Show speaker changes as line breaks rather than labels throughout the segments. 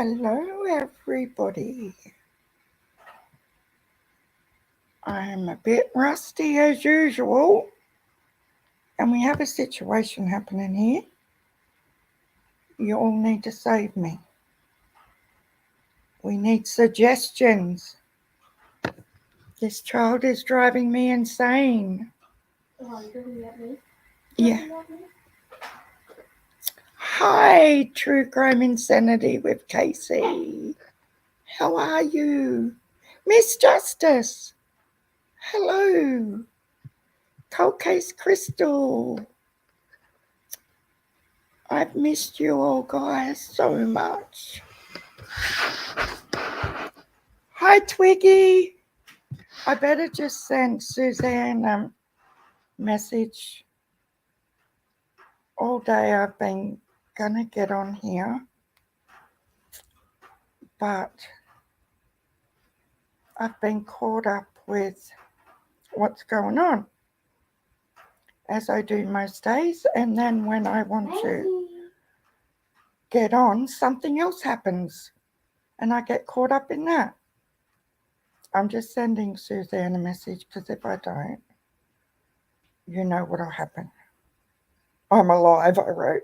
Hello, everybody. I'm a bit rusty as usual, and we have a situation happening here. You all need to save me. We need suggestions. This child is driving me insane.
Oh, you're looking at me?
Yeah. Hi, True Crime Insanity with Casey. How are you? Miss Justice. Hello. Cold Case Crystal. I've missed you all, guys, so much. Hi, Twiggy. I better just send Suzanne a message. All day I've been gonna get on here, but I've been caught up with what's going on, as I do most days, and then when I want to get on, something else happens, and I get caught up in that. I'm just sending Suzanne a message, because if I don't, you know what'll happen. I'm alive, I wrote.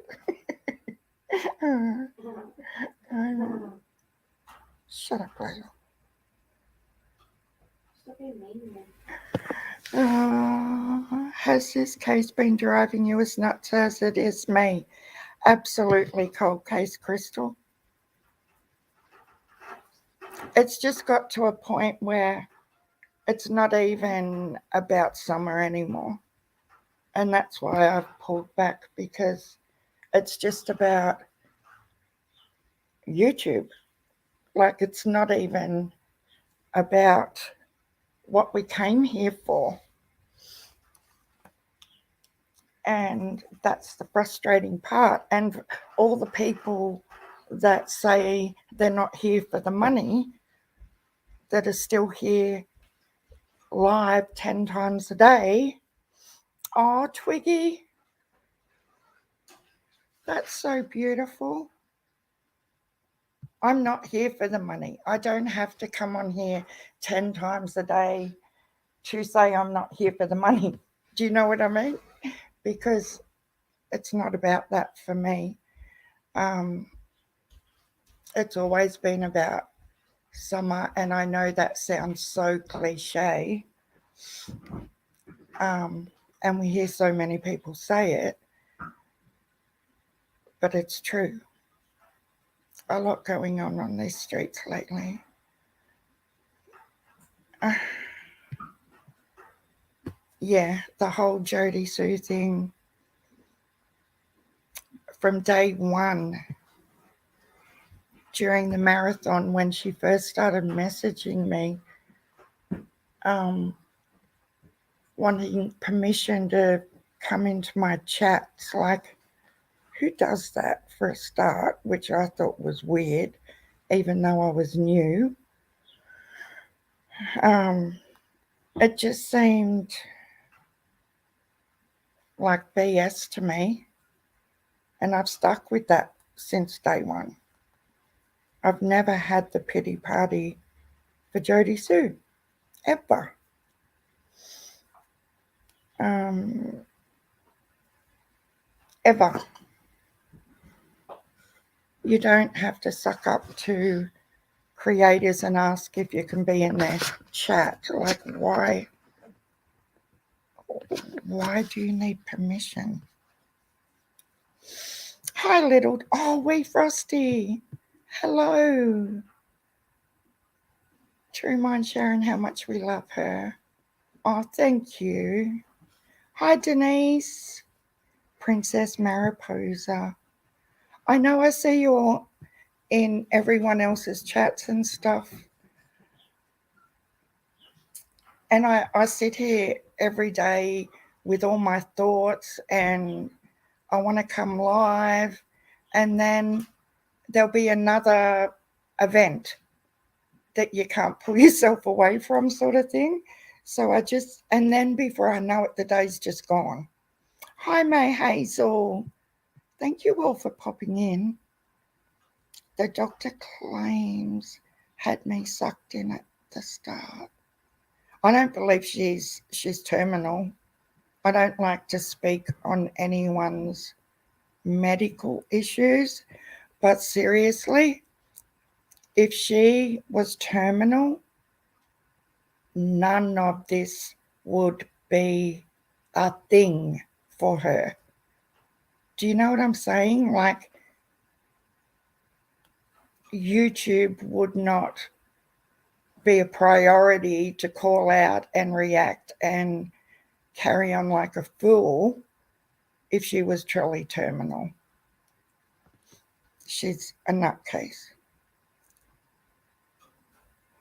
Shut up, Layla. Has this case been driving you as nuts as it is me? Absolutely, Cold Case Crystal. It's just got to a point where it's not even about summer anymore. And that's why I've pulled back, because it's just about YouTube. Like, it's not even about what we came here for. And that's the frustrating part. And all the people that say they're not here for the money, that are still here live 10 times a day. Oh, Twiggy, that's so beautiful. I'm not here for the money. I don't have to come on here 10 times a day to say I'm not here for the money. Do you know what I mean? Because it's not about that for me. It's always been about summer, and I know that sounds so cliche, and we hear so many people say it, but it's true. A lot going on these streets lately. Yeah, the whole Jody Sue thing, from day one, during the marathon, when she first started messaging me, wanting permission to come into my chats. Like, who does that for a start? Which I thought was weird, even though I was new. It just seemed like BS to me, and I've stuck with that since day one. I've never had the pity party for Jody Sue, ever. Ever. You don't have to suck up to creators and ask if you can be in their chat. Like, why do you need permission? Hi, little. Oh, wee Frosty. Hello. True mind sharing how much we love her. Oh, thank you. Hi, Denise. Princess Mariposa. I know I see you all in everyone else's chats and stuff. And I sit here every day with all my thoughts, and I want to come live, and then there'll be another event that you can't pull yourself away from, sort of thing. So and then before I know it, the day's just gone. Hi, May Hazel. Thank you all for popping in. the doctor claims had me sucked in at the start. I don't believe she's terminal. I don't like to speak on anyone's medical issues, but seriously, if she was terminal, none of this would be a thing for her. Do you know what I'm saying? Like, YouTube would not be a priority to call out and react and carry on like a fool if she was truly terminal. She's a nutcase.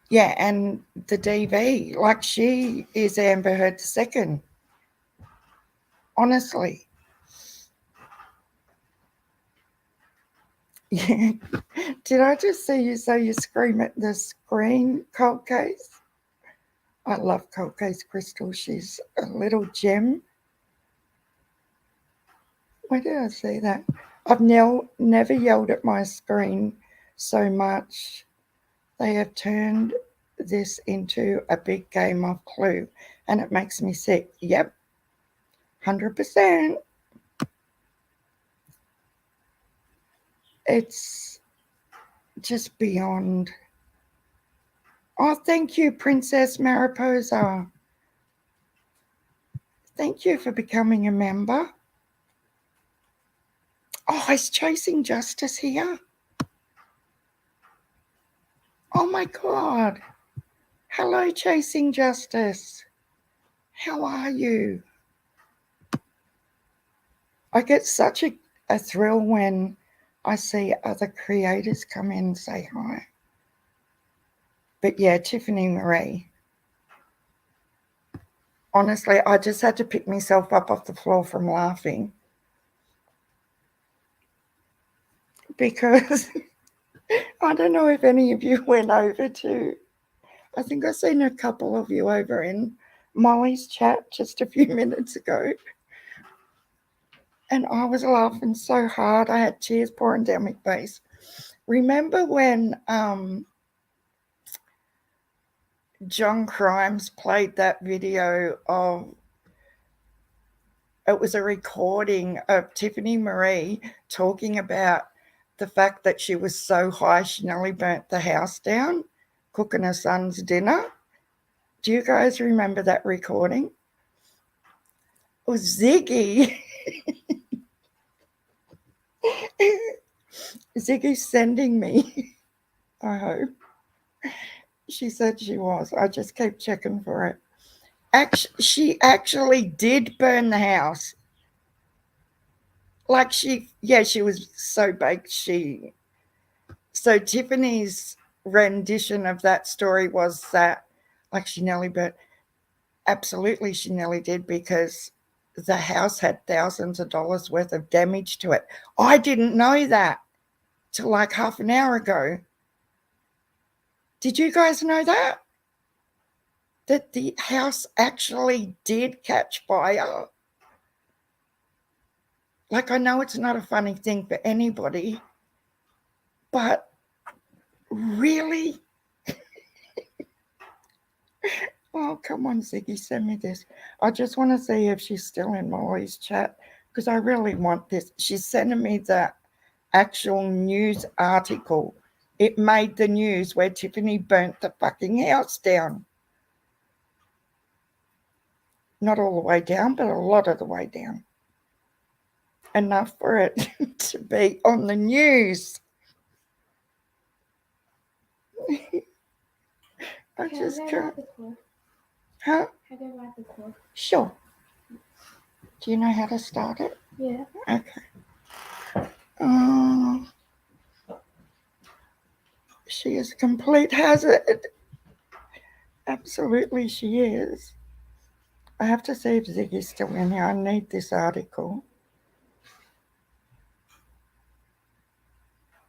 Yeah, and the DV, like she is Amber Heard second. Honestly. Yeah. Did I just see you say you scream at the screen, Cold Case? I love Cold Case Crystal. She's a little gem. Why did I say that? I've never yelled at my screen so much. They have turned this into a big game of Clue, and it makes me sick. Yep, 100%. It's just beyond. Oh, thank you, Princess Mariposa. Thank you for becoming a member. Oh, is Chasing Justice here? Oh my God. Hello, Chasing Justice. How are you? I get such a thrill when I see other creators come in and say hi. But yeah, Tiffany Marie. Honestly, I just had to pick myself up off the floor from laughing. Because I don't know if any of you went over to, I think I seen a couple of you over in Molly's chat just a few minutes ago. And I was laughing so hard, I had tears pouring down my face. Remember when John Crimes played that video of, it was a recording of Tiffany Marie talking about the fact that she was so high she nearly burnt the house down cooking her son's dinner? Do you guys remember that recording? It was Ziggy. Ziggy's sending me. I hope. She said she was. I just keep checking for it. She actually did burn the house. Like she was so baked. So Tiffany's rendition of that story was that, like, she nearly burnt. Absolutely, she nearly did, because the house had thousands of dollars worth of damage to it. I didn't know that till like half an hour ago. Did you guys know that? That the house actually did catch fire? Like, I know it's not a funny thing for anybody, but really? Oh, come on, Ziggy, send me this. I just want to see if she's still in Molly's chat, because I really want this. She's sending me the actual news article. It made the news where Tiffany burnt the fucking house down. Not all the way down, but a lot of the way down. Enough for it to be on the news. I just can't. Huh?
How do I record?
Sure. Do you know how to start it?
Yeah.
Okay. She is a complete hazard. Absolutely, she is. I have to see if Ziggy's still in here. I need this article.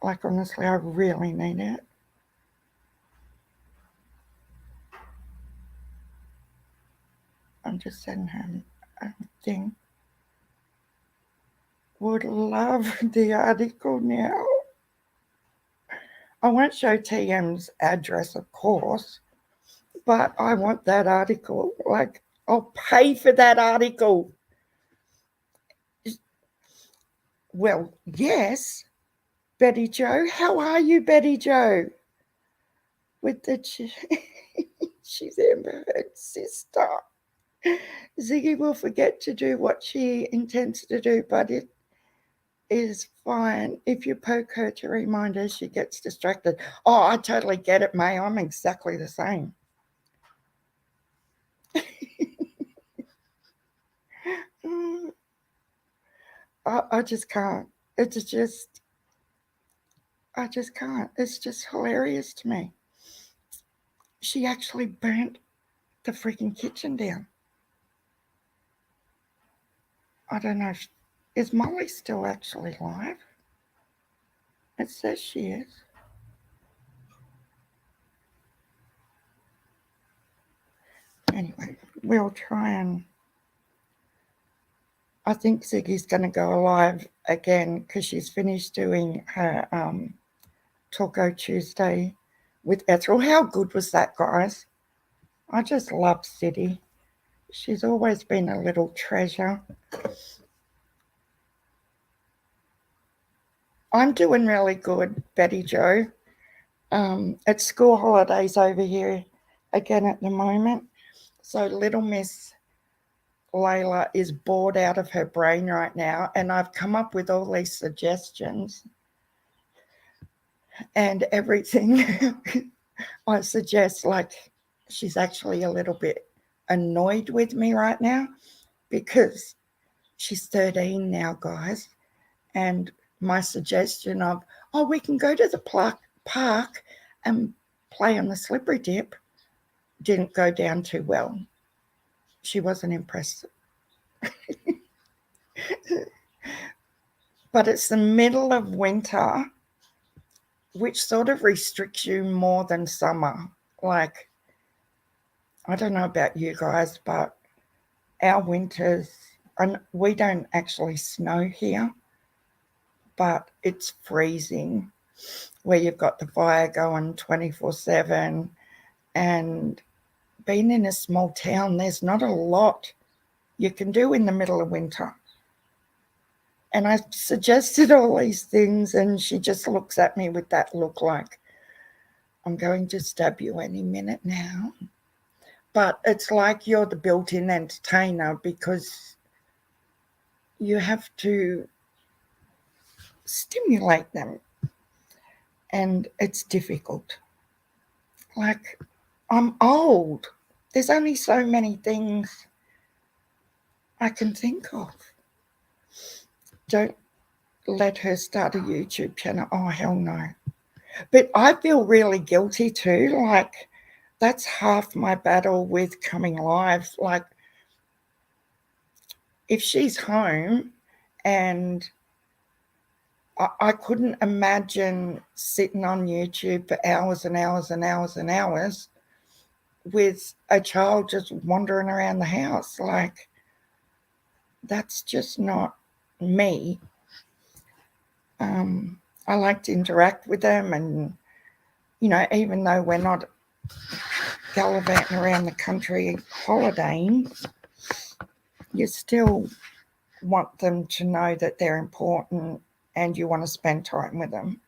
Like, honestly, I really need it. I'm just sending her a thing. Would love the article now. I won't show TM's address, of course, but I want that article. Like, I'll pay for that article. Well, yes, Betty Joe. How are you, Betty Joe? With the she's Amber Heard's sister. Ziggy will forget to do what she intends to do, but it is fine. If you poke her to remind her, she gets distracted. Oh, I totally get it, May. I'm exactly the same. I just can't. It's just, I just can't. It's just hilarious to me. She actually burnt the freaking kitchen down. I don't know. Is Molly still actually live? It says she is. Anyway, we'll try and. I think Ziggy's going to go live again because she's finished doing her Talko Tuesday with Ethel. How good was that, guys? I just love City. She's always been a little treasure. I'm doing really good, Betty Joe. It's school holidays over here again at the moment. So little Miss Layla is bored out of her brain right now, and I've come up with all these suggestions and everything. I suggest, like, she's actually a little bit annoyed with me right now because she's 13 now, guys, and my suggestion of, oh, we can go to the park and play on the slippery dip didn't go down too well. She wasn't impressed. But it's the middle of winter, which sort of restricts you more than summer. Like, I don't know about you guys, but our winters, and we don't actually snow here, but it's freezing where you've got the fire going 24/7. And being in a small town, there's not a lot you can do in the middle of winter. And I suggested all these things, and she just looks at me with that look like, I'm going to stab you any minute now. But it's like you're the built-in entertainer because you have to stimulate them. And it's difficult. Like, I'm old. There's only so many things I can think of. Don't let her start a YouTube channel. Oh, hell no. But I feel really guilty too. Like, that's half my battle with coming live. Like, if she's home and I couldn't imagine sitting on YouTube for hours and hours and hours and hours with a child just wandering around the house. Like, that's just not me. I like to interact with them, and, you know, even though we're not gallivanting around the country holidaying, you still want them to know that they're important and you want to spend time with them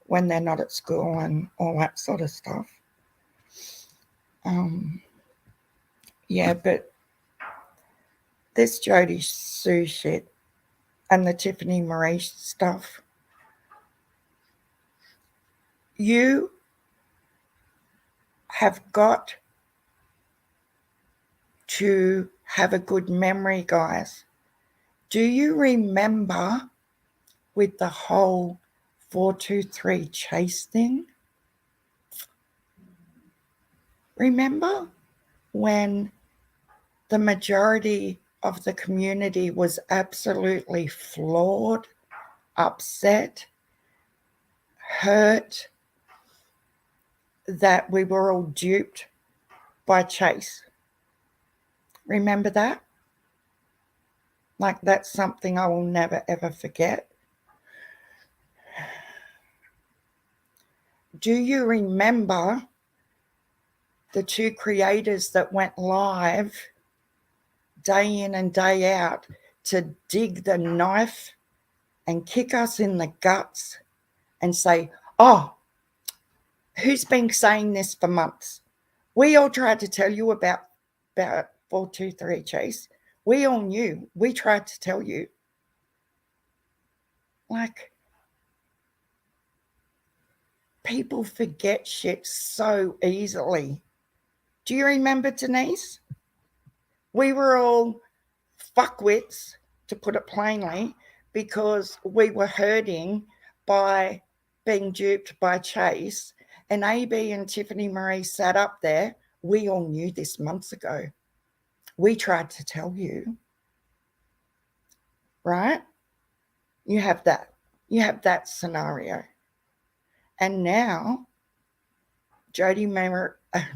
when they're not at school and all that sort of stuff. Yeah, but this Jodie Sue shit and the Tiffany Marie stuff, you have got to have a good memory, guys. Do you remember with the whole 423 chase thing? Remember when the majority of the community was absolutely floored, upset, hurt that we were all duped by Chase? Remember that? Like, that's something I will never ever forget. do you remember the two creators that went live day in and day out to dig the knife and kick us in the guts and say, oh, who's been saying this for months? We all tried to tell you about 423 Chase. We all knew. We tried to tell you. Like, people forget shit so easily. Do you remember, Denise? We were all fuckwits, to put it plainly, because we were hurting by being duped by Chase. And AB and Tiffany Marie sat up there. We all knew this months ago. We tried to tell you. Right? You have that. You have that scenario. And now, Jodie Marie, I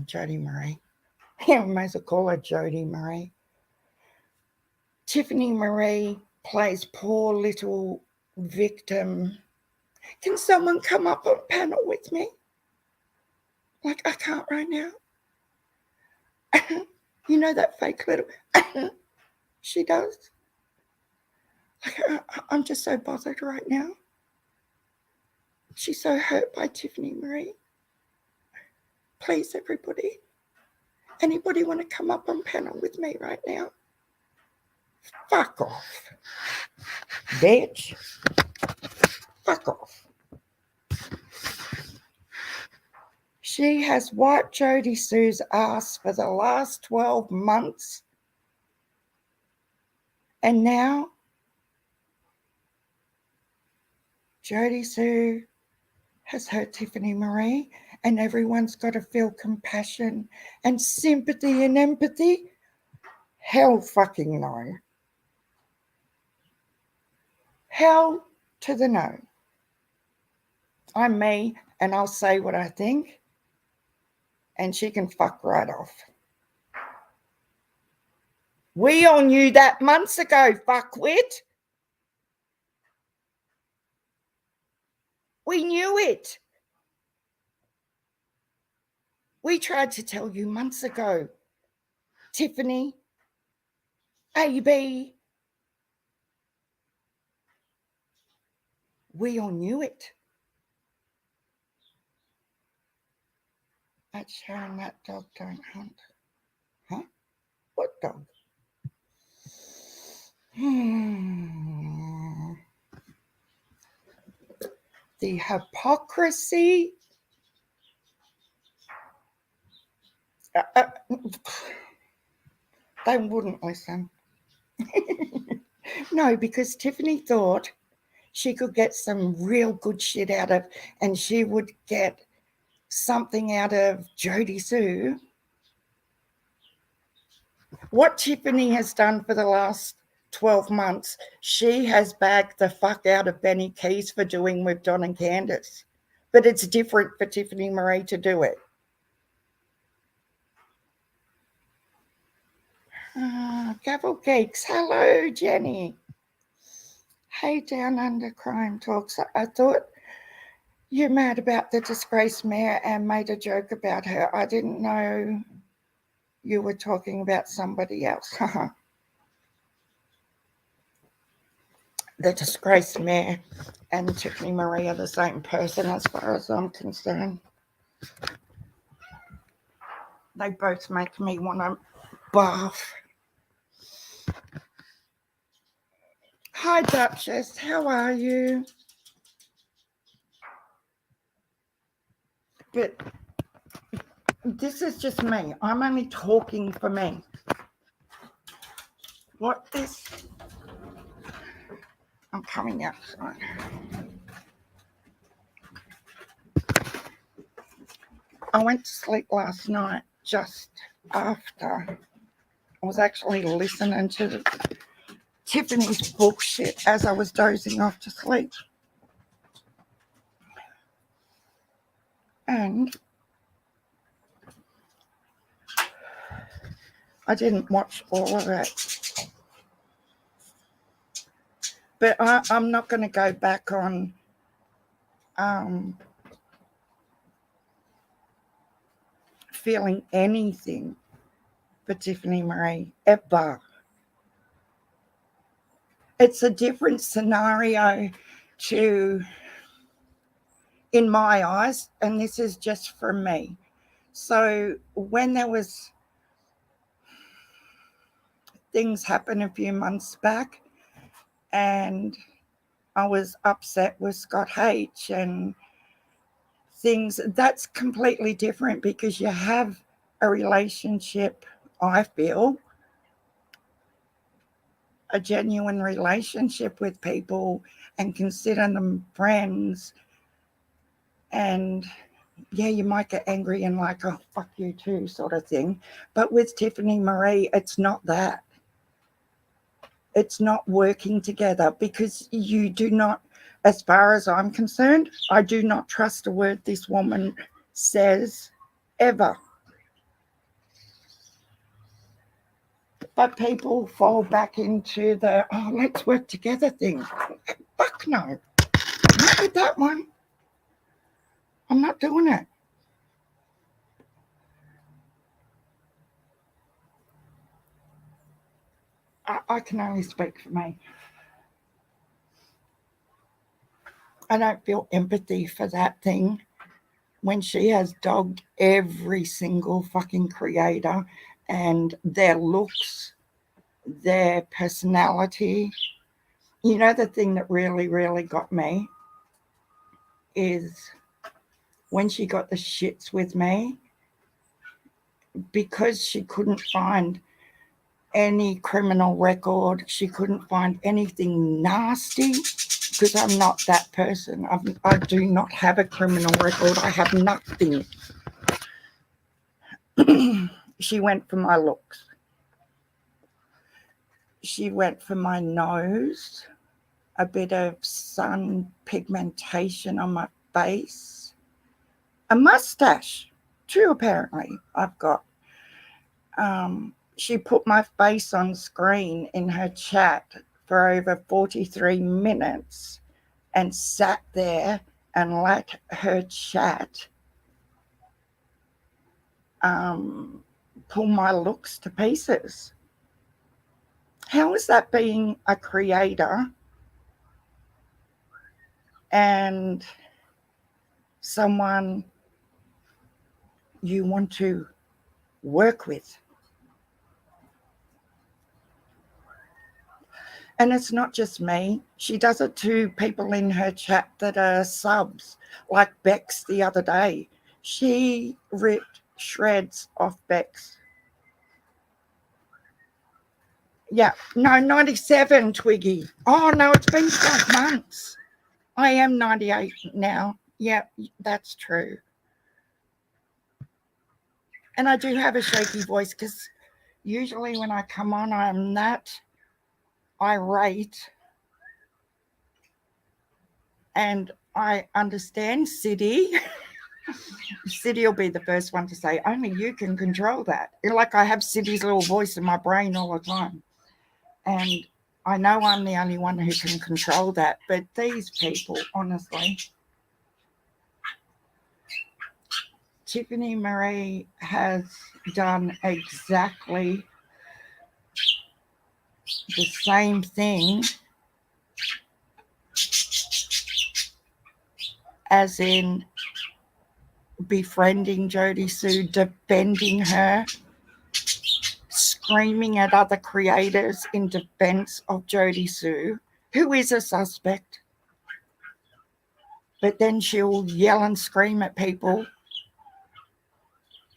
might as well call her Jodie Marie. Tiffany Marie plays poor little victim. Can someone come up on panel with me? Like, I can't right now. You know that fake little she does. Like, I'm just so bothered right now. She's so hurt by Tiffany Marie. Please, everybody. Anybody want to come up on panel with me right now? Fuck off. Bitch. Fuck off. She has wiped Jodie Sue's ass for the last 12 months. And now, Jodie Sue has hurt Tiffany Marie, and everyone's got to feel compassion and sympathy and empathy. Hell fucking no. Hell to the no. I'm me, and I'll say what I think, and she can fuck right off. We all knew that months ago, fuckwit. We knew it. We tried to tell you months ago. Tiffany, AB, we all knew it. That's showing that dog don't hunt. Huh? What dog? The hypocrisy. They wouldn't listen. No, because Tiffany thought she could get some real good shit out of, and she would get something out of Jodie Sue. What Tiffany has done for the last 12 months, she has bagged the fuck out of Benny Keys for doing with Don and Candace. But it's different for Tiffany Marie to do it. Gavel Geeks. Hello, Jenny. Hey, Down Under Crime Talks. I thought you're mad about the disgraced mayor and made a joke about her. I didn't know you were talking about somebody else. The disgraced mayor and Tiffany Marie are the same person as far as I'm concerned. They both make me want to barf. Hi, Duchess. How are you? But this is just me. I'm only talking for me. What this? I'm coming outside. I went to sleep last night just after. I was actually listening to Tiffany's bullshit as I was dozing off to sleep. And I didn't watch all of it. But I'm not going to go back on feeling anything for Tiffany Marie, ever. It's a different scenario to, in my eyes, and this is just from me. So when there was things happen a few months back and I was upset with Scott H and things, that's completely different because you have a relationship, I feel, a genuine relationship with people and consider them friends. And yeah, you might get angry and like, oh, fuck you too, sort of thing. But with Tiffany Marie, it's not that. It's not working together because you do not, as far as I'm concerned, I do not trust a word this woman says ever. But people fall back into the, oh, let's work together thing. Fuck no. Not with that one. I'm not doing it. I can only speak for me. I don't feel empathy for that thing when she has dogged every single fucking creator and their looks, their personality. You know, the thing that really, really got me is when she got the shits with me because she couldn't find any criminal record. She couldn't find anything nasty because I'm not that person. I do not have a criminal record. I have nothing. She went for my looks. She went for my nose, a bit of sun pigmentation on my face, a mustache too, apparently, I've got. She put my face on screen in her chat for over 43 minutes and sat there and let her chat pull my looks to pieces. How is that being a creator and someone you want to work with? And it's not just me. She does it to people in her chat that are subs, like Bex the other day. She ripped shreds off Bex. Yeah, no, 97, Twiggy. Oh, no, it's been 12 months. I am 98 now. Yeah, that's true. And I do have a shaky voice because usually when I come on, I'm that irate. And I understand City. City will be the first one to say, only you can control that. Like I have City's little voice in my brain all the time. And I know I'm the only one who can control that. But these people, honestly, Tiffany Marie has done exactly the same thing as in befriending Jodie Sue, defending her, screaming at other creators in defense of Jodie Sue, who is a suspect. But then she'll yell and scream at people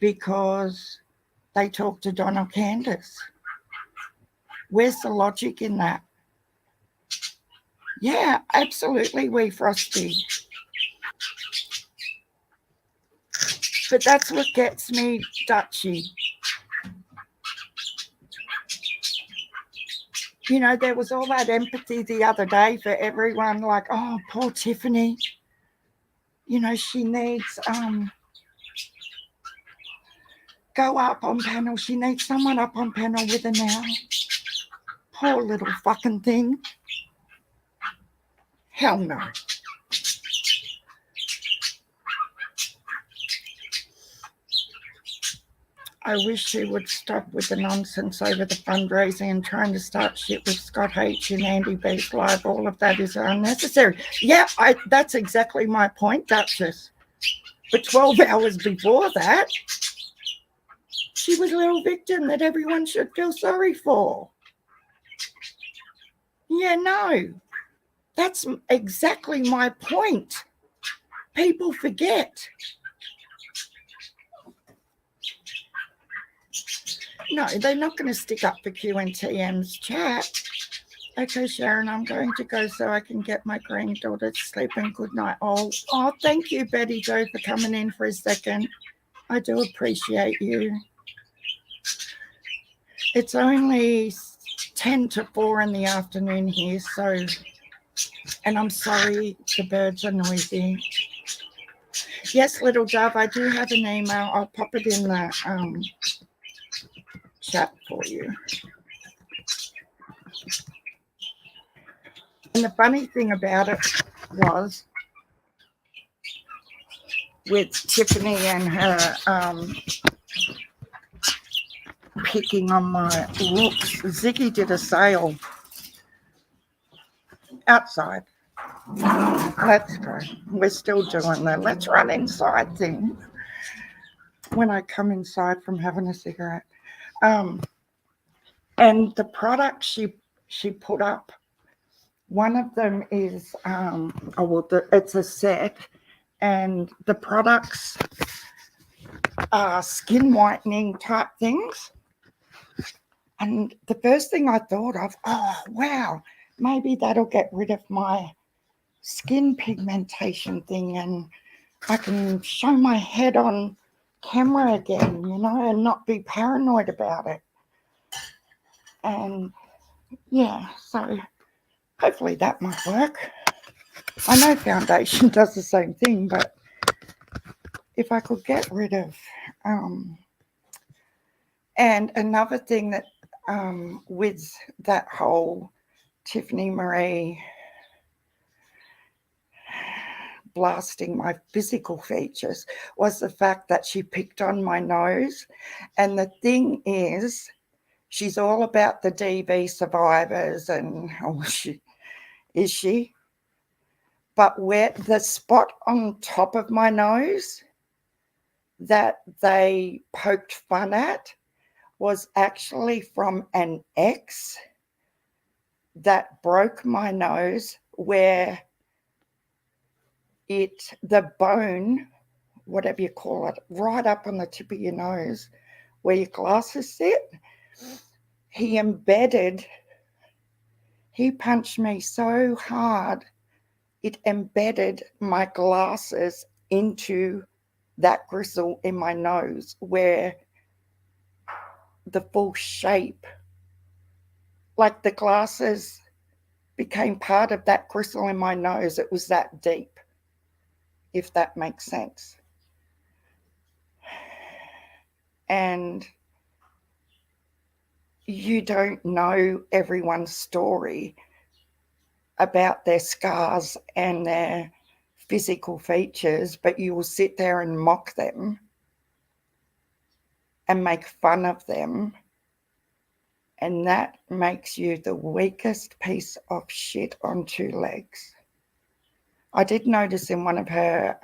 because they talk to Donald Candace. Where's the logic in that? Yeah, absolutely, wee Frosty. But that's what gets me Dutchy. You know, there was all that empathy the other day for everyone, like, oh, poor Tiffany. You know, she needs go up on panel. She needs someone up on panel with her now. Poor little fucking thing. Hell no. I wish she would stop with the nonsense over the fundraising and trying to start shit with Scott H and Andy B's live. All of that is unnecessary. Yeah, that's exactly my point, Duchess. But 12 hours before that, she was a little victim that everyone should feel sorry for. Yeah, no, that's exactly my point. People forget. No, they're not going to stick up for QNTM's chat. Okay, Sharon, I'm going to go so I can get my granddaughter to sleep, and good night all. Oh, thank you, Betty Jo, for coming in for a second. I do appreciate you. It's only 10 to 4 in the afternoon here, so, and I'm sorry the birds are noisy. Yes, little dove, I do have an email. I'll pop it in the chat for you. And the funny thing about it was with Tiffany and her picking on my looks, Ziggy did a sale outside. Let's go. We're still doing the let's run inside thing when I come inside from having a cigarette. And the products she put up, one of them is it's a set, and the products are skin whitening type things. And the first thing I thought of, oh wow, maybe that'll get rid of my skin pigmentation thing, and I can show my head on camera again, and not be paranoid about it. And yeah, so hopefully that might work. I know foundation does the same thing, but if I could get rid of and another thing that with that whole Tiffany Marie blasting my physical features was the fact that she picked on my nose. And the thing is, she's all about the DV survivors, and is she? But where the spot on top of my nose that they poked fun at was actually from an ex that broke my nose, where the bone, whatever you call it, right up on the tip of your nose where your glasses sit, he punched me so hard it embedded my glasses into that gristle in my nose, where the full shape, like the glasses became part of that gristle in my nose. It was that deep, if that makes sense. And you don't know everyone's story about their scars and their physical features, but you will sit there and mock them and make fun of them, and that makes you the weakest piece of shit on two legs. I did notice in one of her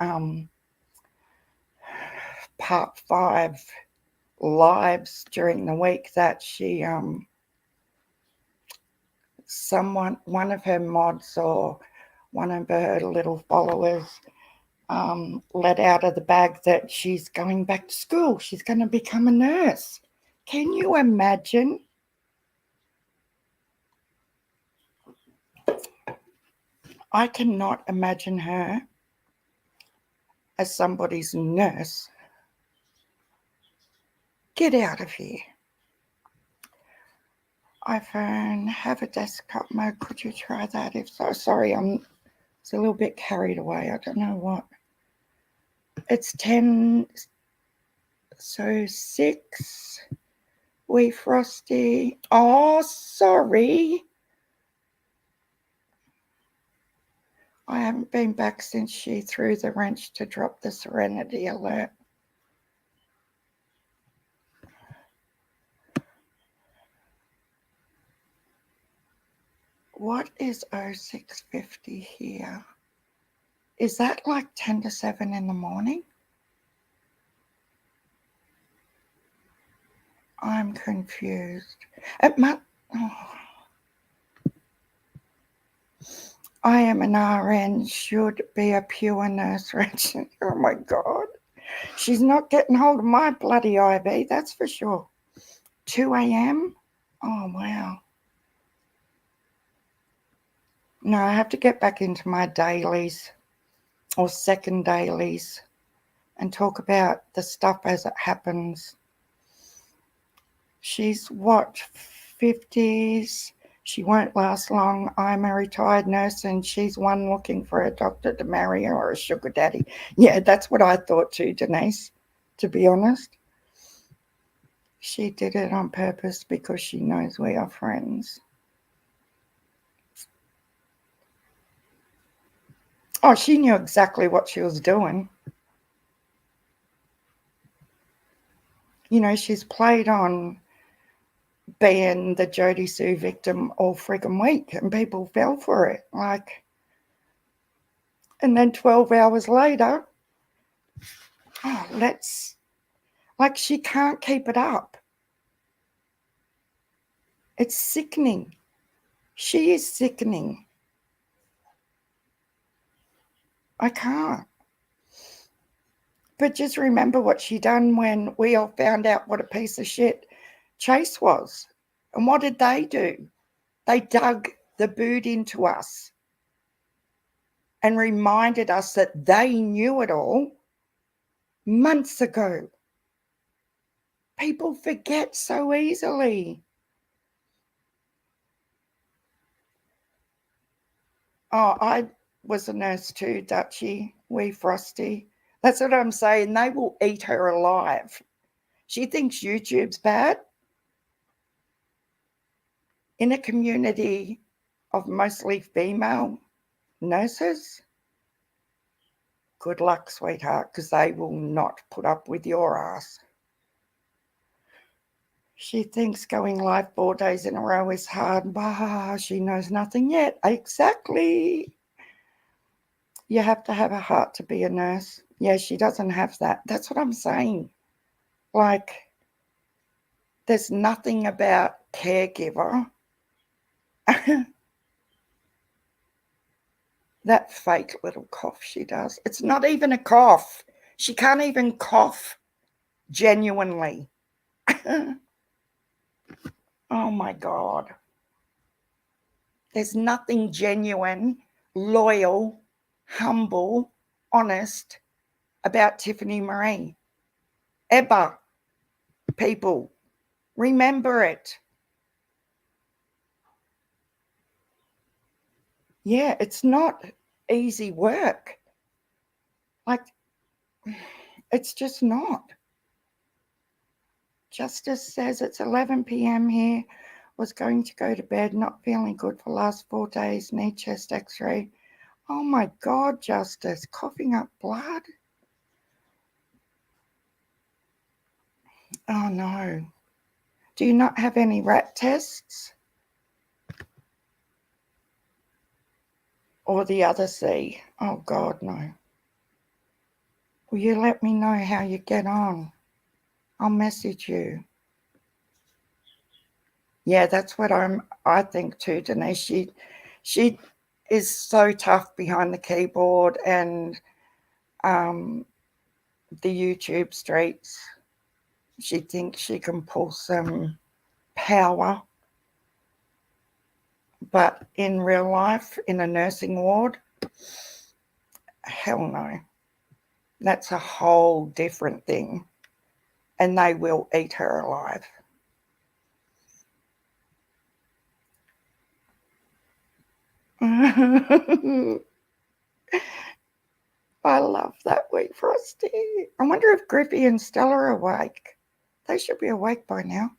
part 5 lives during the week that she one of her mods or one of her little followers let out of the bag that she's going back to school. She's going to become a nurse. Can you imagine? I cannot imagine her as somebody's nurse. Get out of here. iPhone, have a desktop mode. Could you try that? If so, sorry, it's a little bit carried away. I don't know what. It's 10, so 6. Wee Frosty. Oh, sorry. I haven't been back since she threw the wrench to drop the Serenity alert. What is 0650 here? Is that like 10 to 7 in the morning? I'm confused. It must. Oh. I am an RN, should be a pure nurse resident. Oh my God. She's not getting hold of my bloody IV, that's for sure. 2 a.m.? Oh, wow. No, I have to get back into my dailies or second dailies and talk about the stuff as it happens. She's what, 50s? She won't last long. I'm a retired nurse and she's one looking for a doctor to marry her or a sugar daddy. Yeah, that's what I thought too, Denise, to be honest. She did it on purpose because she knows we are friends. Oh, she knew exactly what she was doing. You know, she's played on being the Jodie Sue victim all friggin' week and people fell for it. And then 12 hours later, she can't keep it up. It's sickening. She is sickening. I can't. But just remember what she done when we all found out what a piece of shit Chase was. And what did they do? They dug the boot into us and reminded us that they knew it all months ago. People forget so easily. Oh, I was a nurse too, Dutchie, wee Frosty. That's what I'm saying. They will eat her alive. She thinks YouTube's bad. In a community of mostly female nurses, good luck, sweetheart, because they will not put up with your ass. She thinks going live 4 days in a row is hard. Bah, she knows nothing yet. Exactly. You have to have a heart to be a nurse. Yeah, she doesn't have that. That's what I'm saying. There's nothing about caregiver. That fake little cough she does. It's not even a cough. She can't even cough genuinely. Oh my God. There's nothing genuine, loyal, humble, honest about Tiffany Marie. Ever. People, remember it. Yeah, it's not easy work. It's just not. Justice says it's 11 p.m. here. Was going to go to bed, not feeling good for the last 4 days. Need chest x-ray. Oh my God, Justice, coughing up blood. Oh no. Do you not have any rat tests? Or the other C? Oh God, no. Will you let me know how you get on? I'll message you. Yeah, that's what I think too, Denise. She is so tough behind the keyboard and the YouTube streets. She thinks she can pull some power. But in real life, in a nursing ward, hell no. That's a whole different thing. And they will eat her alive. I love that wee Frosty. I wonder if Griffey and Stella are awake. They should be awake by now.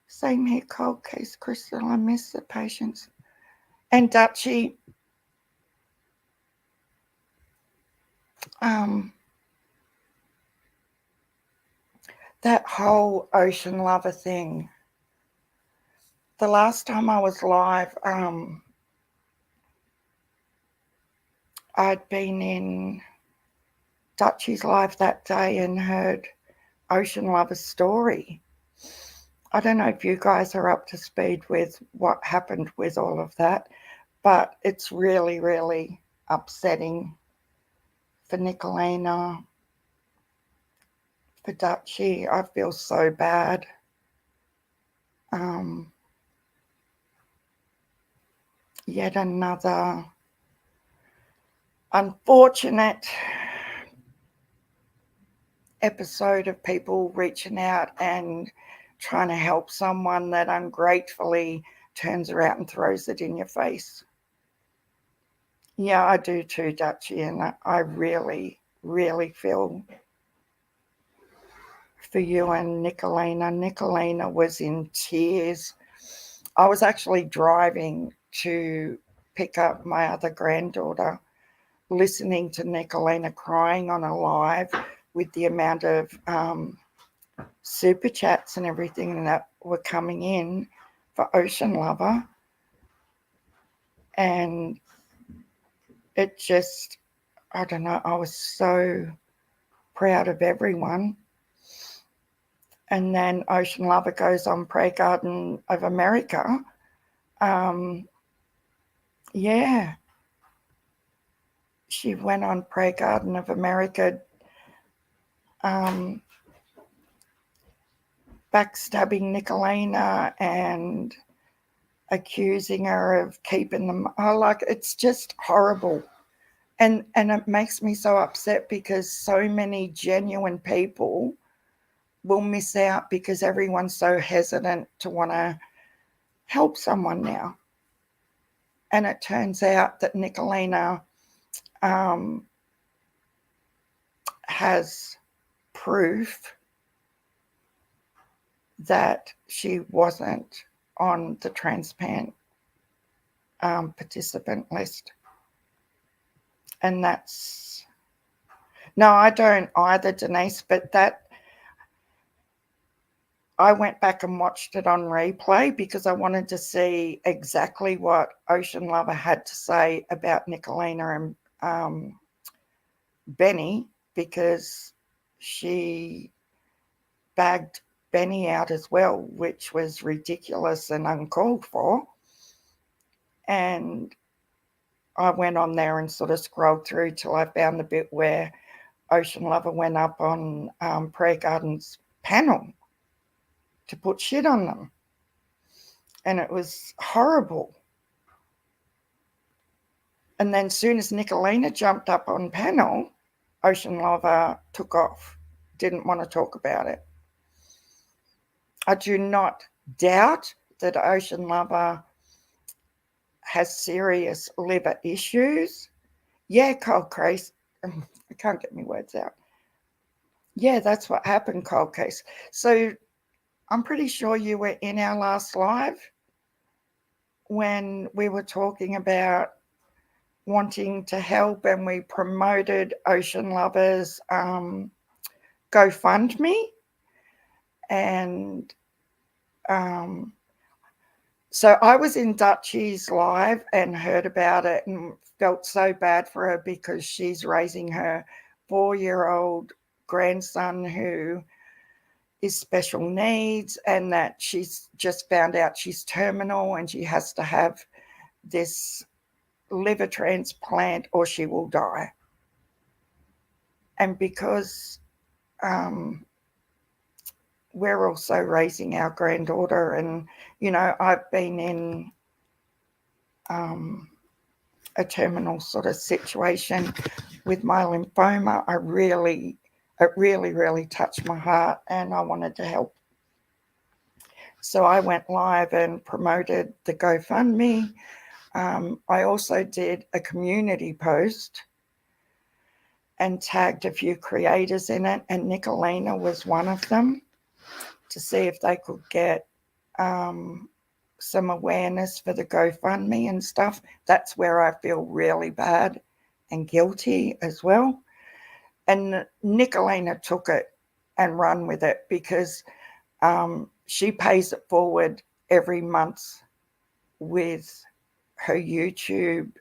Same here, cold case, Crystal. I miss the patients. And Dutchie, that whole ocean lover thing, the last time I was live, I'd been in Dutchie's live that day and heard Ocean Lover's story. I don't know if you guys are up to speed with what happened with all of that, but it's really, really upsetting for Nicolina, for Dutchie. I feel so bad. Yet another unfortunate episode of people reaching out and trying to help someone that ungratefully turns around and throws it in your face. Yeah, I do too, Dutchie, and I really, really feel for you and Nicolina. Nicolina was in tears. I was actually driving to pick up my other granddaughter, listening to Nicolina crying on a live with the amount of super chats and everything that were coming in for Ocean Lover. And it just, I don't know, I was so proud of everyone. And then Ocean Lover goes on Pray Garden of America. Yeah, she went on Pray Garden of America, backstabbing Nicolina and accusing her of keeping them. It's just horrible. And it makes me so upset because so many genuine people will miss out because everyone's so hesitant to want to help someone now. And it turns out that Nicolina has proof that she wasn't on the transplant participant list. And that's, no, I don't either, Denise, but that, I went back and watched it on replay because I wanted to see exactly what Ocean Lover had to say about Nicolina and Benny, because she bagged Benny out as well, which was ridiculous and uncalled for. And I went on there and sort of scrolled through till I found the bit where Ocean Lover went up on Prayer Garden's panel to put shit on them. And it was horrible. And then as soon as Nicolina jumped up on panel, Ocean Lover took off, didn't want to talk about it. I do not doubt that Ocean Lover has serious liver issues. Yeah, cold case. I can't get my words out. Yeah, that's what happened, cold case. So I'm pretty sure you were in our last live when we were talking about wanting to help, and we promoted Ocean Lover's GoFundMe. And so I was in Dutchie's live and heard about it and felt so bad for her because she's raising her 4-year-old grandson who is special needs, and that she's just found out she's terminal and she has to have this liver transplant or she will die. And because we're also raising our granddaughter, and I've been in a terminal sort of situation with my lymphoma, it really touched my heart, and I wanted to help. So I went live and promoted the GoFundMe. I also did a community post and tagged a few creators in it, and Nicolina was one of them, to see if they could get some awareness for the GoFundMe and stuff. That's where I feel really bad and guilty as well. And Nicolina took it and run with it because she pays it forward every month with her YouTube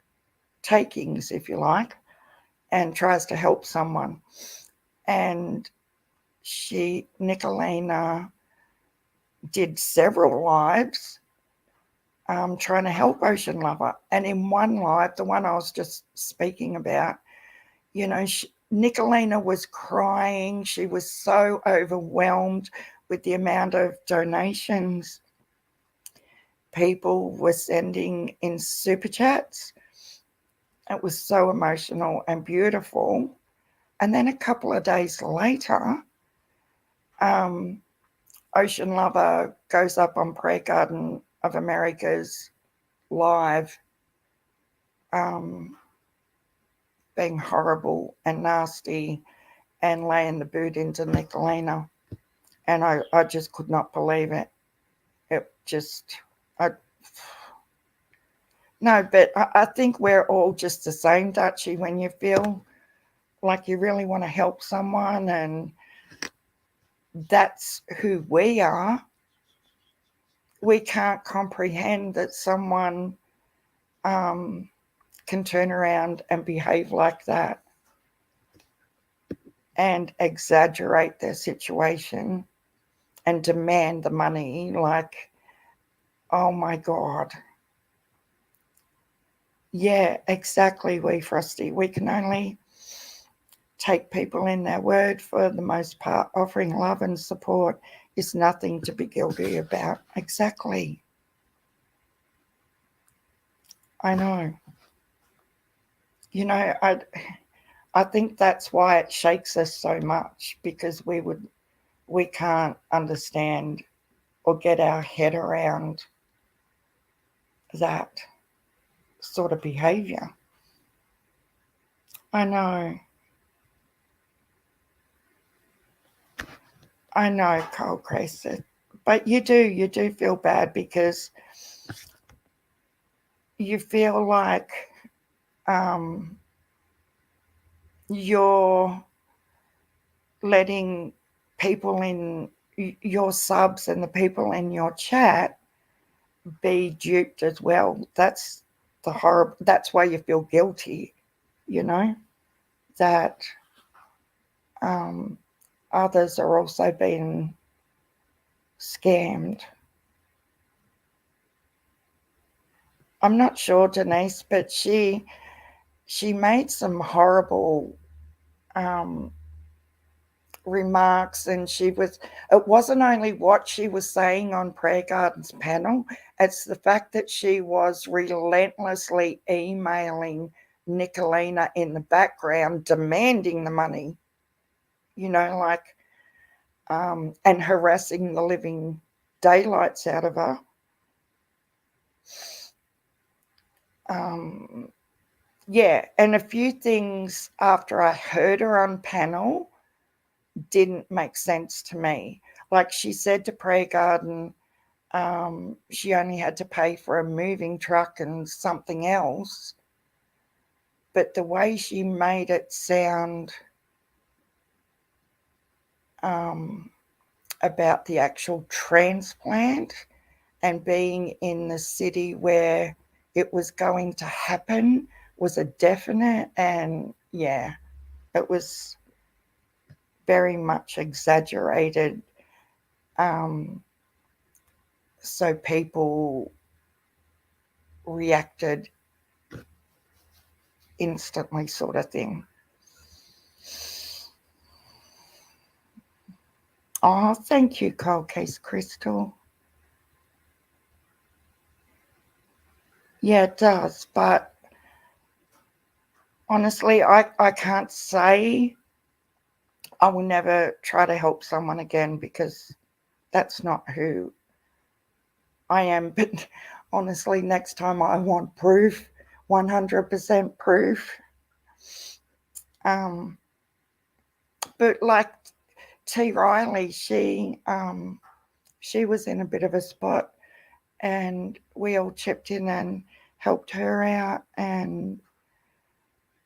takings, if you like, and tries to help someone. And Nicolina, did several lives trying to help Ocean Lover. And in one live, the one I was just speaking about, you know, Nicolina was crying. She was so overwhelmed with the amount of donations people were sending in super chats. It was so emotional and beautiful. And then a couple of days later, Ocean Lover goes up on Prayer Garden of America's live, being horrible and nasty and laying the boot into Nicolina. And I just could not believe it. It just, no, but I think we're all just the same, Dutchie, when you feel like you really want to help someone and that's who we are. We can't comprehend that someone can turn around and behave like that and exaggerate their situation and demand the money. Like, oh my God. Yeah, exactly, wee Frosty. We can only take people in their word for the most part. Offering love and support is nothing to be guilty about. Exactly. I know. You know, I think that's why it shakes us so much, because we can't understand or get our head around that sort of behavior. I know, Carl Cracer, but you do feel bad because you feel like you're letting people in your subs and the people in your chat be duped as well. That's the horror. That's why you feel guilty, you know, that others are also being scammed. I'm not sure, Denise, but she made some horrible remarks, and it wasn't only what she was saying on Prayer Garden's panel, it's the fact that she was relentlessly emailing Nicolina in the background demanding the money, you know, like and harassing the living daylights out of her. Yeah, and a few things after I heard her on panel didn't make sense to me. Like she said to Prayer Garden, she only had to pay for a moving truck and something else. But the way she made it sound about the actual transplant and being in the city where it was going to happen was a definite, and yeah, it was very much exaggerated. So people reacted instantly, sort of thing. Oh, thank you, Cold Case Crystal. Yeah, it does, but honestly, I can't say I will never try to help someone again, because that's not who I am. But honestly, next time I want proof, 100% proof. But like T. Riley, she was in a bit of a spot, and we all chipped in and helped her out. And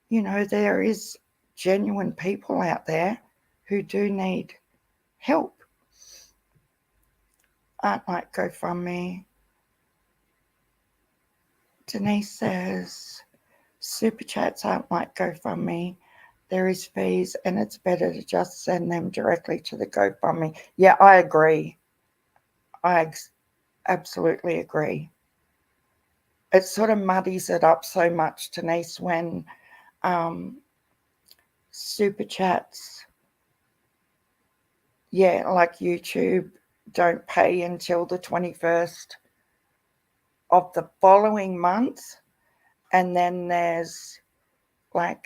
you know, there is genuine people out there who do need help. Aren't like GoFundMe, Denise says, super chats aren't like GoFundMe. There is fees and it's better to just send them directly to the GoFundMe. Yeah, I agree. I absolutely agree. It sort of muddies it up so much, Denise, when super chats, yeah, like YouTube, don't pay until the 21st of the following month. And then there's like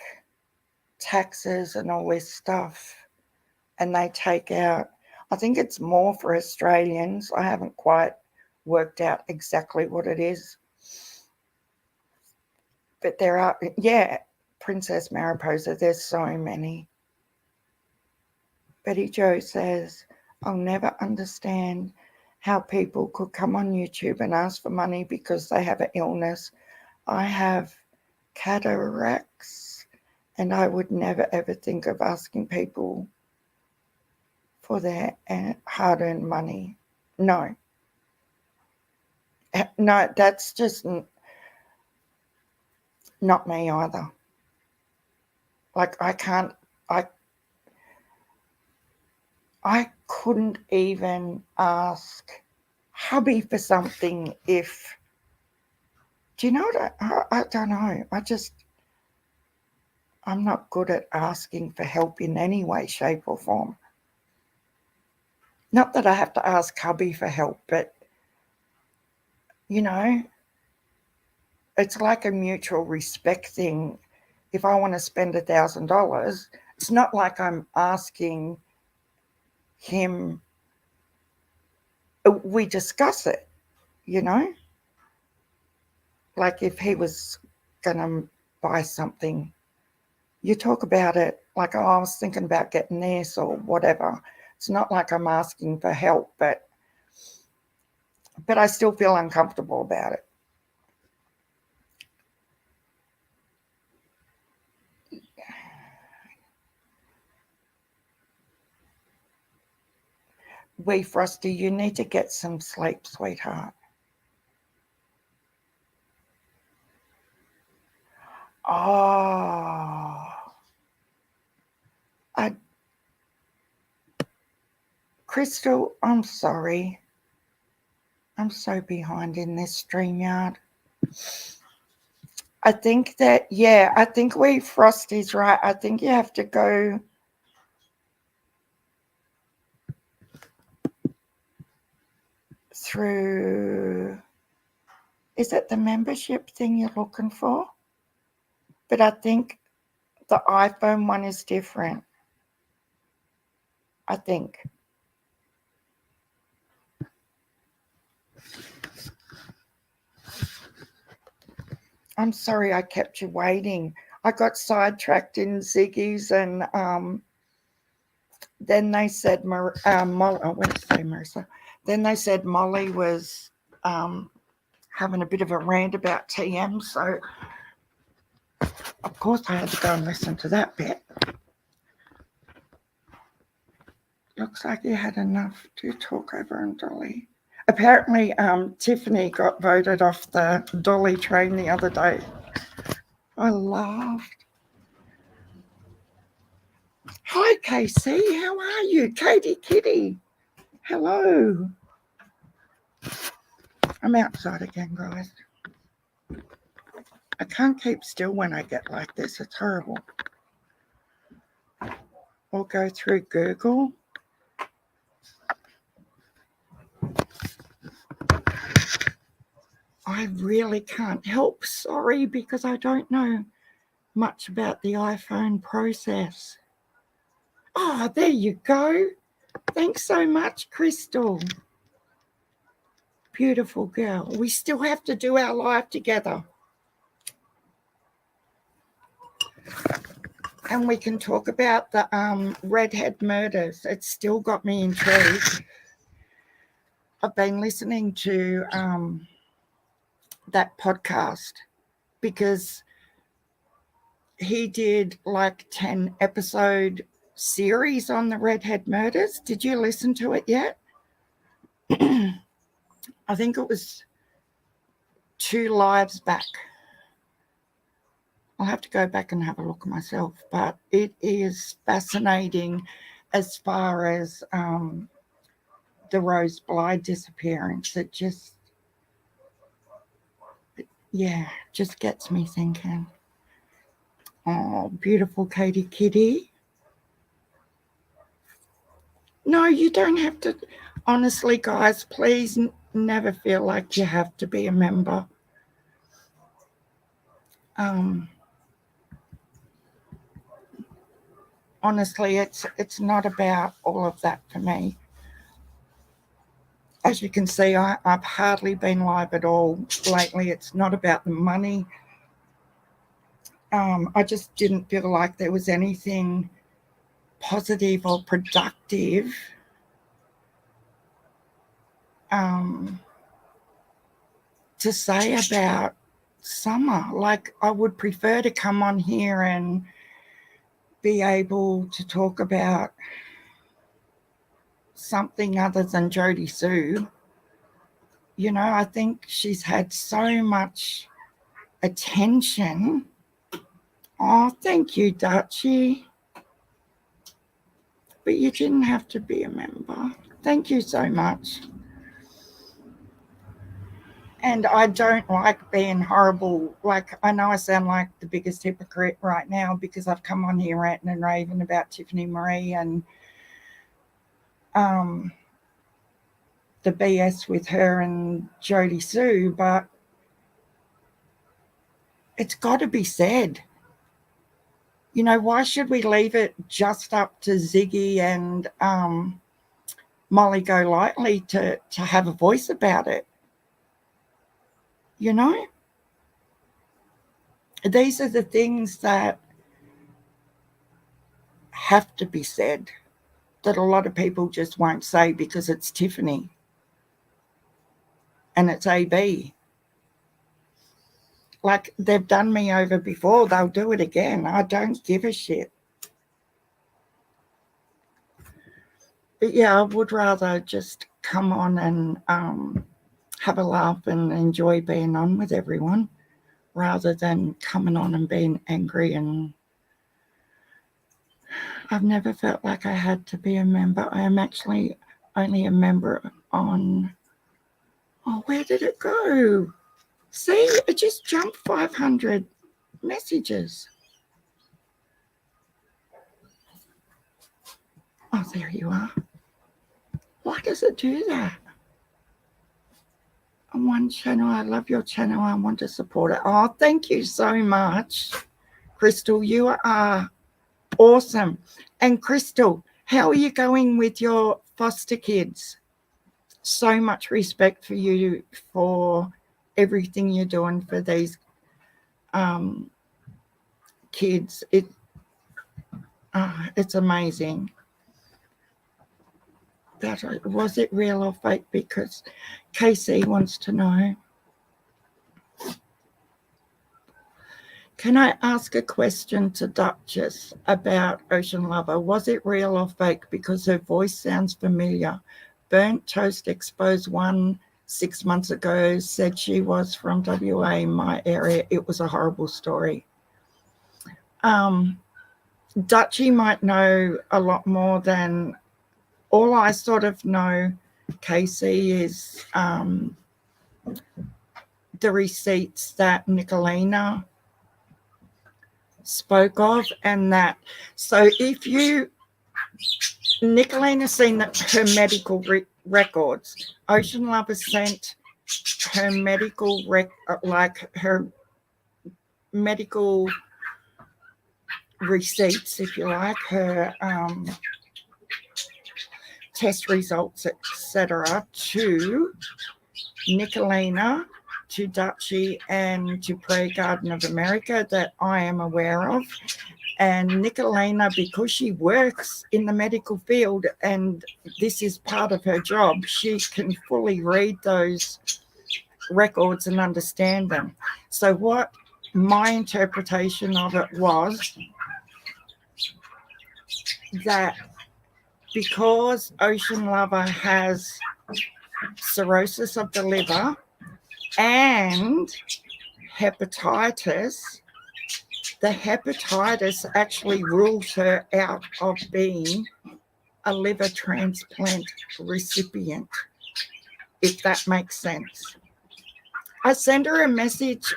taxes and all this stuff. And they take out, I think it's more for Australians. I haven't quite worked out exactly what it is. But there are, yeah, Princess Mariposa, there's so many. Betty Jo says, I'll never understand how people could come on YouTube and ask for money because they have an illness. I have cataracts and I would never ever think of asking people for their hard-earned money. No. No, that's just not me either. Like I couldn't even ask hubby for something if, do you know what, I don't know. I'm not good at asking for help in any way, shape or form. Not that I have to ask hubby for help, but, you know, it's like a mutual respect thing. If I want to spend $1,000, it's not like I'm asking him. We discuss it, you know, like if he was going to buy something, you talk about it like, oh, I was thinking about getting this or whatever. It's not like I'm asking for help, but I still feel uncomfortable about it. Wee Frosty, you need to get some sleep, sweetheart. Oh, Crystal, I'm sorry. I'm so behind in this StreamYard. I think that, yeah, I think Wee Frosty's right. I think you have to go through, is it the membership thing you're looking for? But I think the iPhone one is different. I think. I'm sorry I kept you waiting. I got sidetracked in Ziggy's and then they said, Molly, I went to say Marissa. Then they said Molly was having a bit of a rant about TM. So, of course, I had to go and listen to that bit. Looks like you had enough to talk over on Dolly. Apparently, Tiffany got voted off the Dolly train the other day. I laughed. Hi, Casey. How are you? Katie Kitty. Hello. I'm outside again, guys. I can't keep still when I get like this. It's horrible. Or go through Google. I really can't help. Sorry, because I don't know much about the iPhone process. Oh, there you go. Thanks so much, Crystal. Beautiful girl. We still have to do our live together. And we can talk about the redhead murders. It's still got me intrigued. I've been listening to that podcast because he did like 10 episode series on the redhead murders. Did you listen to it yet? I think it was 2 lives back. I'll have to go back and have a look myself, but it is fascinating as far as the Rose Blythe disappearance. It just, just gets me thinking. Oh, beautiful Katie Kitty. No, you don't have to. Honestly, guys, please never feel like you have to be a member. Honestly, it's not about all of that for me. As you can see, I've hardly been live at all lately. It's not about the money. I just didn't feel like there was anything positive or productive to say about summer. Like, I would prefer to come on here and be able to talk about something other than Jodie Sue. You know, I think she's had so much attention. Oh, thank you, Dutchie. But you didn't have to be a member. Thank you so much. And I don't like being horrible. Like, I know I sound like the biggest hypocrite right now because I've come on here ranting and raving about Tiffany Marie and the BS with her and Jodie Sue, but it's got to be said. You know, why should we leave it just up to Ziggy and Molly Golightly to have a voice about it? You know? These are the things that have to be said that a lot of people just won't say because it's Tiffany and it's AB. Like, they've done me over before, they'll do it again. I don't give a shit. But yeah, I would rather just come on and have a laugh and enjoy being on with everyone rather than coming on and being angry. And I've never felt like I had to be a member. I am actually only a member on... Oh, where did it go? See, it just jumped 500 messages. Oh, there you are. Why does it do that? On one channel, I love your channel. I want to support it. Oh, thank you so much, Crystal. You are awesome. And Crystal, how are you going with your foster kids? So much respect for you for everything you're doing for these kids. It's amazing. Was it real or fake? Because Casey wants to know. Can I ask a question to Duchess about Ocean Lover? Was it real or fake? Because her voice sounds familiar. Burnt Toast Exposed one 6 months ago said she was from WA, my area. It was a horrible story. Dutchie might know a lot more than... All I sort of know, Casey, is the receipts that Nicolina spoke of, and that... So if you... Nicolina's seen her medical records. Ocean Lover sent her medical her medical receipts, if you like, her test results, etc., to Nicolina, to Dutchie, and to Prayer Garden of America that I am aware of. And Nicolina, because she works in the medical field and this is part of her job, she can fully read those records and understand them. So what my interpretation of it was that because Ocean Lover has cirrhosis of the liver and hepatitis. The hepatitis actually rules her out of being a liver transplant recipient, if that makes sense. I send her a message.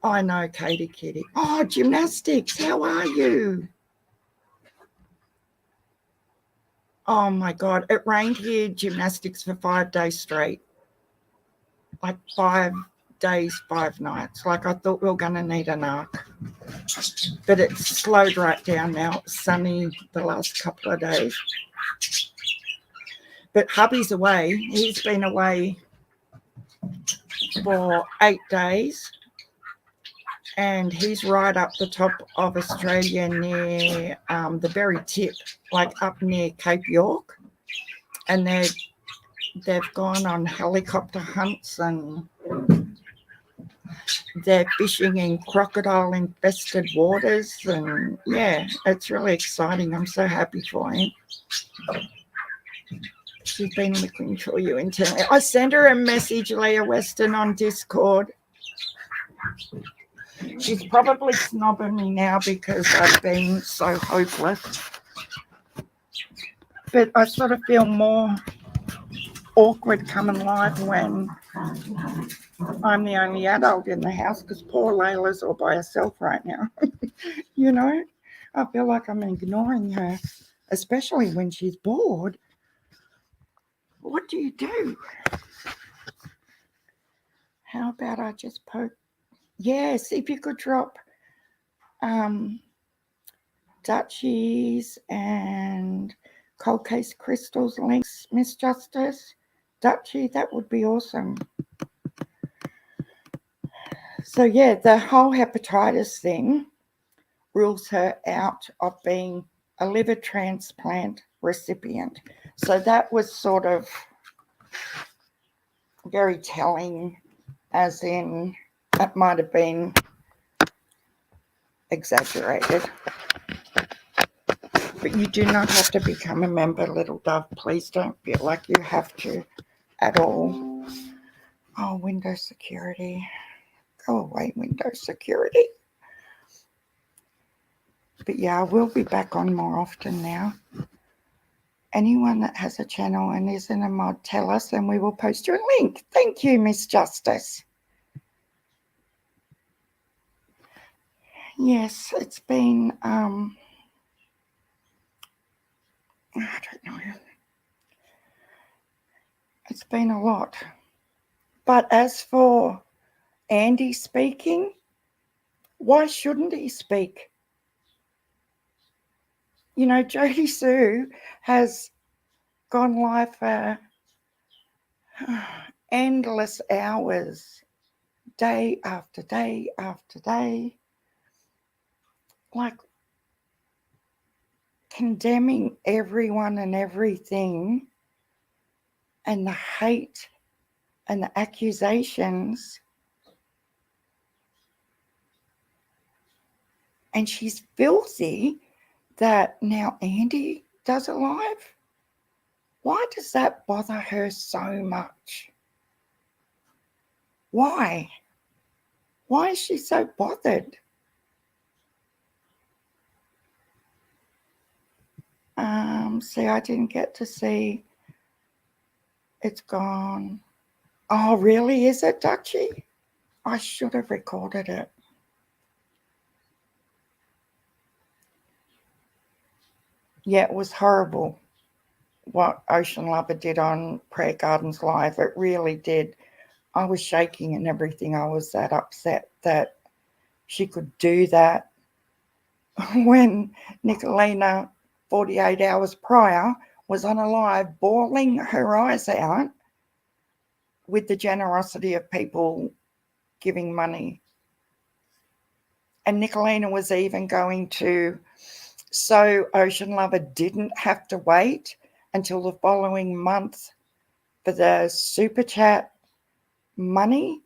I know, Katie Kitty. Oh, gymnastics, how are you? Oh my God, it rained here, gymnastics for 5 days straight. Like 5 days, 5 nights. Like I thought we were going to need an arc. But it's slowed right down now. It's sunny the last couple of days. But hubby's away. He's been away for 8 days. And he's right up the top of Australia near the very tip, like up near Cape York. And they've gone on helicopter hunts and they're fishing in crocodile infested waters. And yeah, it's really exciting. I'm so happy for him. She's been looking for you internally. I sent her a message, Leah Weston, on Discord. She's probably snobbing me now because I've been so hopeless. But I sort of feel more awkward coming live when I'm the only adult in the house because poor Layla's all by herself right now. You know, I feel like I'm ignoring her, especially when she's bored. What do you do? How about I just poke? Yes, if you could drop Dutchies and Cold Case Crystals links, Miss Justice. Dutchie, that would be awesome. So yeah, the whole hepatitis thing rules her out of being a liver transplant recipient. So that was sort of very telling, as in it might have been exaggerated. But you do not have to become a member, Little Dove. Please don't feel like you have to at all. Oh, Windows security. Go away, Windows security. But yeah, I will be back on more often now. Anyone that has a channel and isn't a mod, tell us and we will post you a link. Thank you, Miss Justice. Yes, it's been, I don't know. It's been a lot. But as for Andy speaking, why shouldn't he speak? You know, Jodie Sue has gone live for endless hours, day after day after day, like condemning everyone and everything, and the hate and the accusations. And she's filthy that now Andy does it live. Why does that bother her so much? Why? Why is she so bothered? See, I didn't get to see. It's gone. Oh, really? Is it, Dutchie? I should have recorded it. Yeah, it was horrible what Ocean Lover did on Prayer Gardens Live. It really did. I was shaking and everything. I was that upset that she could do that when Nicolina, 48 hours prior, was on a live bawling her eyes out with the generosity of people giving money. And Nicolina was even going to, so Ocean Lover didn't have to wait until the following month for the super chat money.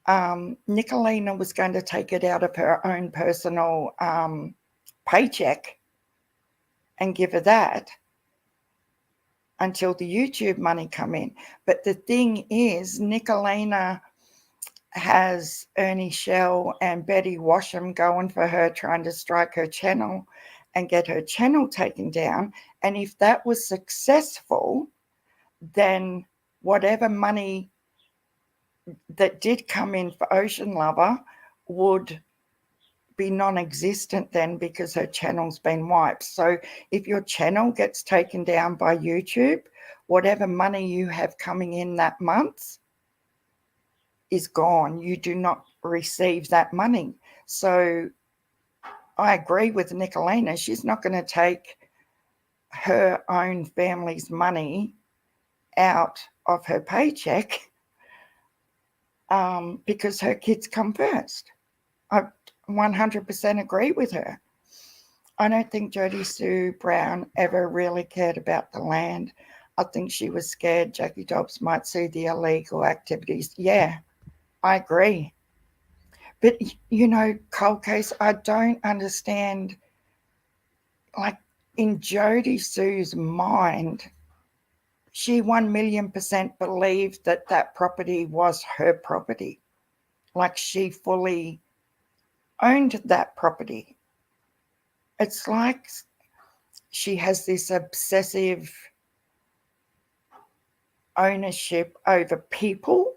Nicolina was going to take it out of her own personal paycheck and give her that. until the YouTube money come in. But the thing is, Nicolina has Ernie Shell and Betty Washam going for her, trying to strike her channel and get her channel taken down. And if that was successful, then whatever money that did come in for Ocean Lover would be non-existent then, because her channel's been wiped. So if your channel gets taken down by YouTube, whatever money you have coming in that month is gone. You do not receive that money. So I agree with Nicolina. She's not going to take her own family's money out of her paycheck because her kids come first. I 100% agree with her. I don't think Jodie Sue Brown ever really cared about the land. I think she was scared Jackie Dobbs might see the illegal activities. Yeah, I agree. But, you know, cold case, I don't understand, like, in Jodie Sue's mind, she 1,000,000% believed that that property was her property. Like, she fully owned that property. It's like she has this obsessive ownership over people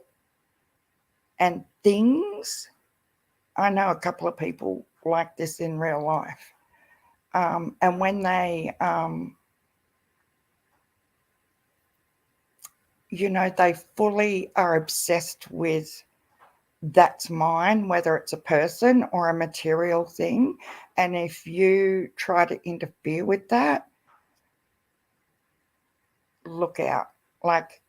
and things. I know a couple of people like this in real life. And when they, you know, they fully are obsessed with that's mine, whether it's a person or a material thing. And if you try to interfere with that, look out. Like,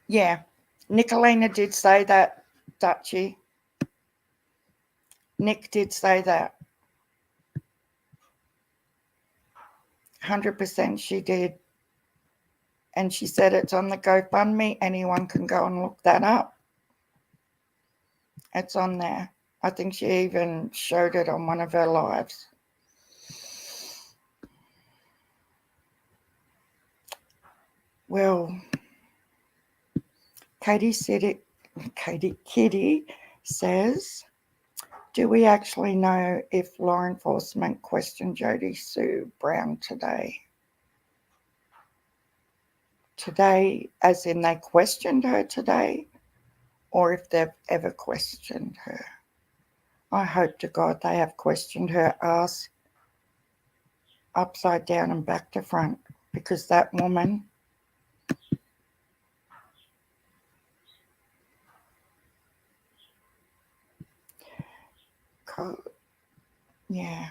yeah, Nicolina did say that, Dutchie. Nick did say that. 100% she did. And she said it's on the GoFundMe. Anyone can go and look that up. It's on there. I think she even showed it on one of her lives. Well, Kitty says, do we actually know if law enforcement questioned Jodie Sue Brown today? Today, as in they questioned her today, or if they've ever questioned her? I hope to God they have questioned her ass upside down and back to front, because that woman, yeah,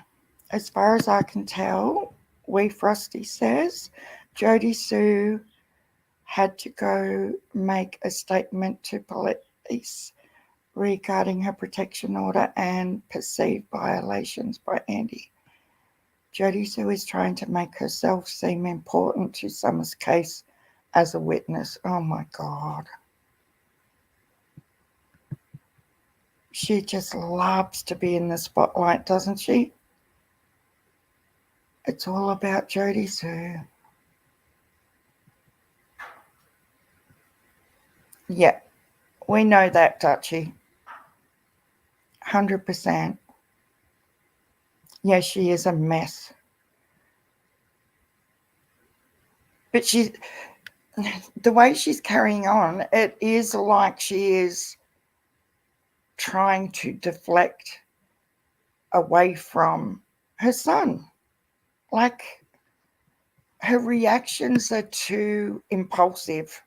as far as I can tell, Wee Frosty says Jodie Sue had to go make a statement to police regarding her protection order and perceived violations by Andy. Jodie Sue is trying to make herself seem important to Summer's case as a witness. Oh my God. She just loves to be in the spotlight, doesn't she? It's all about Jodie Sue. Yeah, we know that, Dutchie. 100%. Yeah, she is a mess. But the way she's carrying on, it is like she is trying to deflect away from her son. Like, her reactions are too impulsive.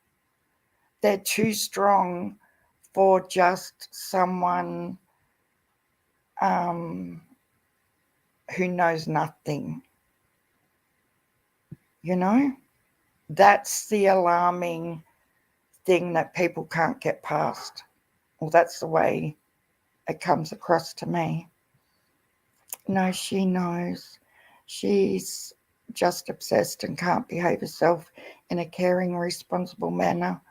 They're too strong for just someone who knows nothing. You know? That's the alarming thing that people can't get past. Well, that's the way it comes across to me. No, she knows. She's just obsessed and can't behave herself in a caring, responsible manner,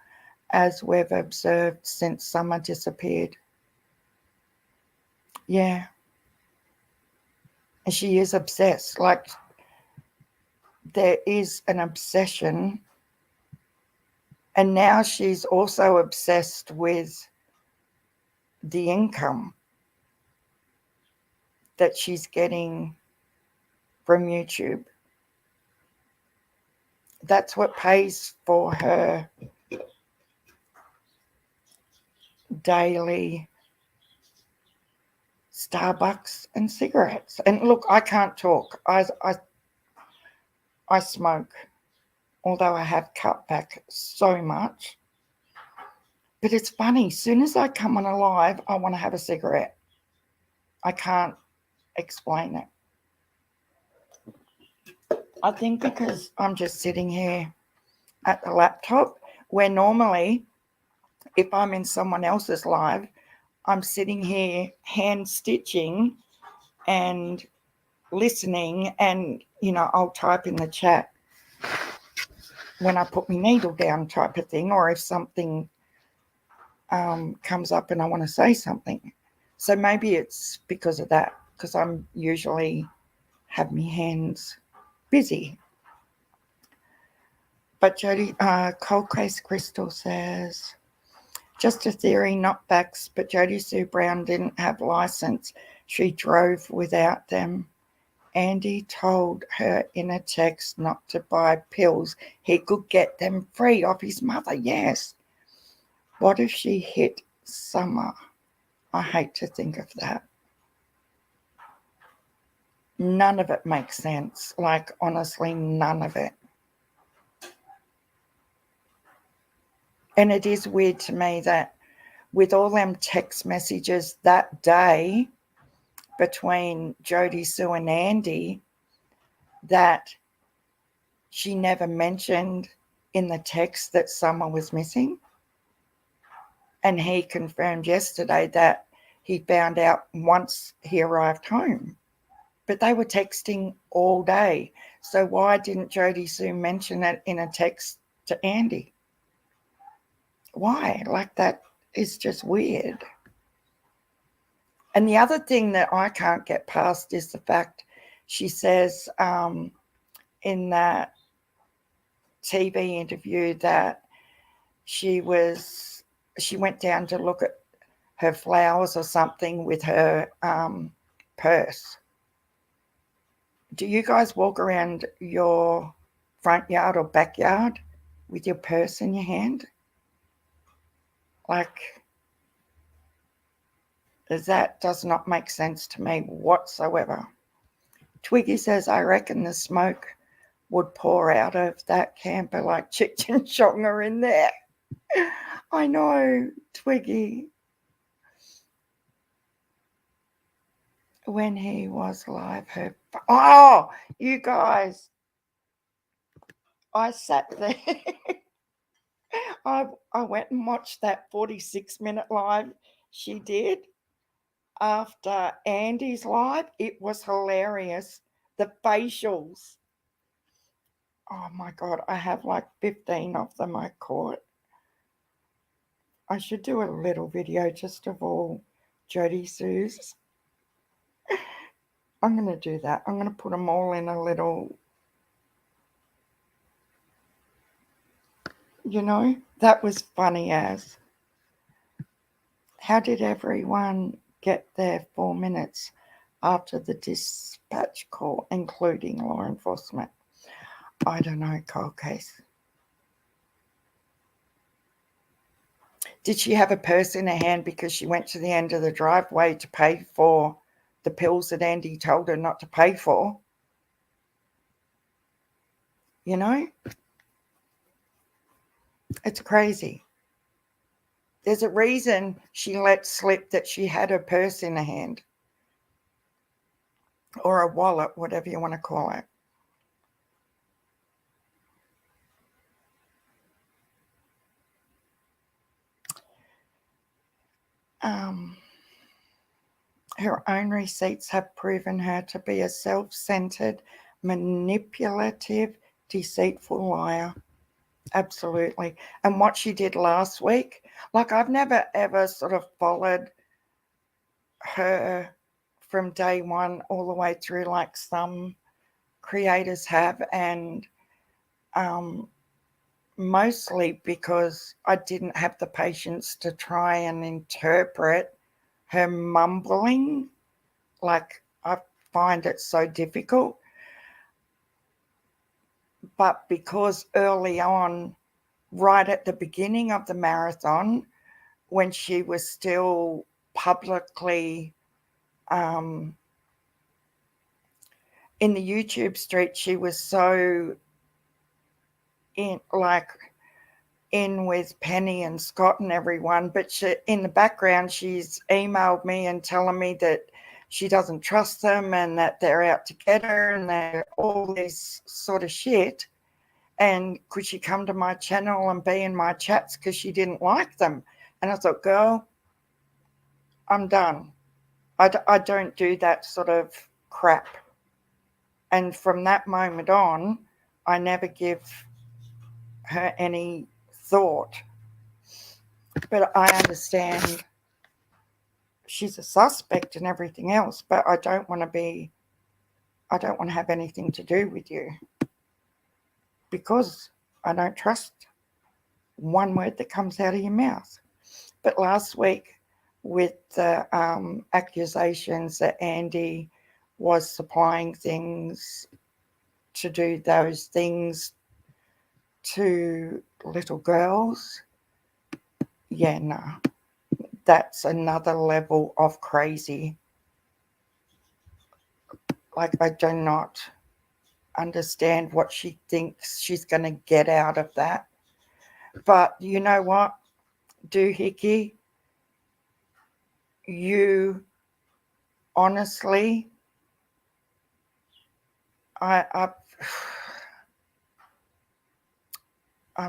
as we've observed since Summer disappeared. Yeah. And she is obsessed. Like, there is an obsession. And now she's also obsessed with the income that she's getting from YouTube. That's what pays for her daily Starbucks and cigarettes. And look, I can't talk. I smoke, although I have cut back so much. But it's funny, as soon as I come on a live, I want to have a cigarette. I can't explain it. I think because I'm just sitting here at the laptop, where normally if I'm in someone else's live, I'm sitting here hand stitching and listening, and I'll type in the chat when I put my needle down, type of thing, or if something comes up and I want to say something. So maybe it's because of that, because I'm usually have my hands busy. But Jody, Cold Case Crystal says, just a theory, not facts, but Jody Sue Brown didn't have license. She drove without them. Andy told her in a text not to buy pills. He could get them free off his mother. Yes. What if she hit Summer? I hate to think of that. None of it makes sense. Like, honestly, none of it. And it is weird to me that with all them text messages that day between Jody Sue and Andy, that she never mentioned in the text that Summer was missing. And he confirmed yesterday that he found out once he arrived home. But they were texting all day. So why didn't Jody Sue mention it in a text to Andy? Why? Like, that is just weird. And the other thing that I can't get past is the fact she says in that TV interview that she went down to look at her flowers or something with her purse. Do you guys walk around your front yard or backyard with your purse in your hand? Like, that does not make sense to me whatsoever. Twiggy says, I reckon the smoke would pour out of that camper like Cheech and Chong are in there. I know, Twiggy. When he was live, oh, you guys, I sat there. I went and watched that 46-minute live she did after Andy's live. It was hilarious. The facials. Oh my God, I have like 15 of them I caught. I should do a little video just of all Jody Sue's. I'm going to do that. I'm going to put them all in a little, that was funny as. How did everyone get there 4 minutes after the dispatch call, including law enforcement? I don't know, Cold Case. Did she have a purse in her hand because she went to the end of the driveway to pay for the pills that Andy told her not to pay for? It's crazy. There's a reason she let slip that she had her purse in her hand, or a wallet, whatever you want to call it. Her own receipts have proven her to be a self-centered, manipulative, deceitful liar. Absolutely. And what she did last week, like, I've never ever sort of followed her from day one all the way through, like some creators have, and mostly because I didn't have the patience to try and interpret her mumbling. Like, I find it so difficult. But because early on, right at the beginning of the marathon, when she was still publicly in the YouTube street, she was so in with Penny and Scott and everyone, but in the background she's emailed me and telling me that she doesn't trust them and that they're out to get her and they're all this sort of shit. And could she come to my channel and be in my chats because she didn't like them? And I thought, girl, I'm done. I don't do that sort of crap. And from that moment on, I never give her any thought. But I understand she's a suspect and everything else, but I don't want to have anything to do with you because I don't trust one word that comes out of your mouth. But last week, with the accusations that Andy was supplying things to do those things to little girls, yeah, no, that's another level of crazy. Like, I do not understand what she thinks she's going to get out of that. But you know what, Doohickey, you honestly, I'm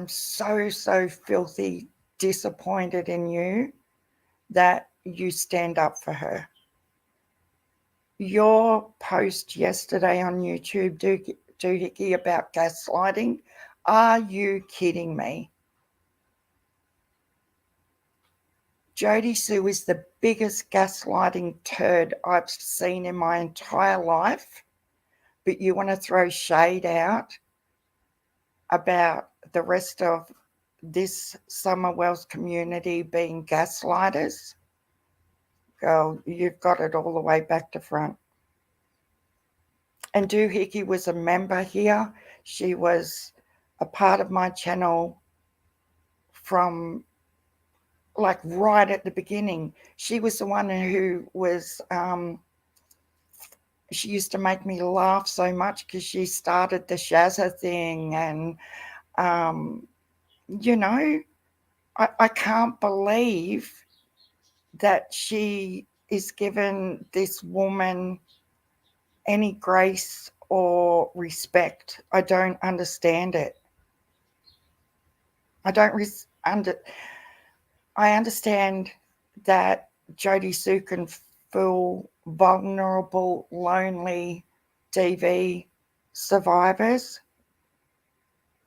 so filthy disappointed in you that you stand up for her. Your post yesterday on YouTube, Doohickey, about gaslighting, are you kidding me? Jodie Sue is the biggest gaslighting turd I've seen in my entire life, but you want to throw shade out about the rest of this Summerwells community being gaslighters? Girl, you've got it all the way back to front. And Doohickey was a member here. She was a part of my channel from like right at the beginning. She was the one who was, she used to make me laugh so much because she started the Shazza thing. And, you know, I can't believe that she is given this woman any grace or respect. I don't understand it. I understand that Jodie Sue can fool vulnerable, lonely DV survivors.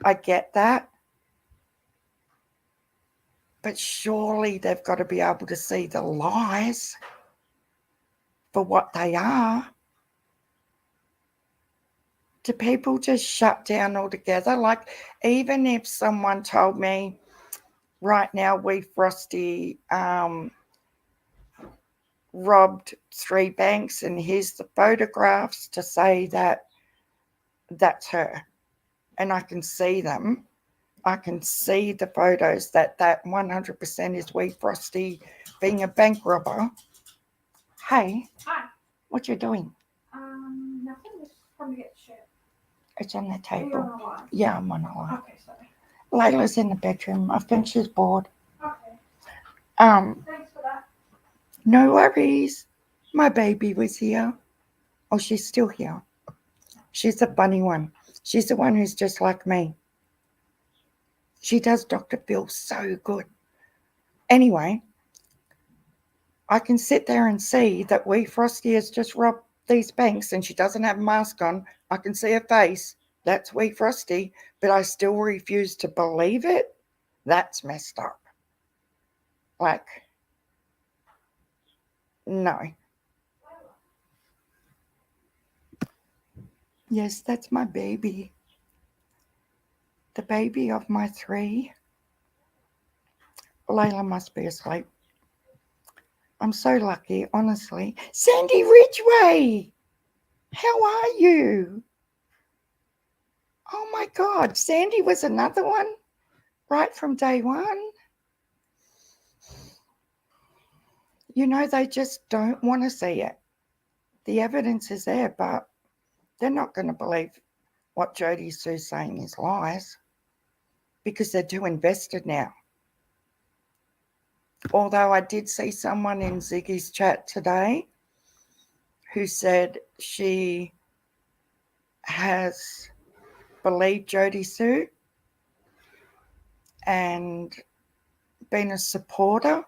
I get that. But surely they've got to be able to see the lies for what they are. Do people just shut down altogether? Like, even if someone told me right now, we Frosty robbed 3 banks and here's the photographs to say that that's her, and I can see them. I can see the photos that 100% is Wee Frosty being a bank robber. Hey.
Hi.
What you doing?
Nothing. Just come to get the shit.
It's on the
Are you
table.
on a live?
Yeah, I'm on a live.
Okay, sorry.
Layla's in the bedroom. I think she's bored.
Okay. Thanks for that.
No worries. My baby was here. Oh, she's still here. She's the funny one. She's the one who's just like me. She does Dr. Phil so good. Anyway, I can sit there and see that Wee Frosty has just robbed these banks and she doesn't have a mask on. I can see her face. That's Wee Frosty, but I still refuse to believe it. That's messed up. Like, no. Yes, that's my baby. The baby of my 3. Layla must be asleep. I'm so lucky, honestly. Sandy Ridgway! How are you? Oh my God, Sandy was another one right from day one. You know, they just don't want to see it. The evidence is there, but they're not going to believe what Jody Sue's saying is lies because they're too invested now. Although I did see someone in Ziggy's chat today who said she has believed Jody Sue and been a supporter,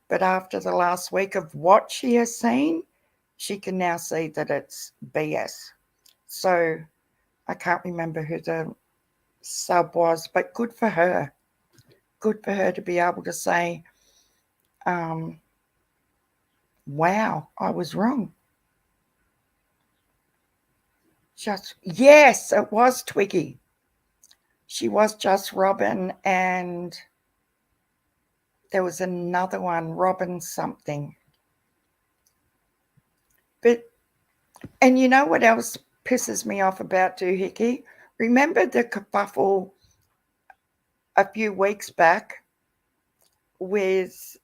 but after the last week of what she has seen, she can now see that it's BS. So I can't remember who the sub was, but good for her. Good for her to be able to say, wow, I was wrong. Yes, it was Twiggy. She was just Robin, and there was another one, Robin something. And you know what else pisses me off about Doohickey? Remember the kerfuffle a few weeks back with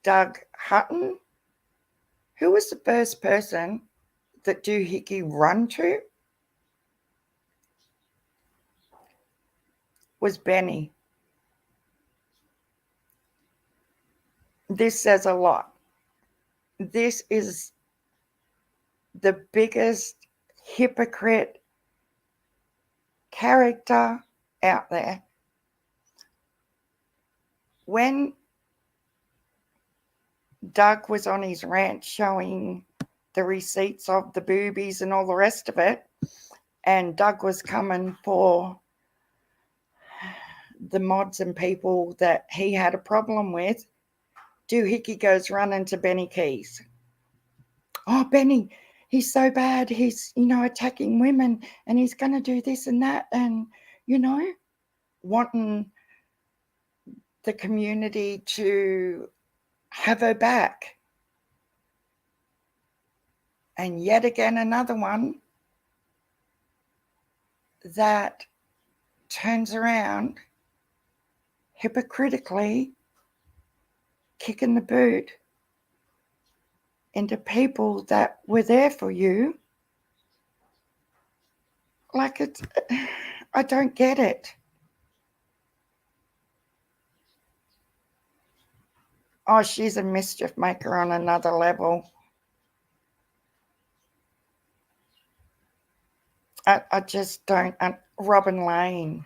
Doug Hutton? Who was the first person that Doohickey run to? Was Benny. This says a lot. This is the biggest hypocrite character out there. When Doug was on his rant showing the receipts of the boobies and all the rest of it, and Doug was coming for the mods and people that he had a problem with, Doohickey goes running to Benny Keys. Oh, Benny, he's so bad. He's, attacking women and he's going to do this and that. And, wanting the community to have her back. And yet again, another one that turns around hypocritically, kicking the boot into people that were there for you. Like I don't get it. Oh, she's a mischief maker on another level. I just don't. Robin Lane.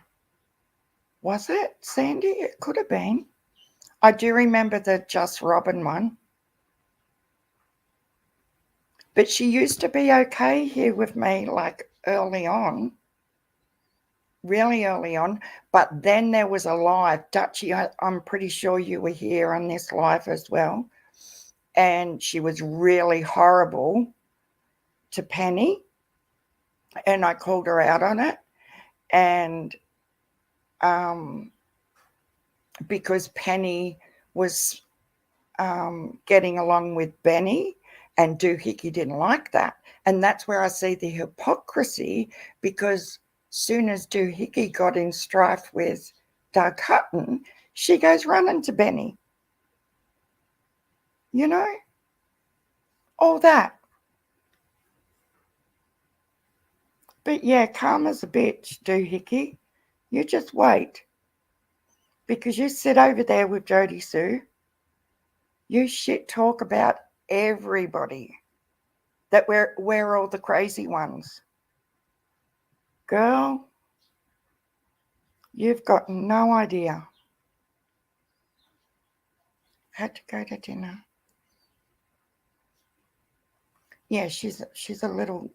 Was it, Sandy? It could have been. I do remember the Just Robin one. But she used to be okay here with me, like early on. Really early on. But then there was a live. Dutchie, I'm pretty sure you were here on this live as well. And she was really horrible to Penny. And I called her out on it. And because Penny was getting along with Benny, and Doohickey didn't like that. And that's where I see the hypocrisy, because soon as Doohickey got in strife with Doug Hutton, she goes running to Benny. All that. But yeah, karma's a bitch, Doohickey. You just wait. Because you sit over there with Jody Sue, you shit talk about everybody, that we're all the crazy ones. Girl, you've got no idea. Had to go to dinner. Yeah, she's a little.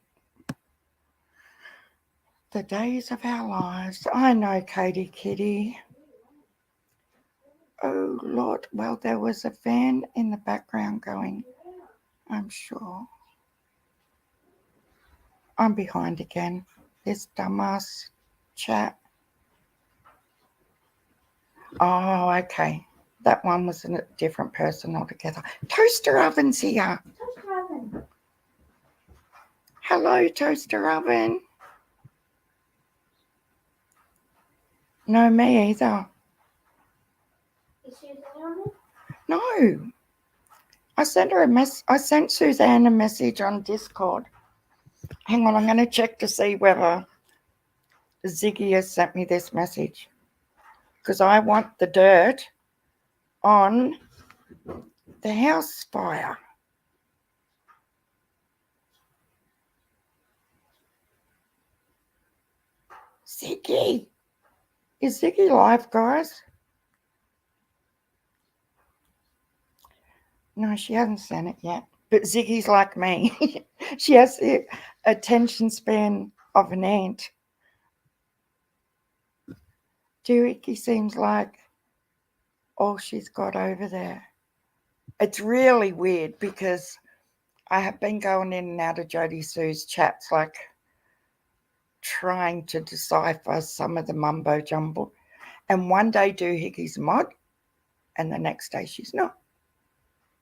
The days of our lives. I know, Katie Kitty. Oh, Lord. Well, there was a fan in the background going, I'm sure. I'm behind again. This dumbass chat. Oh, okay. That one was a different person altogether. Toaster oven's here.
Toaster oven.
Hello, toaster oven. No, me either.
Is Susan on it?
No. I sent her a mess. I sent Suzanne a message on Discord. Hang on, I'm going to check to see whether Ziggy has sent me this message. Because I want the dirt on the house fire. Ziggy. Is Ziggy live, guys? No, she hasn't sent it yet. But Ziggy's like me. She has the attention span of an ant. Doohickey seems like all she's got over there. It's really weird because I have been going in and out of Jodie Sue's chats, like trying to decipher some of the mumbo jumbo. And one day Doohickey's a mod, and the next day she's not.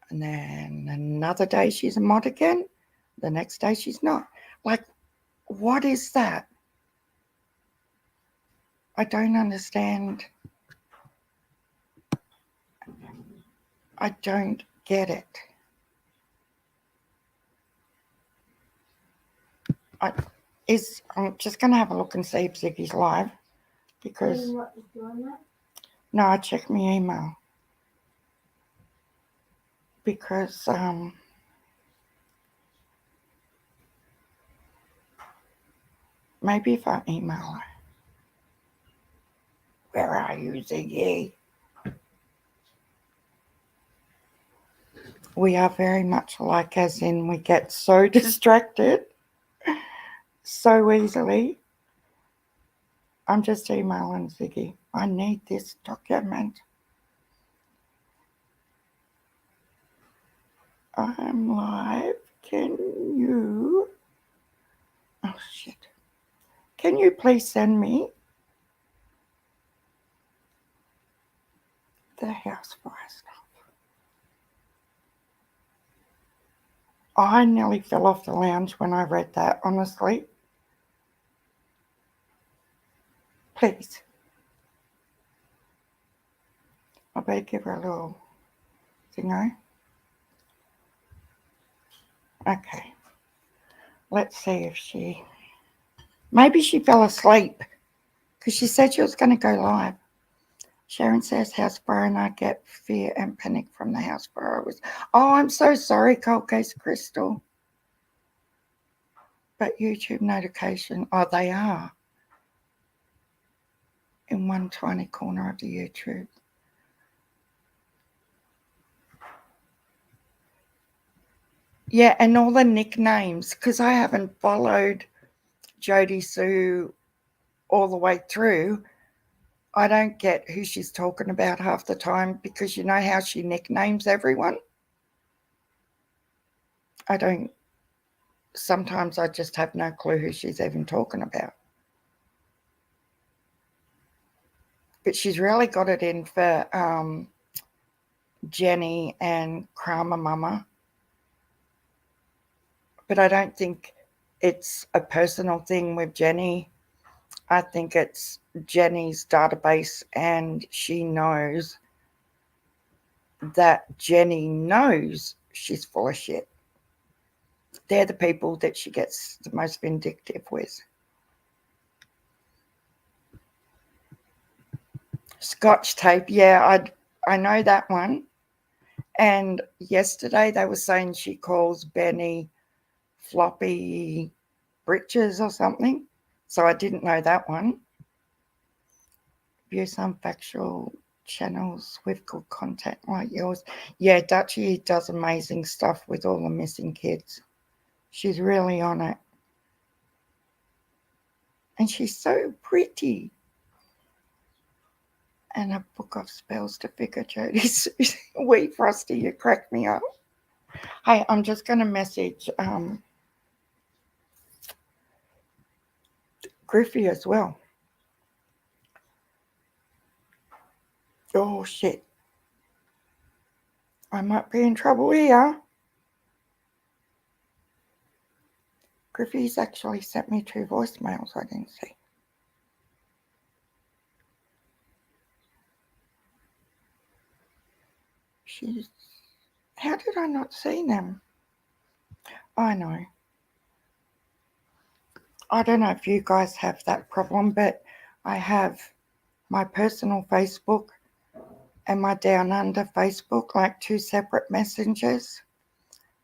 And then another day she's a mod again. The next day she's not. Like, what is that? I don't understand. I don't get it. I'm just going to have a look and see if Ziggy's live. Because,
What is doing that?
no, I checked my email. Because, maybe if I email her. Where are you, Ziggy? We are very much alike, as in we get so distracted so easily. I'm just emailing Ziggy. I need this document. I'm live. Can you... Oh, shit. Can you please send me the house fire stuff? I nearly fell off the lounge when I read that, honestly. Please. I better give her a little thingo. Okay. Let's see if she... Maybe she fell asleep because she said she was going to go live. Sharon says house fire, and I get fear and panic from the house fire. Oh, I'm so sorry, Cold Case Crystal. But YouTube notification, oh, they are in one tiny corner of the YouTube. Yeah, and all the nicknames, because I haven't followed Jodie Sue all the way through. I don't get who she's talking about half the time because you know how she nicknames everyone? I don't. Sometimes I just have no clue who she's even talking about. But she's really got it in for Jenny and Kramer Mama. But I don't think it's a personal thing with Jenny. I think it's Jenny's database, and she knows that Jenny knows she's full of shit. They're the people that she gets the most vindictive with. Scotch tape, yeah, I know that one. And yesterday they were saying she calls Benny floppy britches or something. So I didn't know that one. View some factual channels with good content like yours. Yeah, Dutchie does amazing stuff with all the missing kids. She's really on it. And she's so pretty. And a book of spells to figure Jodie. Wee Frosty, you crack me up. Hey, I'm just going to message Griffey as well. Oh shit. I might be in trouble here. Griffey's actually sent me 2 voicemails I didn't see. How did I not see them? I know. I don't know if you guys have that problem, but I have my personal Facebook and my Down Under Facebook, like 2 separate messengers.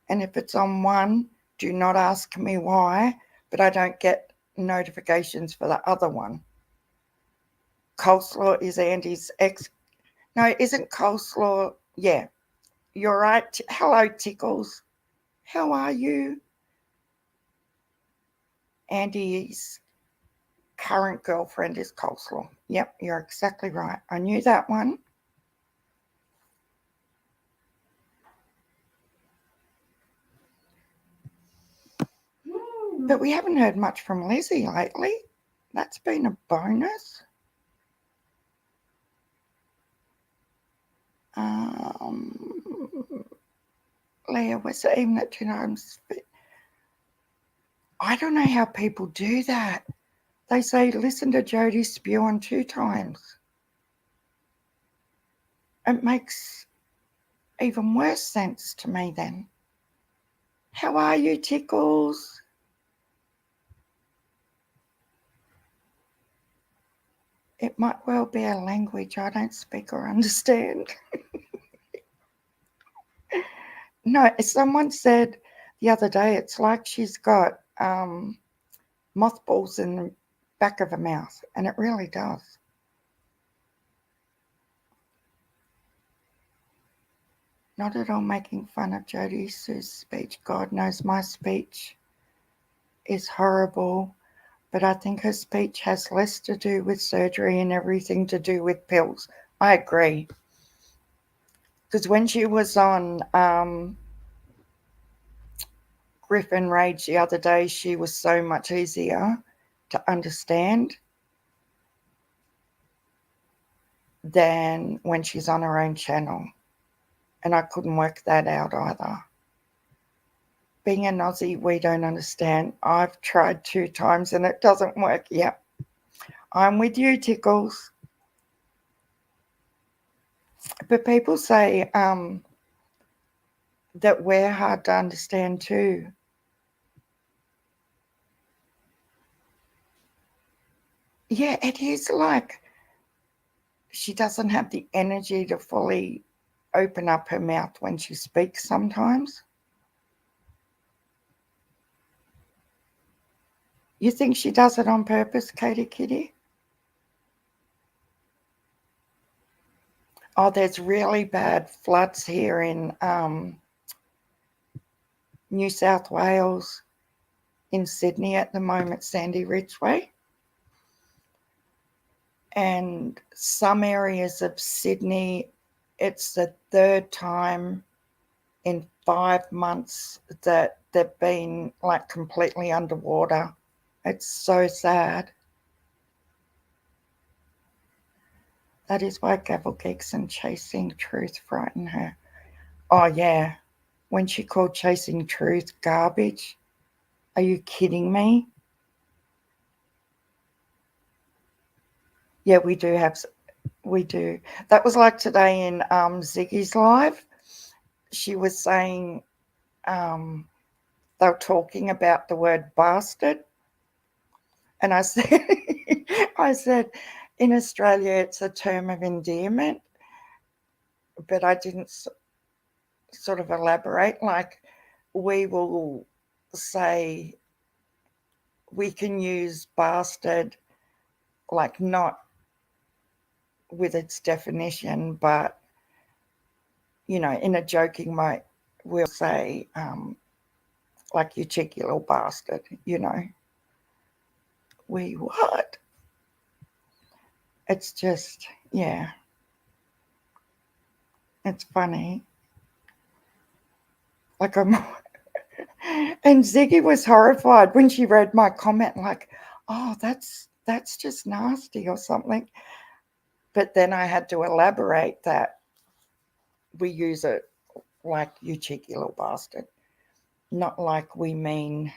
And if it's on one, do not ask me why, but I don't get notifications for the other one. Coleslaw is Andy's ex. No, it isn't coleslaw. Yeah, you're right. Hello, Tickles. How are you? Andy's current girlfriend is Coleslaw. Yep, you're exactly right. I knew that one. But we haven't heard much from Lizzie lately. That's been a bonus. Leah was even at 2 times. I don't know how people do that. They say, listen to Jodie spew on 2 times. It makes even worse sense to me then. How are you, Tickles? It might well be a language I don't speak or understand. No, someone said the other day it's like she's got mothballs in the back of her mouth, and it really does. Not at all making fun of Jodie Sue's speech. God knows my speech is horrible, but I think her speech has less to do with surgery and everything to do with pills. I agree. Because when she was on Griffin Rage the other day, she was so much easier to understand than when she's on her own channel. And I couldn't work that out either. Being an Aussie, we don't understand. I've tried 2 times and it doesn't work. Yep. I'm with you, Tickles. But people say that we're hard to understand too. Yeah, it is like she doesn't have the energy to fully open up her mouth when she speaks sometimes. You think she does it on purpose, Katie Kitty? Oh, there's really bad floods here in New South Wales, in Sydney at the moment, Sandy Ridgeway. And some areas of Sydney, it's the 3rd time in 5 months that they've been like completely underwater. It's so sad. That is why gavel geeks and chasing truth frighten her. Oh yeah, when she called chasing truth garbage. Are you kidding me? Yeah, we do. That was like today in Ziggy's live. She was saying they were talking about the word bastard. And I said, in Australia, it's a term of endearment, but I didn't sort of elaborate. Like, we will say, we can use bastard, like not with its definition, but, you know, in a joking way, we'll say, like, you cheeky little bastard, you know. We what? It's just, yeah. It's funny. Like, and Ziggy was horrified when she read my comment, like, oh, that's just nasty or something. But then I had to elaborate that we use it like you cheeky little bastard, not like we mean.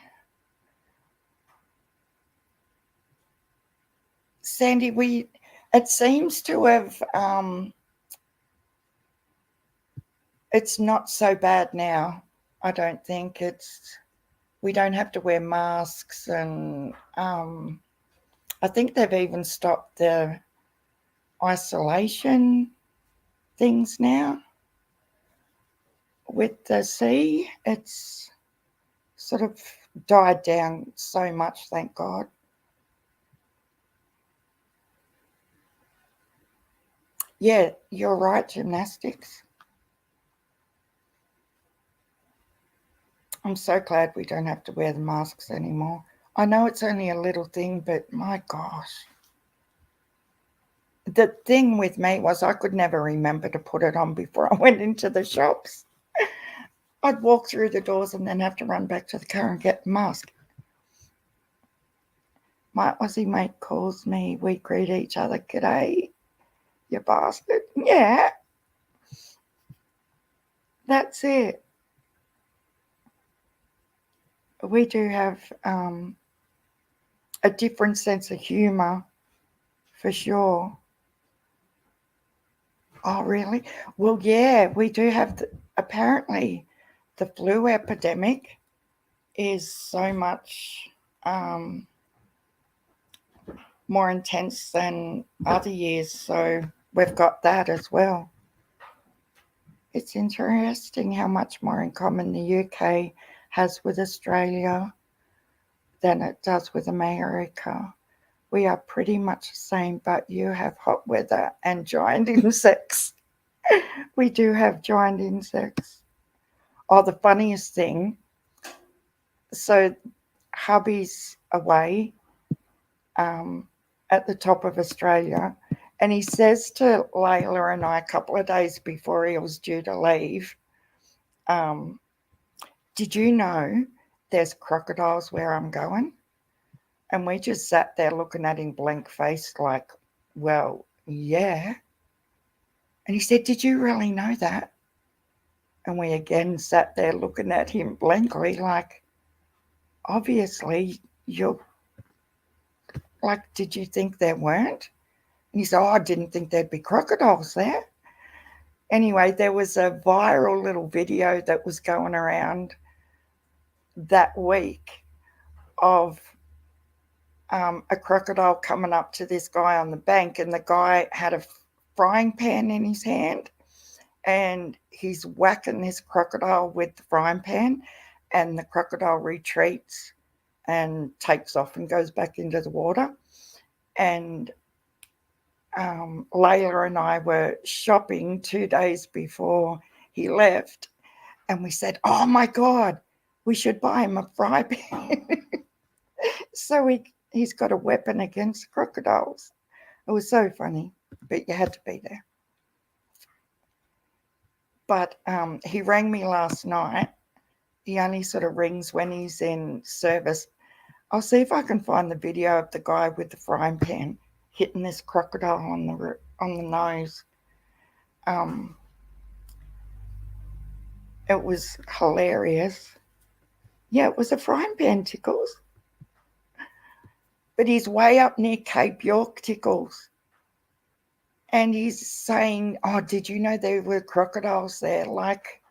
Sandy, it seems to have, it's not so bad now. I don't think we don't have to wear masks, and I think they've even stopped the isolation things now. With the sea, it's sort of died down so much, thank God. Yeah, you're right, gymnastics. I'm so glad we don't have to wear the masks anymore. I know it's only a little thing, but my gosh. The thing with me was I could never remember to put it on before I went into the shops. I'd walk through the doors and then have to run back to the car and get the mask. My Aussie mate calls me, we greet each other, g'day, you bastard. Yeah, that's it. We do have a different sense of humour, for sure. Oh, really? Well, yeah, we do have, apparently, the flu epidemic is so much more intense than other years, so we've got that as well. It's interesting how much more in common the UK has with Australia than it does with America. We are pretty much the same, but you have hot weather and giant insects. We do have giant insects. Oh, the funniest thing, so hubby's away at the top of Australia, and he says to Layla and I a couple of days before he was due to leave, did you know there's crocodiles where I'm going? And we just sat there looking at him blank faced like, well, yeah. And he said, did you really know that? And we again sat there looking at him blankly like, obviously, you're like, did you think there weren't? And he said, oh, I didn't think there'd be crocodiles there. Anyway, there was a viral little video that was going around that week of a crocodile coming up to this guy on the bank, and the guy had a frying pan in his hand, and he's whacking this crocodile with the frying pan, and the crocodile retreats and takes off and goes back into the water. And Layla and I were shopping 2 days before he left, and we said, oh my God, we should buy him a fry pan. So he's got a weapon against crocodiles. It was so funny, but you had to be there. But he rang me last night. He only sort of rings when he's in service. I'll see if I can find the video of the guy with the frying pan hitting this crocodile on the nose. It was hilarious. Yeah, it was a frying pan, Tickles. But he's way up near Cape York, Tickles. And he's saying, oh, did you know there were crocodiles there? Like,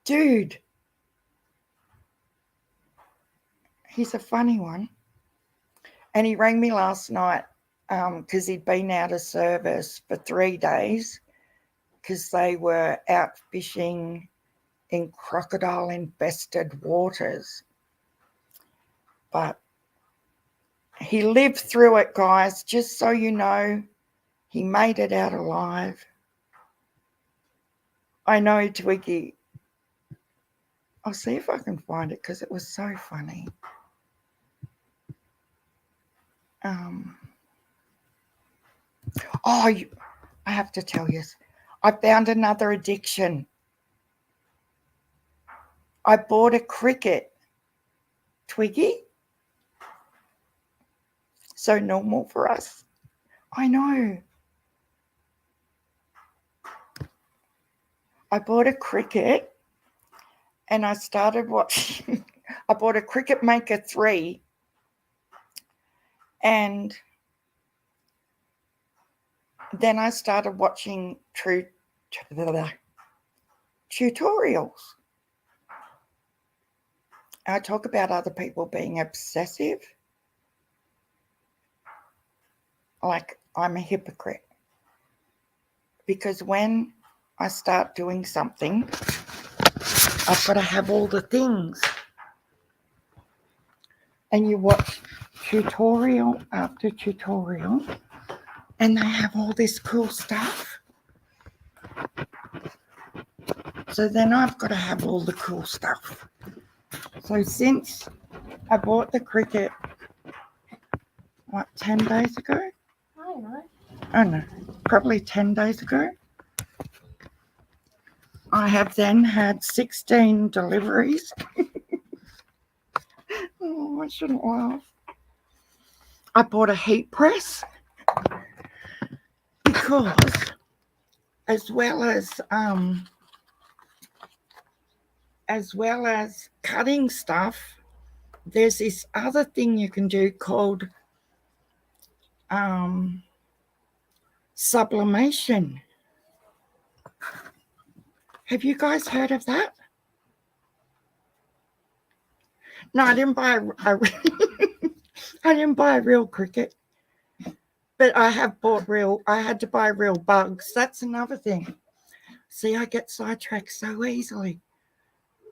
dude, he's a funny one. And he rang me last night because he'd been out of service for 3 days because they were out fishing in crocodile-infested waters. But he lived through it, guys, just so you know. He made it out alive. I know, Twiggy. I'll see if I can find it because it was so funny. I have to tell you, I found another addiction. I bought a cricket. Twiggy? so normal for us. I know. I bought a Cricut and I started watching. I bought a Cricut Maker 3 and then I started watching tutorials. I talk about other people being obsessive. Like, I'm a hypocrite. Because when I start doing something, I've got to have all the things. And you watch tutorial after tutorial, and they have all this cool stuff. So then I've got to have all the cool stuff. So since I bought the Cricut, 10 days ago?
I don't know.
Oh no, probably 10 days ago. I have then had 16 deliveries. Oh, I shouldn't laugh. I bought a heat press because as well as cutting stuff, there's this other thing you can do called sublimation. Have you guys heard of that? No, I didn't buy I didn't buy a real Cricut, but I have bought I had to buy real bugs. That's another thing. See, I get sidetracked so easily.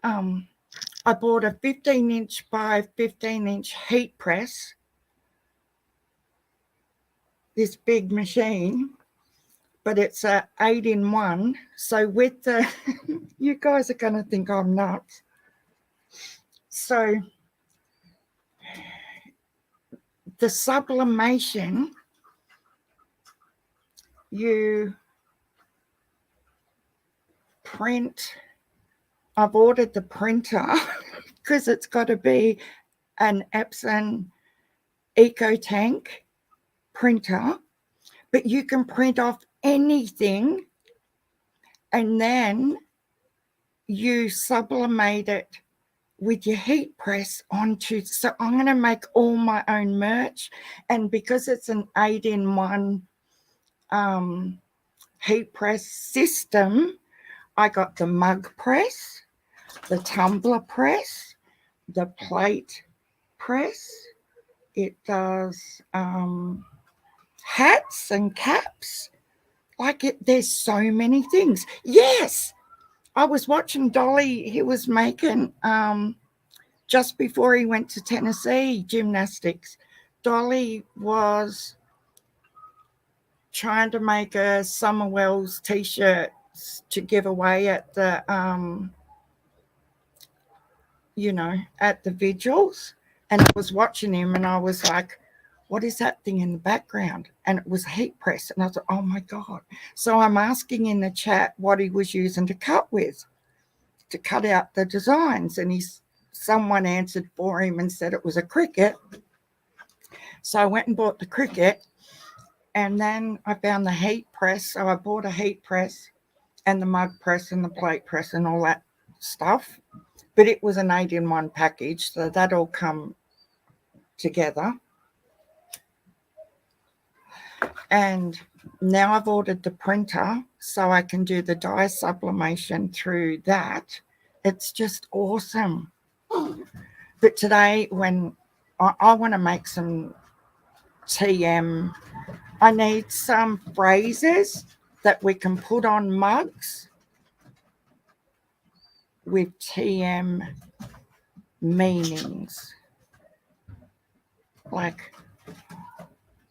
I bought a 15-inch by 15-inch heat press, this big machine, but it's a 8-in-1. So with the, you guys are going to think I'm nuts. So the sublimation, you print. I've ordered the printer because it's got to be an Epson EcoTank printer, but you can print off anything and then you sublimate it with your heat press onto. So I'm going to make all my own merch, and because it's an 8-in-1 heat press system, I got the mug press, the tumbler press, the plate press. It does hats and caps. There's so many things. Yes, I was watching Dolly. He was making just before he went to Tennessee gymnastics. Dolly was trying to make a Summer Wells t-shirt to give away at the at the vigils, and I was watching him and I was like, what is that thing in the background? And it was a heat press, and I was like, oh my God. So I'm asking in the chat what he was using to cut with, to cut out the designs, and someone answered for him and said it was a Cricut. So I went and bought the Cricut, and then I found the heat press. So I bought a heat press and the mug press and the plate press and all that stuff. But it was an 8-in-1 package, so that all come together. And now I've ordered the printer so I can do the dye sublimation through that. It's just awesome. But today, when I want to make some TM, I need some phrases that we can put on mugs with TM meanings. Like,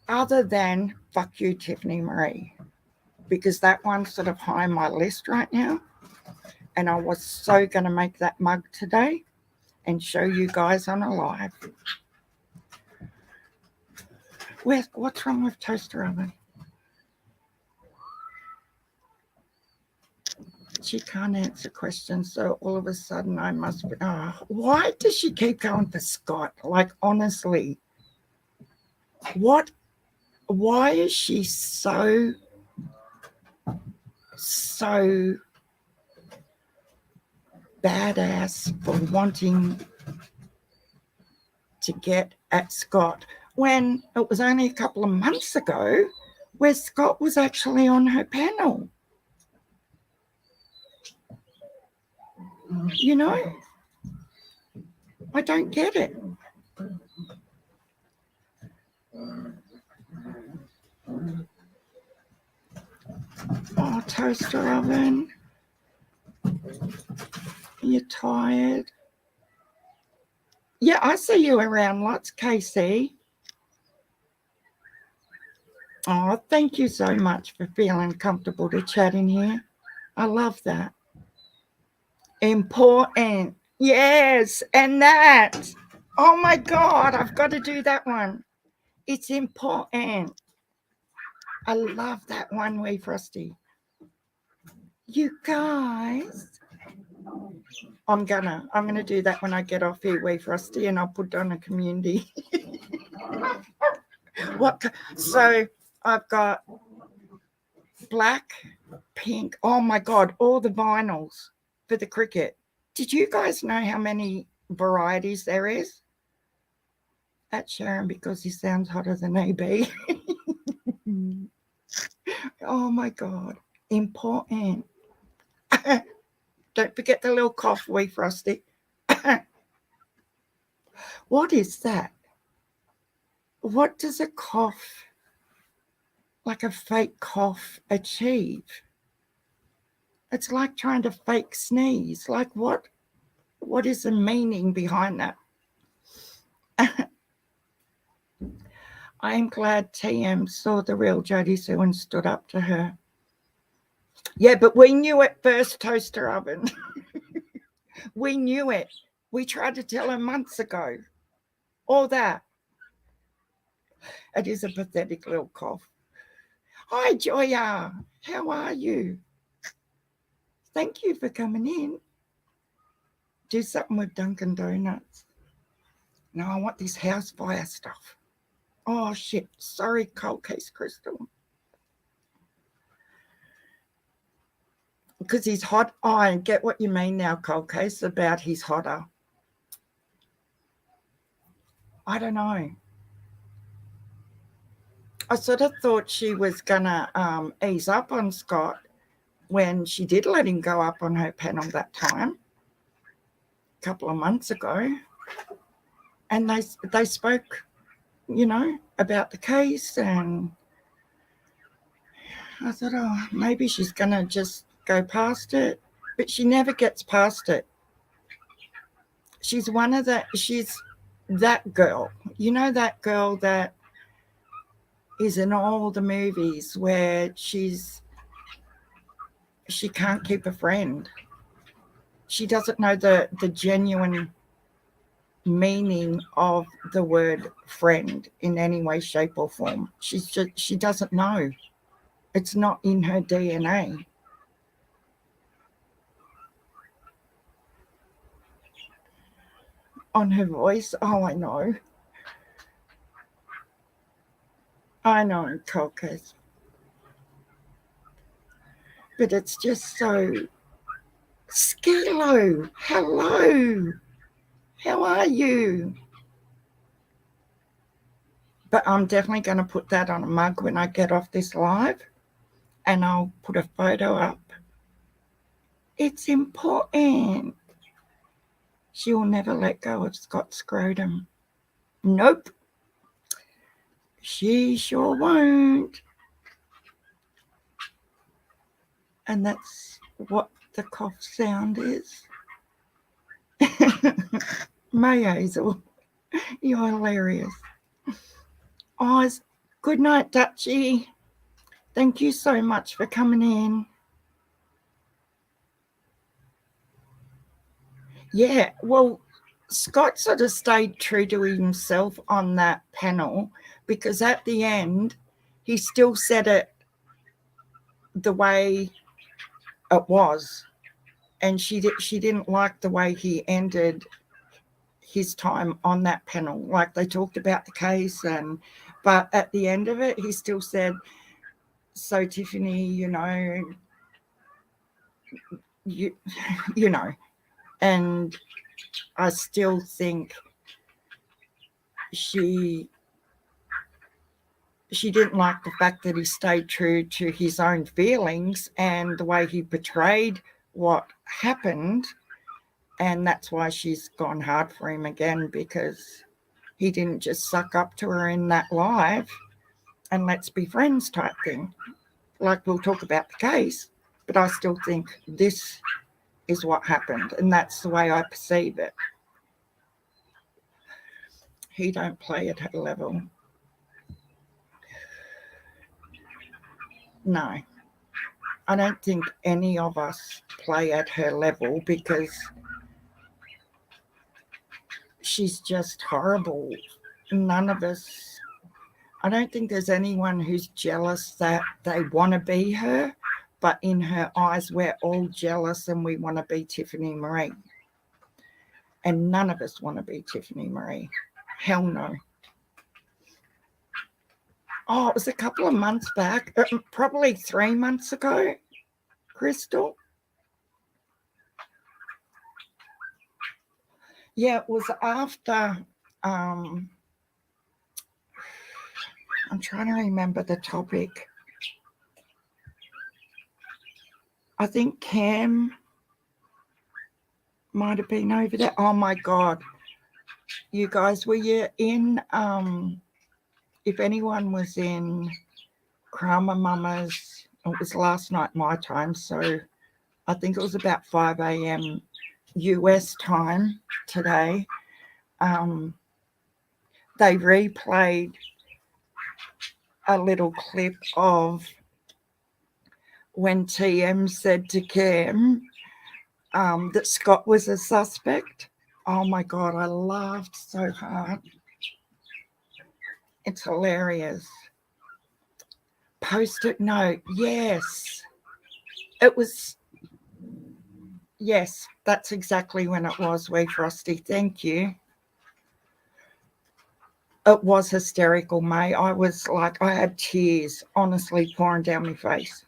other than fuck you, Tiffany Marie, because that one's sort of high on my list right now. And I was so going to make that mug today and show you guys on a live. What's wrong with toaster oven? She can't answer questions, so all of a sudden I must be. Oh, why does she keep going for Scott? Like, honestly. Why is she so badass for wanting to get at Scott when it was only a couple of months ago where Scott was actually on her panel? You know, I don't get it. Oh, toaster oven. You're tired. Yeah, I see you around lots, Casey. Oh, thank you so much for feeling comfortable to chat in here. I love that. Important. Yes, and that. Oh my God, I've got to do that one. It's important. I love that one, Wee Frosty. You guys. I'm gonna do that when I get off here, Wee Frosty, and I'll put on a community. So I've got black, pink. Oh my God, all the vinyls for the cricket. Did you guys know how many varieties there is? At Sharon, because he sounds hotter than AB. Oh my God, important. Don't forget the little cough, Wee Frosty. What is that? What does a cough, like a fake cough, achieve? It's like trying to fake sneeze. Like what is the meaning behind that? I am glad TM saw the real Jodie Sue and stood up to her. Yeah, but we knew it first, toaster oven. We knew it. We tried to tell her months ago. All that. It is a pathetic little cough. Hi, Joya. How are you? Thank you for coming in. Do something with Dunkin' Donuts. No, I want this house fire stuff. Oh, shit. Sorry, cold case Crystal. Because he's hot. Oh, I get what you mean now, cold case, about he's hotter. I don't know. I sort of thought she was going to ease up on Scott when she did let him go up on her panel that time, a couple of months ago. And they spoke, you know, about the case, and I thought, oh, maybe she's going to just go past it. But she never gets past it. She's that girl. You know, that girl that is in all the movies where she can't keep a friend. She doesn't know the genuine meaning of the word friend in any way, shape, or form. She doesn't know. It's not in her DNA. On her voice, oh, I know. I know, Colcas. But it's just so... Skilo, hello. How are you? But I'm definitely going to put that on a mug when I get off this live. And I'll put a photo up. It's important. She will never let go of Scott's scrotum. Nope. She sure won't. And that's what the cough sound is. My Hazel, you're hilarious. Oz, good night, Dutchie. Thank you so much for coming in. Yeah, well, Scott sort of stayed true to himself on that panel because at the end, he still said it the way it was. And she didn't like the way he ended his time on that panel. Like, they talked about the case, but at the end of it, he still said, so Tiffany, you know, and I still think she didn't like the fact that he stayed true to his own feelings and the way he portrayed what happened. And that's why she's gone hard for him again, because he didn't just suck up to her in that live and let's be friends type thing. Like, we'll talk about the case, but I still think this is what happened, and that's the way I perceive it. He don't play at her level. No. I don't think any of us play at her level, because she's just horrible. None of us, I don't think there's anyone who's jealous that they want to be her, but in her eyes, we're all jealous and we want to be Tiffany Marie. And none of us want to be Tiffany Marie. Hell no. Oh, it was a couple of months back, probably 3 months ago, Crystal. Yeah, it was after, I'm trying to remember the topic. I think Cam might have been over there. Oh my God. You guys, were you in, if anyone was in Kramer Mama's, it was last night my time, so I think it was about 5 a.m. US time today. They replayed a little clip of when TM said to Cam that Scott was a suspect. Oh my God, I laughed so hard. It's hilarious. Post-it note, yes. It was, yes, that's exactly when it was, Wee Frosty. Thank you. It was hysterical, May. I was like, I had tears honestly pouring down my face.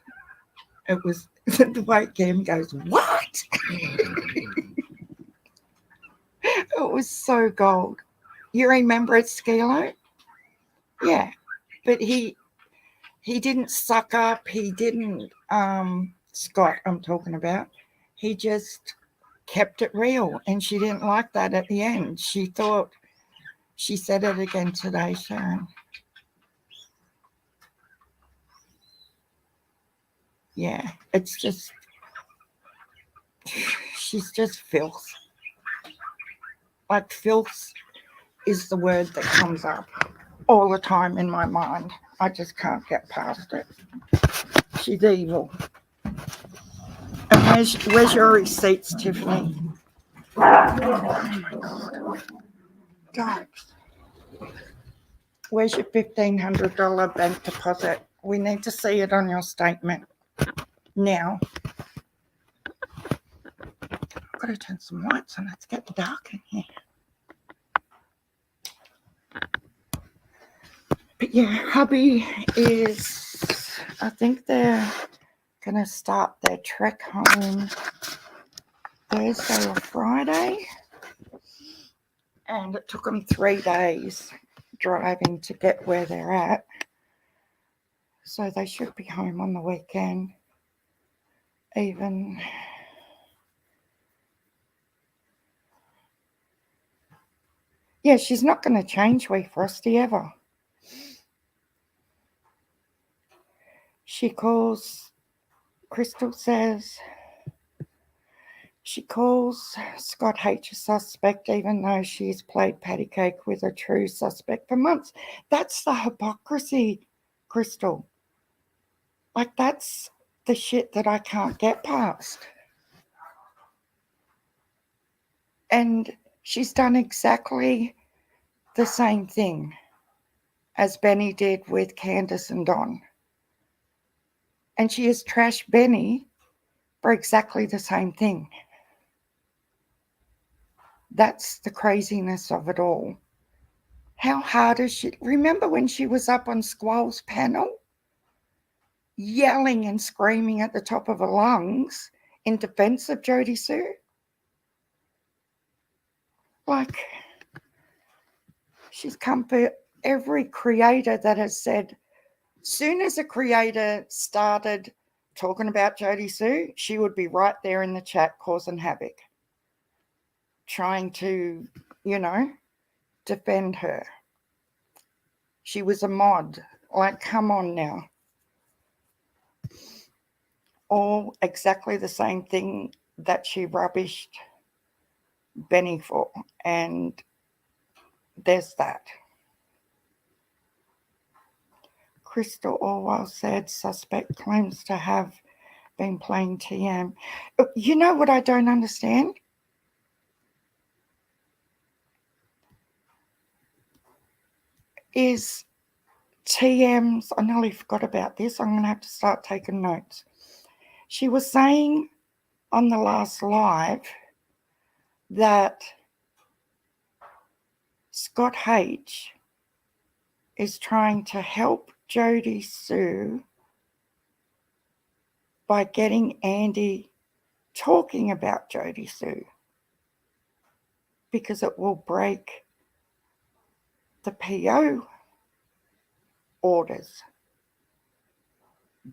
It was the way Cam goes, what? It was so gold. You remember it, Skilo? Yeah, but he didn't suck up. He didn't, Scott, I'm talking about. He just kept it real, and she didn't like that at the end. She thought, she said it again today, Sharon. Yeah, it's just, she's just filth. Like, filth is the word that comes up all the time in my mind. I just can't get past it. She's evil. And where's your receipts, Tiffany? Oh my God. Where's your $1,500 bank deposit? We need to see it on your statement now. I've got to turn some lights on. It's getting dark in here. But yeah, hubby is, I think they're going to start their trek home Thursday or Friday. And it took them 3 days driving to get where they're at. So they should be home on the weekend. Even, yeah, she's not going to change Wee Frosty ever. She calls, Crystal says, she calls Scott H a suspect, even though she's played patty cake with a true suspect for months. That's the hypocrisy, Crystal. Like, that's the shit that I can't get past. And she's done exactly the same thing as Benny did with Candace and Don. And she has trashed Benny for exactly the same thing. That's the craziness of it all. How hard is she? Remember when she was up on Squall's panel, yelling and screaming at the top of her lungs in defense of Jodie Sue? Like, she's come for every creator that has said, soon as a creator started talking about Jodie Sue, she would be right there in the chat causing havoc, trying to, defend her. She was a mod. Like, come on now. All exactly the same thing that she rubbished Benny for. And there's that. Crystal Orwell said suspect claims to have been playing TM. You know what I don't understand? Is TM's, I nearly forgot about this. I'm going to have to start taking notes. She was saying on the last live that Scott H is trying to help Jodie Sue by getting Andy talking about Jodie Sue because it will break the PO orders.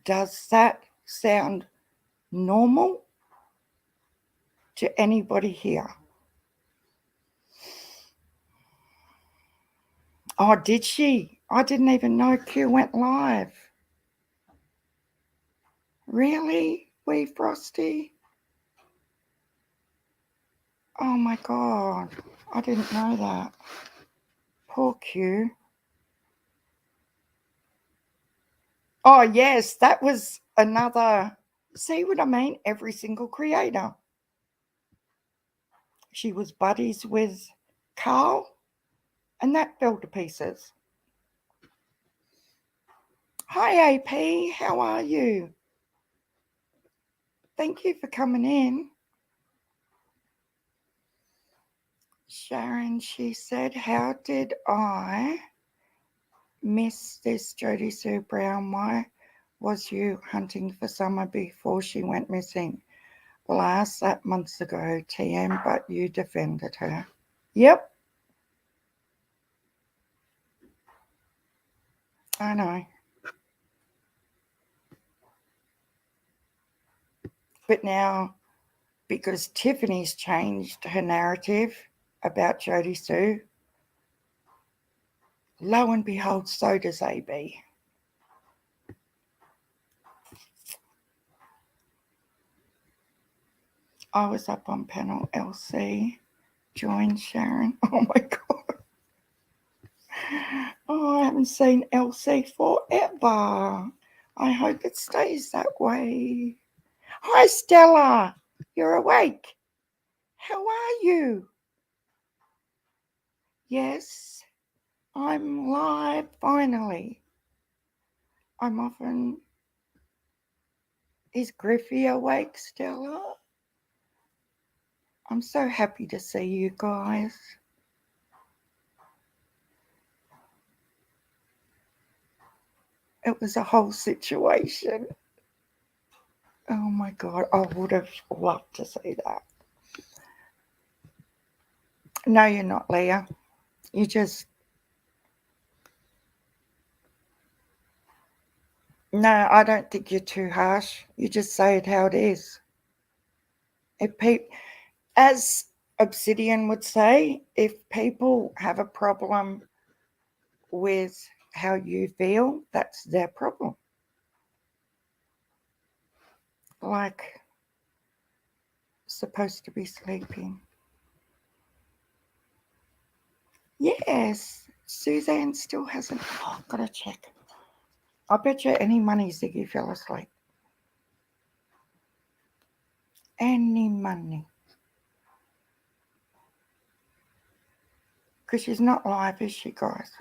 Does that sound normal to anybody here? Oh, did she? I didn't even know Q went live. Really? Wee Frosty? Oh my God. I didn't know that. Poor Q. Oh, yes, that was another. See what I mean? Every single creator. She was buddies with Carl, and that fell to pieces. Hi, AP. How are you? Thank you for coming in. Sharon, she said, how did I miss this Jodie Sue Brown? Why was you hunting for Summer before she went missing? Well, I asked that months ago, TM, but you defended her. Yep. I know. But now, because Tiffany's changed her narrative about Jodie Sue, lo and behold, so does AB. I was up on panel LC, joined Sharon. Oh my God. Oh, I haven't seen LC forever. I hope it stays that way. Hi, Stella. You're awake. How are you? Yes, I'm live finally. I'm often. Is Griffey awake, Stella? I'm so happy to see you guys. It was a whole situation. Oh my God, I would have loved to see that. No, you're not, Leah. You just. No, I don't think you're too harsh. You just say it how it is. As Obsidian would say, if people have a problem with how you feel, that's their problem. Like, supposed to be sleeping. Yes, Suzanne still hasn't. Oh, gotta check. I bet you any money Ziggy fell asleep. Any money. Because she's not live, is she, guys?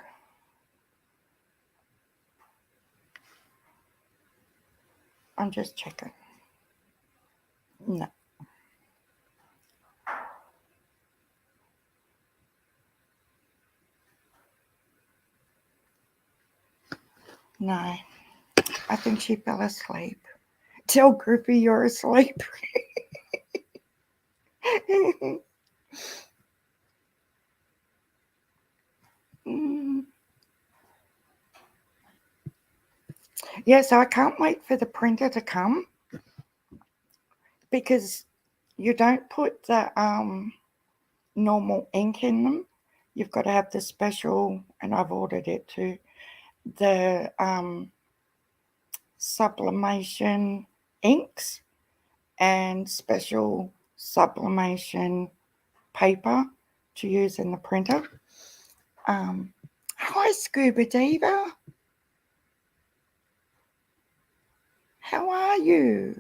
I'm just checking. No. No, I think she fell asleep. Tell Griffy you're asleep. Yeah, so I can't wait for the printer to come, because you don't put the normal ink in them. You've got to have the special, and I've ordered it too, the sublimation inks and special sublimation paper to use in the printer. Hi, Scuba Diva. How are you?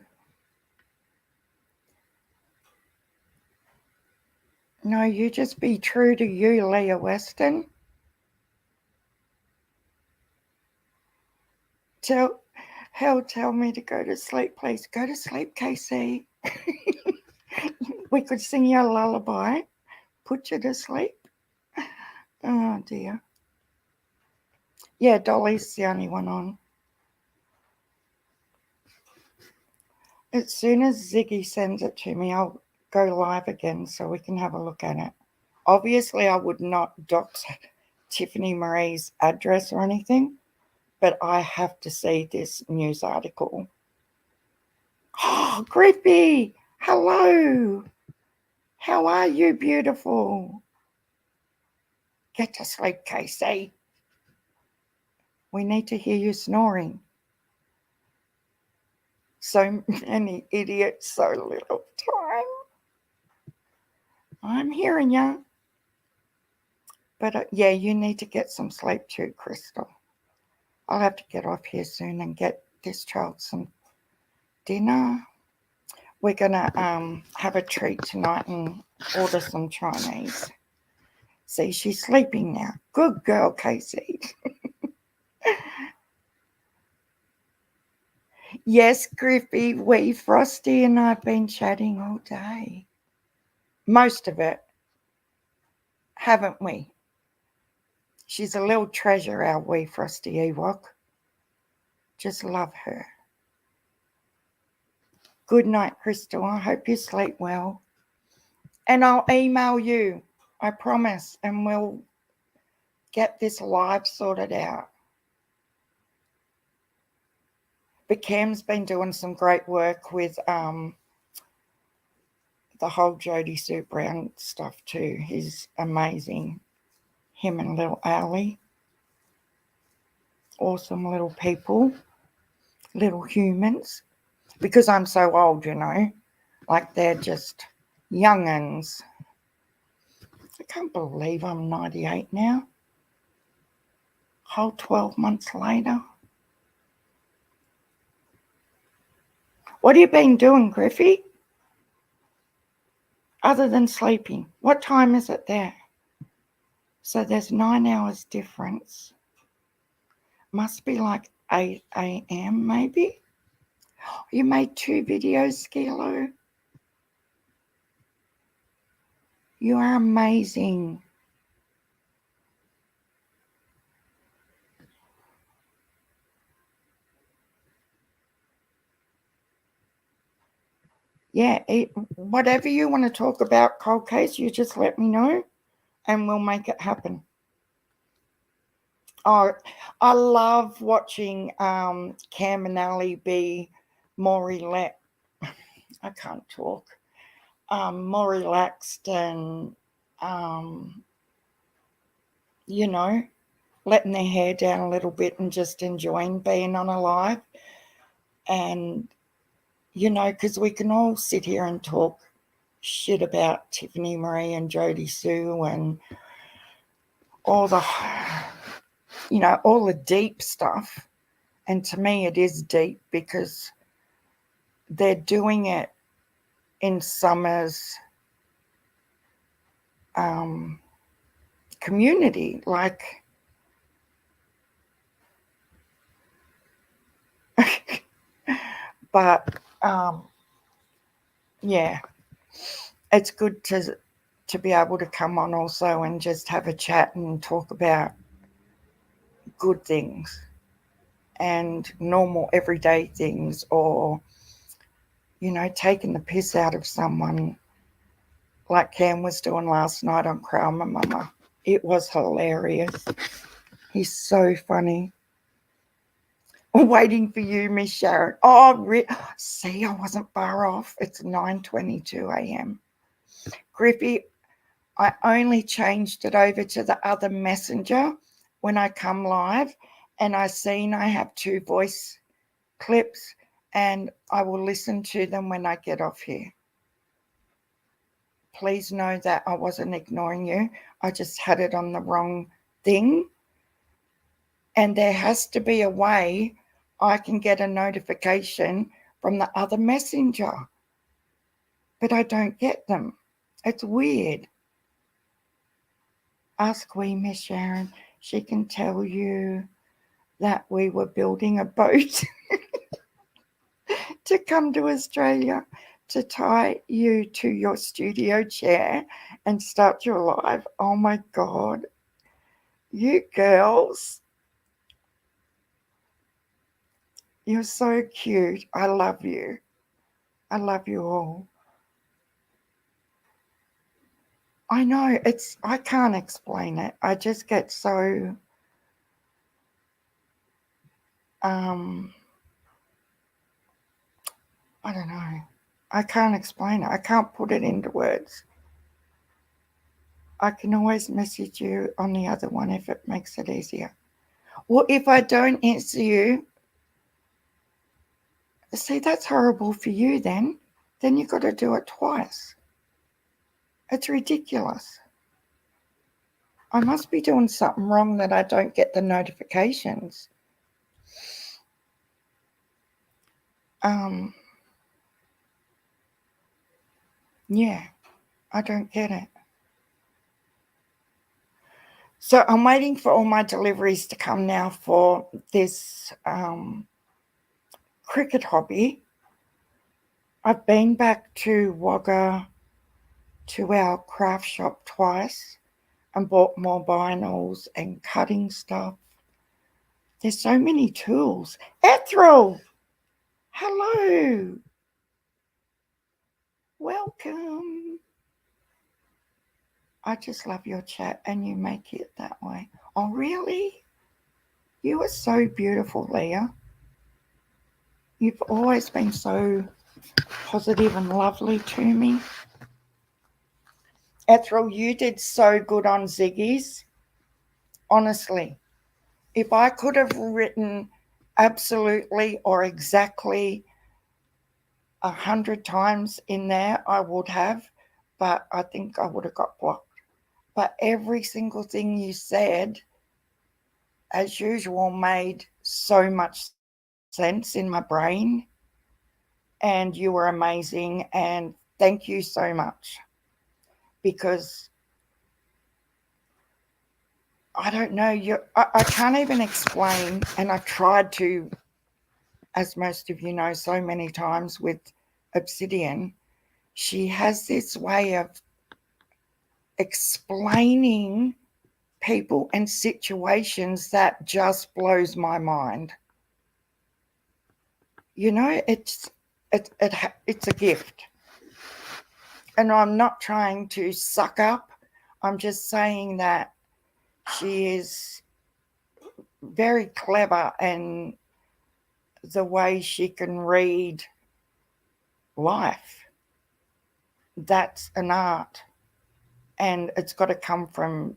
No, you just be true to you, Leah Weston. Tell me to go to sleep, please. Go to sleep, Casey. We could sing you a lullaby, put you to sleep. Oh dear. Yeah, Dolly's the only one on. As soon as Ziggy sends it to me, I'll go live again so we can have a look at it. Obviously, I would not dox Tiffany Marie's address or anything, but I have to see this news article. Oh, Griffy, hello. How are you, beautiful? Get to sleep, Casey. We need to hear you snoring. So many idiots, so little time. I'm hearing you. But yeah, you need to get some sleep too, Crystal. I'll have to get off here soon and get this child some dinner. We're going to have a treat tonight and order some Chinese. See, she's sleeping now. Good girl, Casey. Yes, Griffy, we, Frosty and I have been chatting all day. Most of it, haven't we? She's a little treasure, our wee Frosty Ewok. Just love her. Good night, Crystal. I hope you sleep well. And I'll email you, I promise, and we'll get this live sorted out. But Cam's been doing some great work with the whole Jodie Sue Brown stuff too. He's amazing. Him and little Ali. Awesome little people. Little humans. Because I'm so old, you know. Like they're just young'uns. I can't believe I'm 98 now. Whole 12 months later. What have you been doing, Griffy? Other than sleeping. What time is it there? So there's 9 hours difference. Must be like 8 a.m. maybe. You made 2 videos, Skilo. You are amazing. Yeah, whatever you want to talk about, Cold Case, you just let me know and we'll make it happen. Oh, I love watching Cam and Ali be more relaxed. I can't talk. More relaxed and, you know, letting their hair down a little bit and just enjoying being on a live. And, you know, because we can all sit here and talk shit about Tiffany Marie and Jodie Sue and all the, you know, all the deep stuff. And to me, it is deep because they're doing it in Summer's community. Like, but yeah, it's good to be able to come on also and just have a chat and talk about good things. and normal everyday things, or, you know, taking the piss out of someone like Cam was doing last night on Crown My Mama. It was hilarious. He's so funny. Waiting for you, Miss Sharon. Oh, see, I wasn't far off. It's 9:22 a.m. Griffey, I only changed it over to the other messenger when I come live, and I seen I have 2 voice clips, and I will listen to them when I get off here. Please know that I wasn't ignoring you. I just had it on the wrong thing. And there has to be a way I can get a notification from the other messenger. But I don't get them. It's weird. Ask wee Miss Sharon. She can tell you that we were building a boat to come to Australia to tie you to your studio chair and start your live. Oh my God. You girls, you're so cute. I love you. I love you all. I know, I can't explain it. I just get so I don't know. I can't explain it. I can't put it into words. I can always message you on the other one if it makes it easier. Well, if I don't answer you, see, that's horrible for you then. Then you've got to do it twice. It's ridiculous. I must be doing something wrong that I don't get the notifications. Yeah, I don't get it. So I'm waiting for all my deliveries to come now for this cricket hobby. I've been back to Wagga to our craft shop twice and bought more vinyls and cutting stuff. There's so many tools. Ethel, hello. Welcome. I just love your chat and you make it that way. Oh, really? You are so beautiful, Leah. You've always been so positive and lovely to me. Ethel, you did so good on Ziggy's. Honestly, if I could have written absolutely or exactly 100 times in there, I would have, but I think I would have got blocked. But every single thing you said, as usual, made so much sense in my brain. And you were amazing. And thank you so much. Because I don't know, I can't even explain. And I've tried to, as most of you know, so many times with Obsidian. She has this way of explaining people and situations that just blows my mind. You know, it's a gift. And I'm not trying to suck up. I'm just saying that she is very clever, and the way she can read life, that's an art. And it's got to come from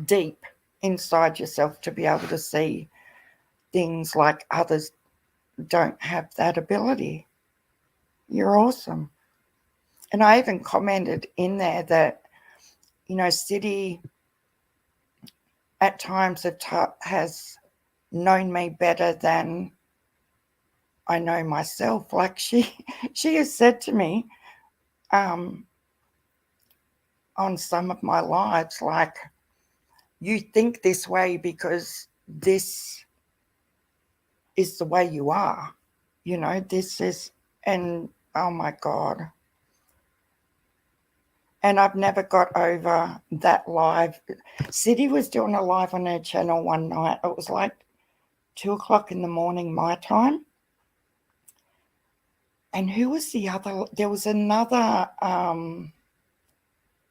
deep inside yourself to be able to see things like others don't have that ability. You're awesome. And I even commented in there that, you know, City at times has known me better than I know myself. Like she has said to me on some of my lives, like, you think this way because this is the way you are. You know, this is, and oh my God. And I've never got over that live. City was doing a live on her channel one night. It was like 2 o'clock in the morning my time. And who was the other? There was another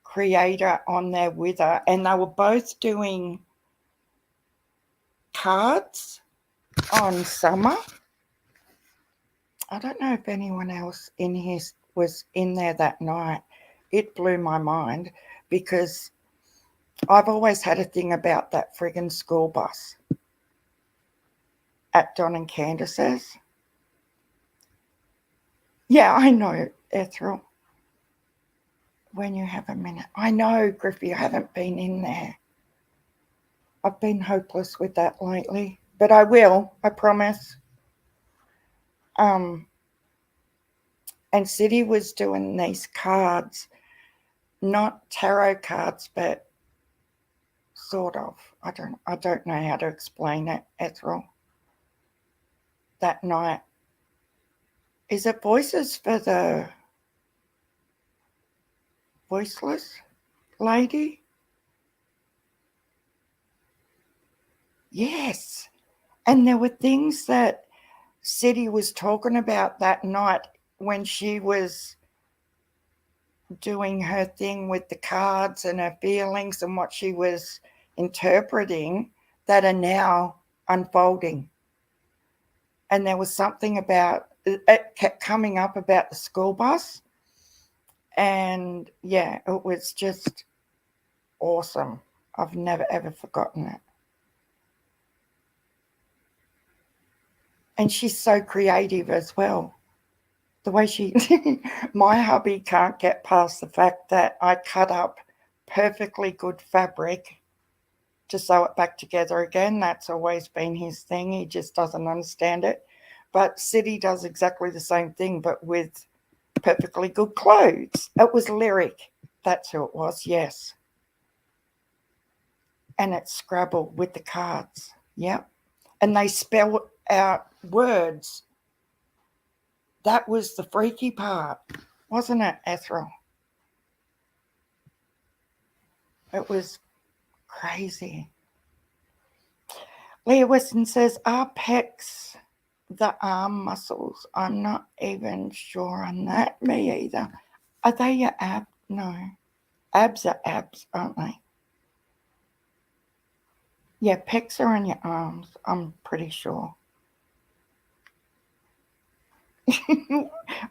creator on there with her, and they were both doing cards on summer. I don't know if anyone else in here was in there that night. It blew my mind because I've always had a thing about that friggin' school bus at Don and Candace's. Yeah, I know, Ethel. When you have a minute. I know, Griffey, I haven't been in there. I've been hopeless with that lately, but I will, I promise. And City was doing these cards, not tarot cards, but sort of. I don't know how to explain it, Ethel. That night. Is it voices for the voiceless lady? Yes. And there were things that City was talking about that night when she was doing her thing with the cards and her feelings and what she was interpreting that are now unfolding. And there was something about it kept coming up about the school bus. And yeah, it was just awesome. I've never ever forgotten it. And she's so creative as well. The way my hubby can't get past the fact that I cut up perfectly good fabric to sew it back together again. That's always been his thing. He just doesn't understand it. But City does exactly the same thing, but with perfectly good clothes. It was Lyric. That's who it was, yes. And it's Scrabble with the cards. Yep. And they spell out words. That was the freaky part, wasn't it, Ethel? It was crazy. Leah Weston says, are pecs the arm muscles? I'm not even sure on that. Me either. Are they your abs? No. Abs are abs, aren't they? Yeah, pecs are on your arms, I'm pretty sure.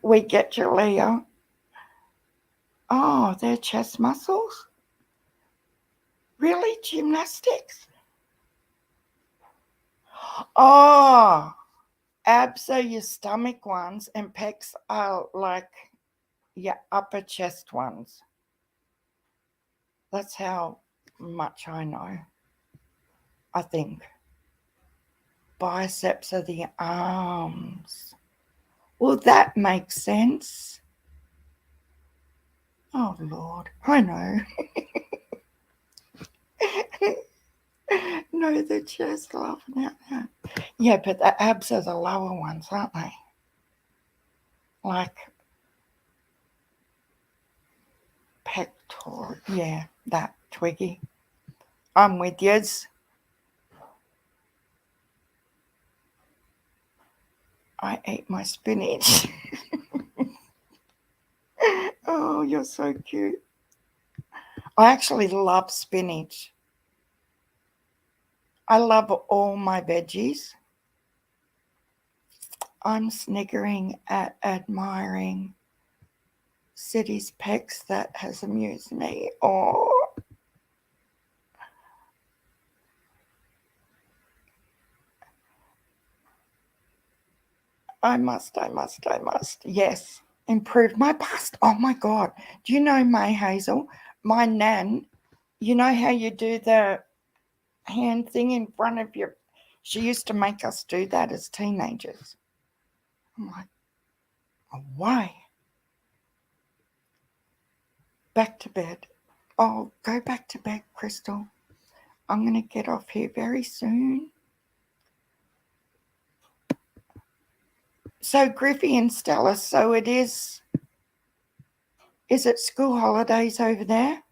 We get you, Leah. Oh, they're chest muscles? Really? Gymnastics? Oh, abs are your stomach ones and pecs are like your upper chest ones. That's how much I know, I think. Biceps are the arms. Well, that makes sense. Oh, Lord, I know. No, they're just laughing out now. Yeah, but the abs are the lower ones, aren't they? Like pectoral. Yeah, that, Twiggy. I'm with yous. I ate my spinach. Oh, you're so cute. I actually love spinach. I love all my veggies. I'm sniggering at admiring City's pecs. That has amused me. Oh. I must. Yes. Improve my bust. Oh my God. Do you know May Hazel? My nan, you know how you do the hand thing in front of your. She used to make us do that as teenagers. I'm like, oh, why? Back to bed. Oh, go back to bed, Crystal. I'm going to get off here very soon. So, Griffey and Stella, so it is it school holidays over there?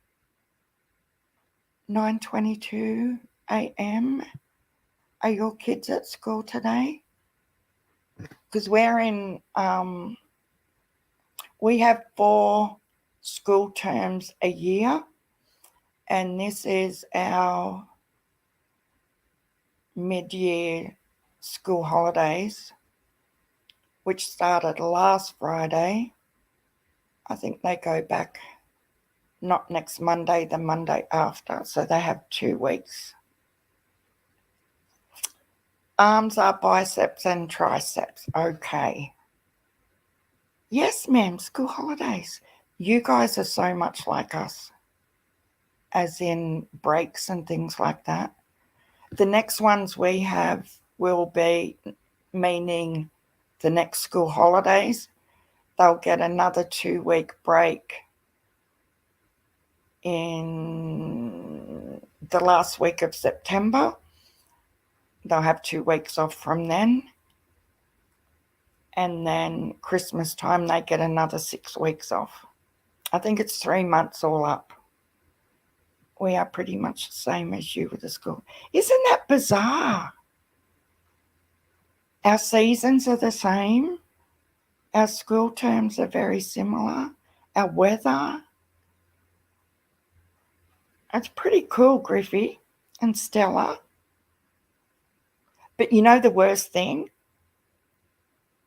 9:22 a.m. Are your kids at school today? Because we have 4 school terms a year, and this is our mid-year school holidays, which started last Friday. I think they go back not next Monday, the Monday after, so they have 2 weeks. Arms are biceps and triceps. Okay. Yes, ma'am, school holidays. You guys are so much like us, as in breaks and things like that. The next ones we have will be, meaning the next school holidays, they'll get another 2-week break in the last week of September. They'll have 2 weeks off from then. And then Christmas time, they get another 6 weeks off. I think it's 3 months all up. We are pretty much the same as you with the school. Isn't that bizarre? Our seasons are the same. Our school terms are very similar. Our weather. It's pretty cool, Griffey and Stella. But you know the worst thing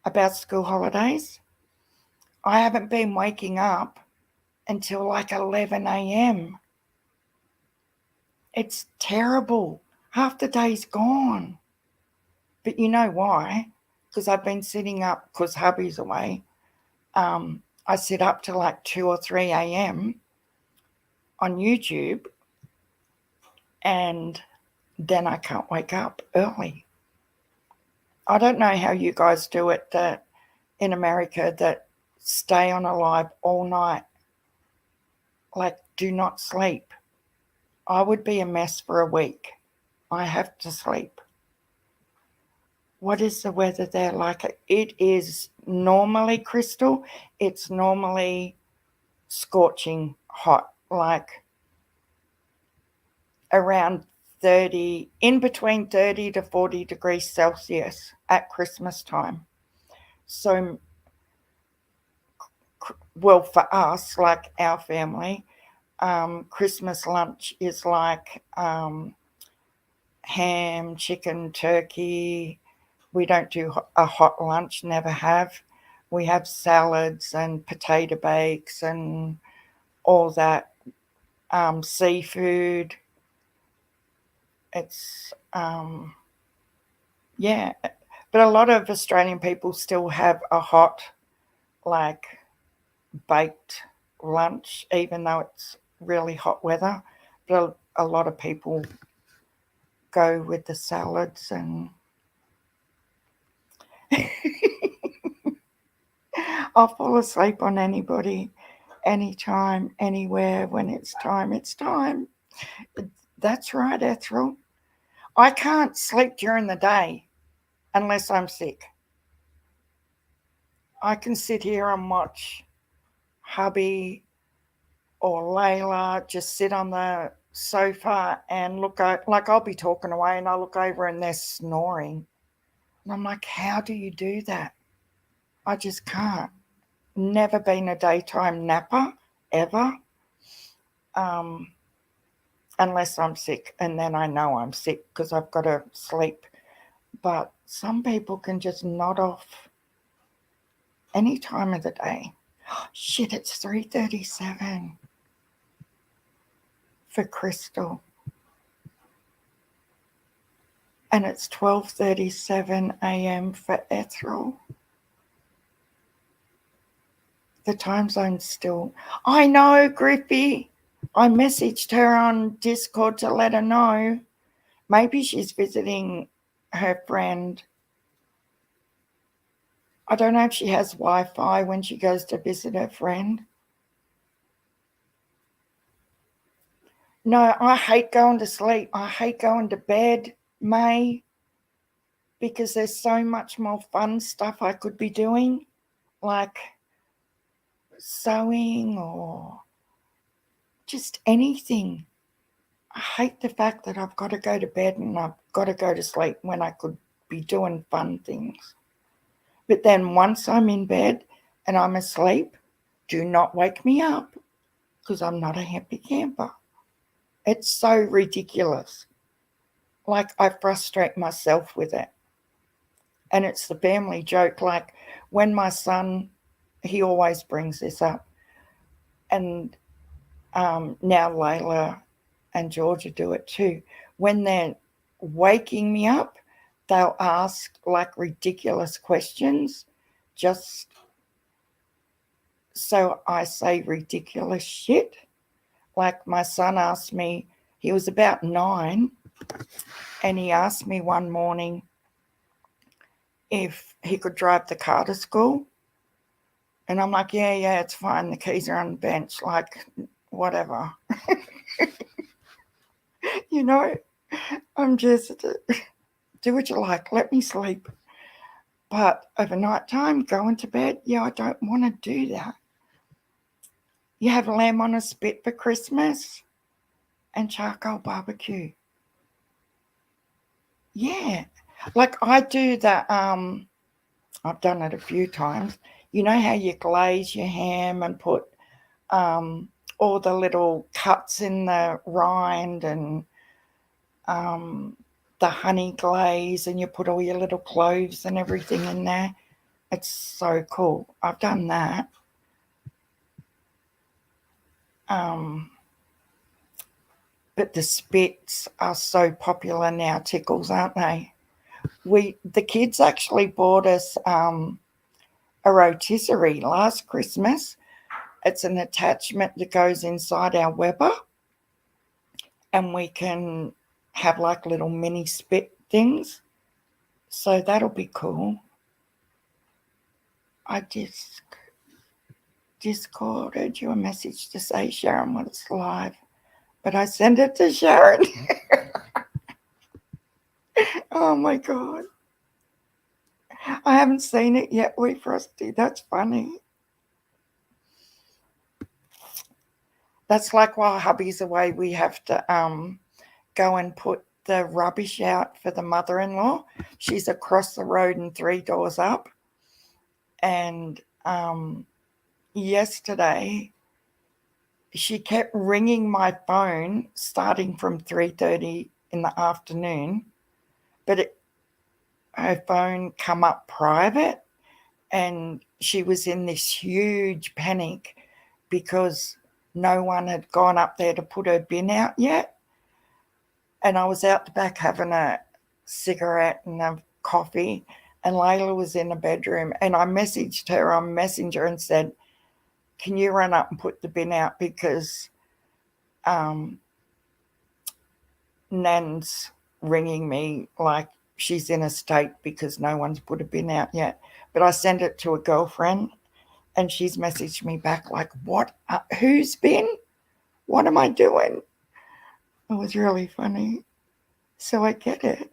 about school holidays? I haven't been waking up until like 11 a.m. It's terrible. Half the day's gone. But you know why? Because I've been sitting up, because hubby's away. I sit up till like 2 or 3 a.m. on YouTube, and then I can't wake up early. I don't know how you guys do it that in America that stay on a live all night, like do not sleep. I would be a mess for a week. I have to sleep. What is the weather there like? It is normally, Crystal, it's normally scorching hot, like around 30, in between 30 to 40 degrees Celsius at Christmas time. So, well, for us, like our family, Christmas lunch is like ham, chicken, turkey. We don't do a hot lunch, never have. We have salads and potato bakes and all that, seafood. It's, yeah. But a lot of Australian people still have a hot, like, baked lunch, even though it's really hot weather. But a lot of people go with the salads and I'll fall asleep on anybody, anytime, anywhere. When it's time, it's time. That's right, Ethel. I can't sleep during the day unless I'm sick. I can sit here and watch hubby or Layla just sit on the sofa and look out, like I'll be talking away and I look over and they're snoring. And I'm like, how do you do that? I just can't. Never been a daytime napper, ever. Unless I'm sick, and then I know I'm sick because I've got to sleep. But some people can just nod off any time of the day. Shit, it's 3:37 for Crystal. And it's 12:37 a.m. for Ethel. The time zone's still... I know, Griffy. I messaged her on Discord to let her know. Maybe she's visiting her friend. I don't know if she has Wi-Fi when she goes to visit her friend. No, I hate going to sleep. I hate going to bed, May, because there's so much more fun stuff I could be doing, like sewing or just anything. I hate the fact that I've got to go to bed and I've got to go to sleep when I could be doing fun things. But then once I'm in bed and I'm asleep, do not wake me up because I'm not a happy camper. It's so ridiculous. Like, I frustrate myself with it. And it's the family joke. Like, when my son, he always brings this up. And now Layla and Georgia do it too. When they're waking me up, they'll ask like ridiculous questions just so I say ridiculous shit. Like, my son asked me, he was about 9, and he asked me one morning if he could drive the car to school. And I'm like, yeah, it's fine. The keys are on the bench. Like, whatever. You know, I'm just, do what you like. Let me sleep. But over night time, going to bed, I don't want to do that. You have lamb on a spit for Christmas and charcoal barbecue. Yeah. Like, I do that. I've done it a few times. You know how you glaze your ham and put all the little cuts in the rind and the honey glaze, and you put all your little cloves and everything in there. It's so cool. I've done that. But the spits are so popular now, Tickles, aren't they? The kids actually bought us a rotisserie last Christmas. It's an attachment that goes inside our Weber, and we can have like little mini spit things. So that'll be cool. I just Discorded you a message to say Sharon was live, but I sent it to Sharon. Oh my God. I haven't seen it yet, we Frosty. That's funny. That's like while hubby's away, we have to go and put the rubbish out for the mother-in-law. She's across the road and 3 doors up. And yesterday, she kept ringing my phone starting from 3:30 in the afternoon, but her phone come up private, and she was in this huge panic because no one had gone up there to put her bin out yet. And I was out the back having a cigarette and a coffee, and Layla was in the bedroom, and I messaged her on Messenger and said, can you run up and put the bin out, because Nan's ringing me like she's in a state because no one's put a bin out yet. But I sent it to a girlfriend, and she's messaged me back like, what? Whose bin? What am I doing? It was really funny. So I get it.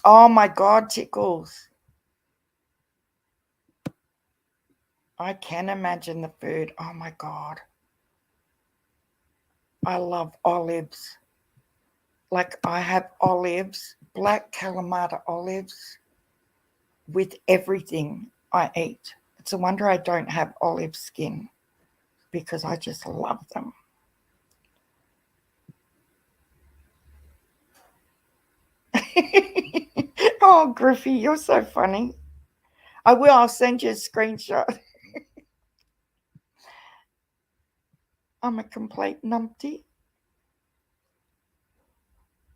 Oh my God, Tickles. I can imagine the food. Oh my God. I love olives. Like, I have olives, black Kalamata olives with everything I eat. It's a wonder I don't have olive skin, because I just love them. Oh, Griffey, you're so funny. I'll send you a screenshot. I'm a complete numpty.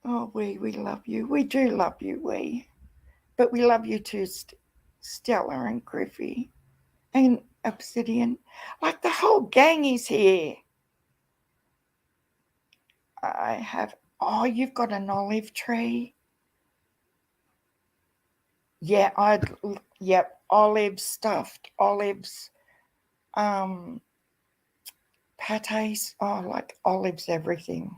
Oh, we love you. We do love you, But we love you too, Stella and Griffey and Obsidian. Like, the whole gang is here. I have, you've got an olive tree. Yeah, olives, stuffed olives, pates, like olives, everything.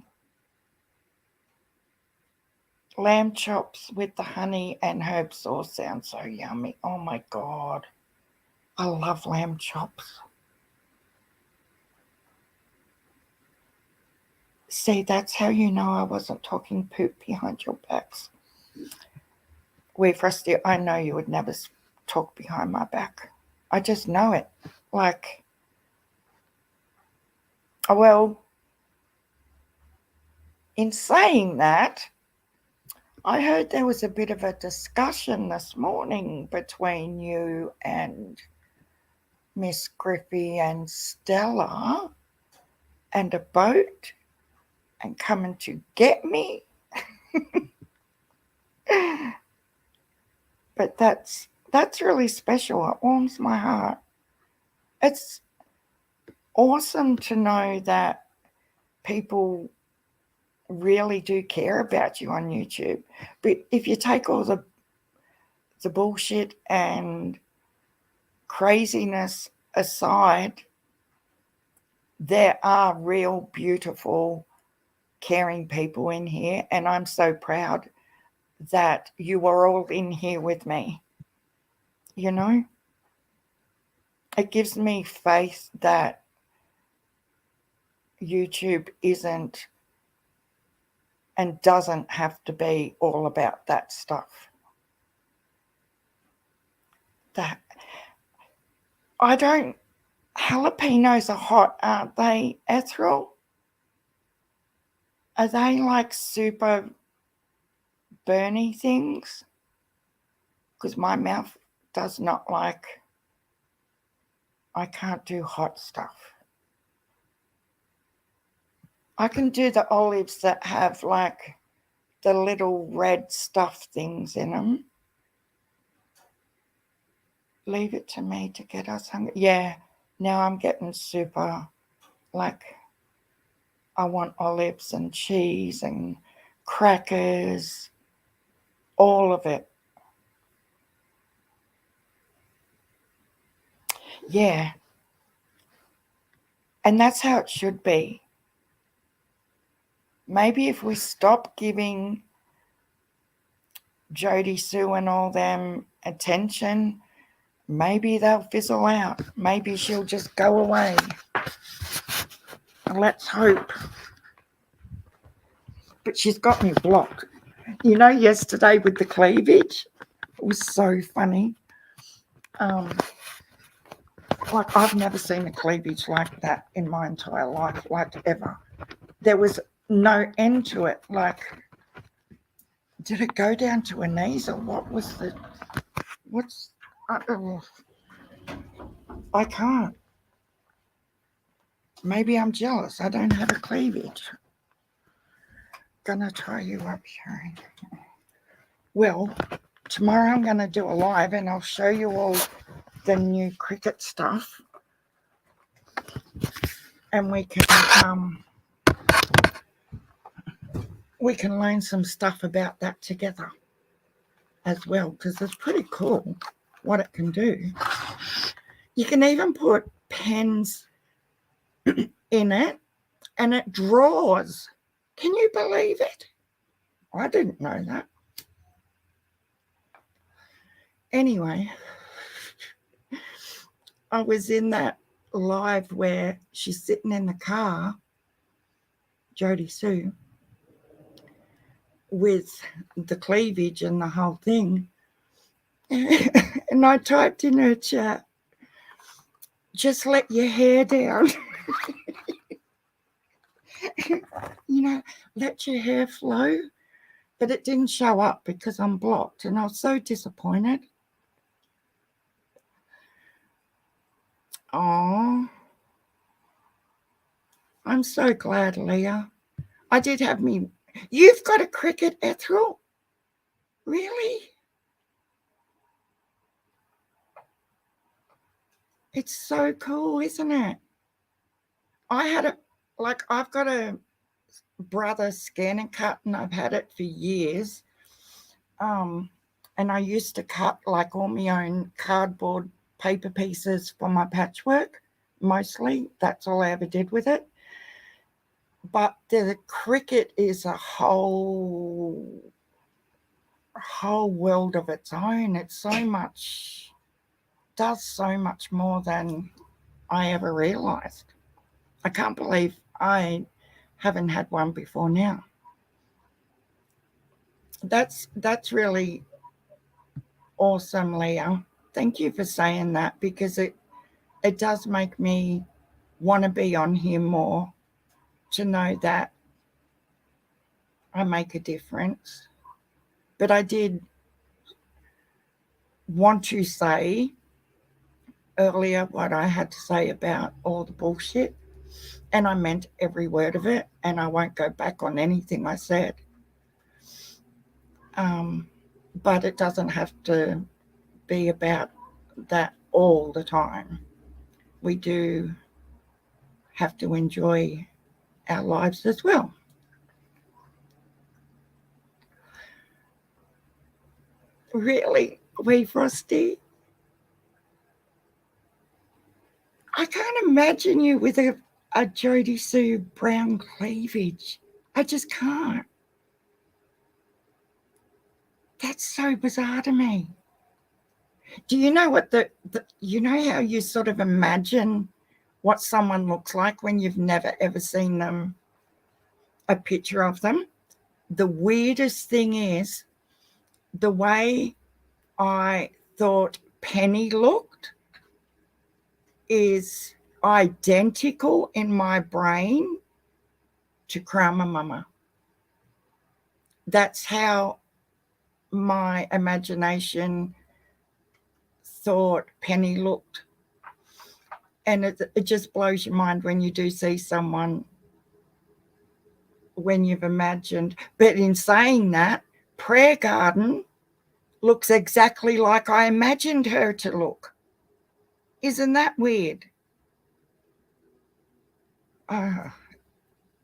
Lamb chops with the honey and herb sauce sounds so yummy. Oh my God. I love lamb chops. See, that's how you know I wasn't talking poop behind your backs. Where Frosty, I know you would never talk behind my back. I just know it. Like, well, in saying that, I heard there was a bit of a discussion this morning between you and Miss Griffey and Stella, and a boat and coming to get me. But that's really special. It warms my heart. It's awesome to know that people really do care about you on YouTube. But if you take all the bullshit and craziness aside, there are real beautiful, caring people in here, and I'm so proud that you are all in here with me. You know, it gives me faith that YouTube isn't and doesn't have to be all about that stuff. That I don't. Jalapenos are hot, aren't they, Ethel? Are they like super burny things? Because my mouth does not like. I can't do hot stuff. I can do the olives that have like the little red stuff things in them. Leave it to me to get us hungry. Yeah, now I'm getting super, like, I want olives and cheese and crackers, all of it. Yeah. And that's how it should be. Maybe if we stop giving Jody Sue and all them attention, maybe they'll fizzle out. Maybe she'll just go away. Let's hope. But she's got me blocked. You know, yesterday with the cleavage, it was so funny. Like, I've never seen a cleavage like that in my entire life, like ever. There was no end to it. Like, did it go down to her knees, or what was the, what's, I can't. Maybe I'm jealous. I don't have a cleavage. Gonna tie you up, Sharon. Well, tomorrow I'm gonna do a live and I'll show you all the new cricket stuff. And we can learn some stuff about that together as well, because it's pretty cool what it can do. You can even put pens in it and it draws. Can you believe it? I didn't know that. Anyway, I was in that live where she's sitting in the car, Jody Sue, with the cleavage and the whole thing. And I typed in her chat, just let your hair down. You know, let your hair flow. But it didn't show up because I'm blocked, and I was so disappointed. Oh, I'm so glad, Leah. I did have me. You've got a cricket, Ethel? Really? It's so cool, isn't it? I've got a brother scan and cut, and I've had it for years. And I used to cut like all my own cardboard paper pieces for my patchwork, mostly. That's all I ever did with it. But the cricket is a whole world of its own. It's does so much more than I ever realized. I can't believe I haven't had one before now. That's really awesome, Leah. Thank you for saying that, because it does make me want to be on here more, to know that I make a difference. But I did want to say earlier what I had to say about all the bullshit, and I meant every word of it, and I won't go back on anything I said. But it doesn't have to be about that all the time. We do have to enjoy our lives as well. Really, Wee Frosty? I can't imagine you with a Jodie Sue brown cleavage. I just can't. That's so bizarre to me. Do you know what you know how you sort of imagine what someone looks like when you've never ever seen them, a picture of them? The weirdest thing is the way I thought Penny looked is identical in my brain to Krama Mama. That's how my imagination thought Penny looked. And it just blows your mind when you do see someone when you've imagined. But in saying that, Prayer Garden looks exactly like I imagined her to look. Isn't that weird?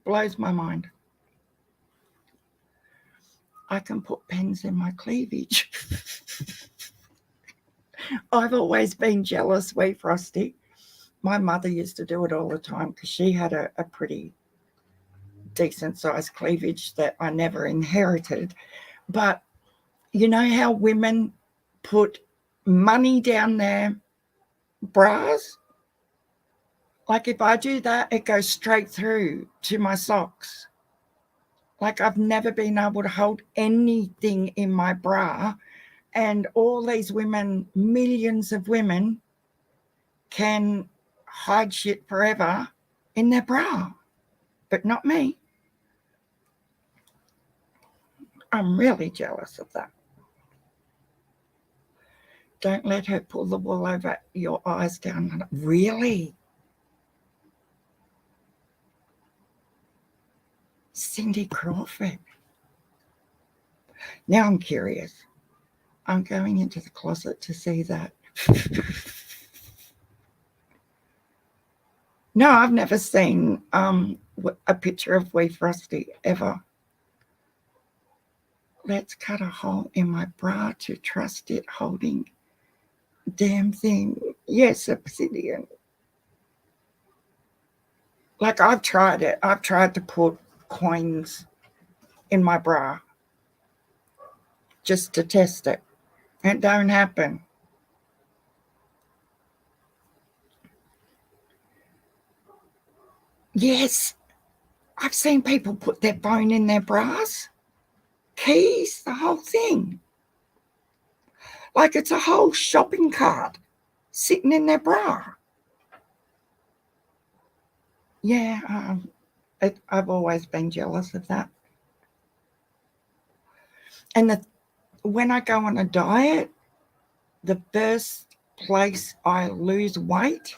Blows my mind. I can put pens in my cleavage. I've always been jealous, Wee Frosty. My mother used to do it all the time because she had a pretty decent sized cleavage that I never inherited. But you know how women put money down their bras? Like if I do that, it goes straight through to my socks. Like I've never been able to hold anything in my bra. And all these women, millions of women, can hide shit forever in their bra, but not me. I'm really jealous of that. Don't let her pull the wool over your eyes down. Really? Cindy Crawford. Now I'm curious. I'm going into the closet to see that. No, I've never seen a picture of Wee Frosty ever. Let's cut a hole in my bra to trust it holding damn thing. Yes, Obsidian. Like I've tried it. I've tried to put coins in my bra just to test it. It don't happen. Yes, I've seen people put their phone in their bras, keys, the whole thing. Like it's a whole shopping cart sitting in their bra. Yeah, I've always been jealous of that. And when I go on a diet, the first place I lose weight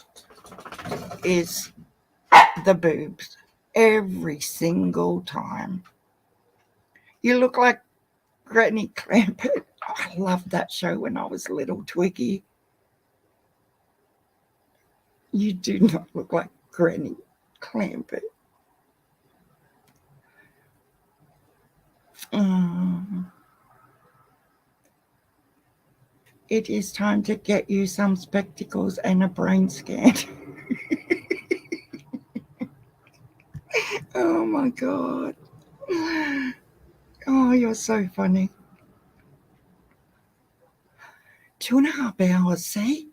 is the boobs. Every single time. You look like Granny Clampett. I loved that show when I was little, Twiggy. You do not look like Granny Clampett. It is time to get you some spectacles and a brain scan. Oh my God. Oh, you're so funny. 2.5 hours, see?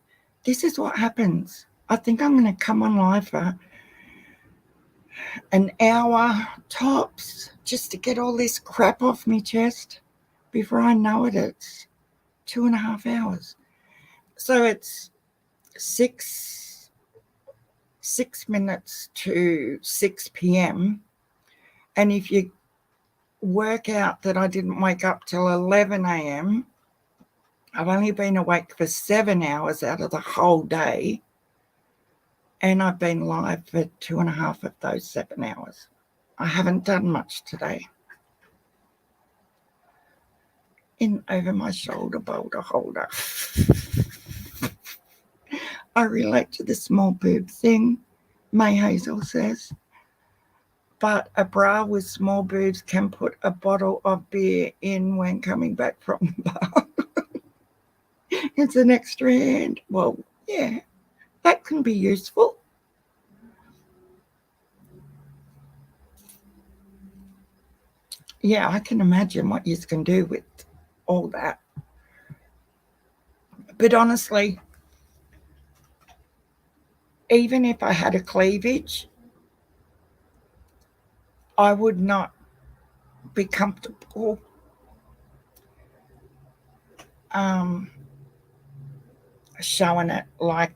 This is what happens. I think I'm going to come on live for an hour tops just to get all this crap off my chest. Before I know it, it's 2.5 hours. So it's six minutes to 6 p.m. And if you work out that I didn't wake up till 11 a.m., I've only been awake for 7 hours out of the whole day. And I've been live for 2.5 of those 7 hours. I haven't done much today. In over my shoulder boulder holder. I relate to the small boob thing, May Hazel says. But a bra with small boobs can put a bottle of beer in when coming back from the bar. It's an extra hand. Well, yeah, that can be useful. Yeah, I can imagine what you can do with all that. But honestly, even if I had a cleavage, I would not be comfortable showing it like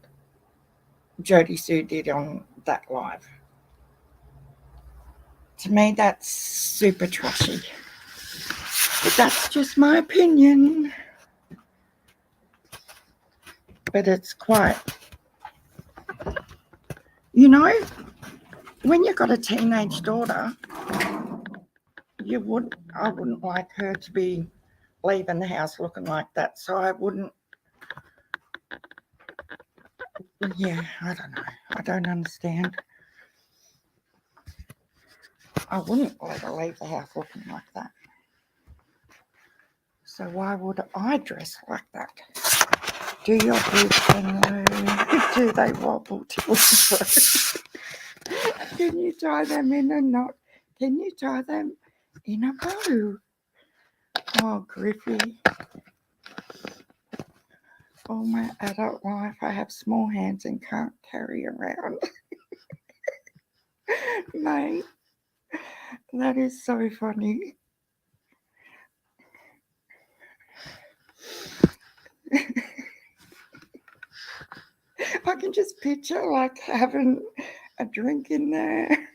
Jodie Sue did on that live. To me, that's super trashy. But that's just my opinion. But it's quite, when you've got a teenage daughter, I wouldn't like her to be leaving the house looking like that. So I wouldn't, I don't know. I don't understand. I wouldn't let her leave the house looking like that. So why would I dress like that? Do your boobs move? Do they wobble to and fro? Can you tie them in a knot? Can you tie them in a bow? Oh, Griffey. All my adult life, I have small hands and can't carry around. Mate, that is so funny. I can just picture like having a drink in there,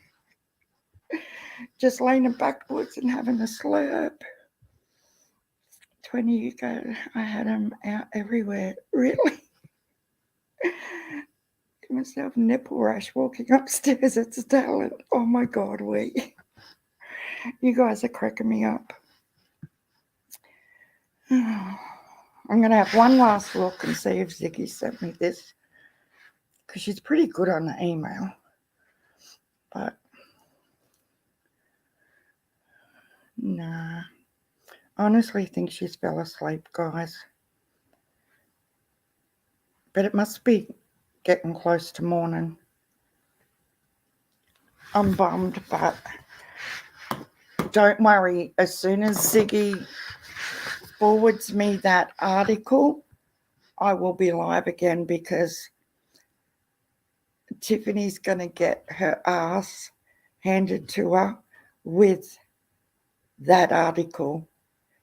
just leaning backwards and having a slurp. 20 years ago, I had them out everywhere. Really? Give myself nipple rash walking upstairs. It's a talent. Oh my God, you guys are cracking me up. I'm going to have one last look and see if Ziggy sent me this, because she's pretty good on the email. But nah, I honestly think she's fell asleep, guys. But it must be getting close to morning. I'm bummed, but don't worry. As soon as Ziggy forwards me that article, I will be live again, because Tiffany's going to get her ass handed to her with that article.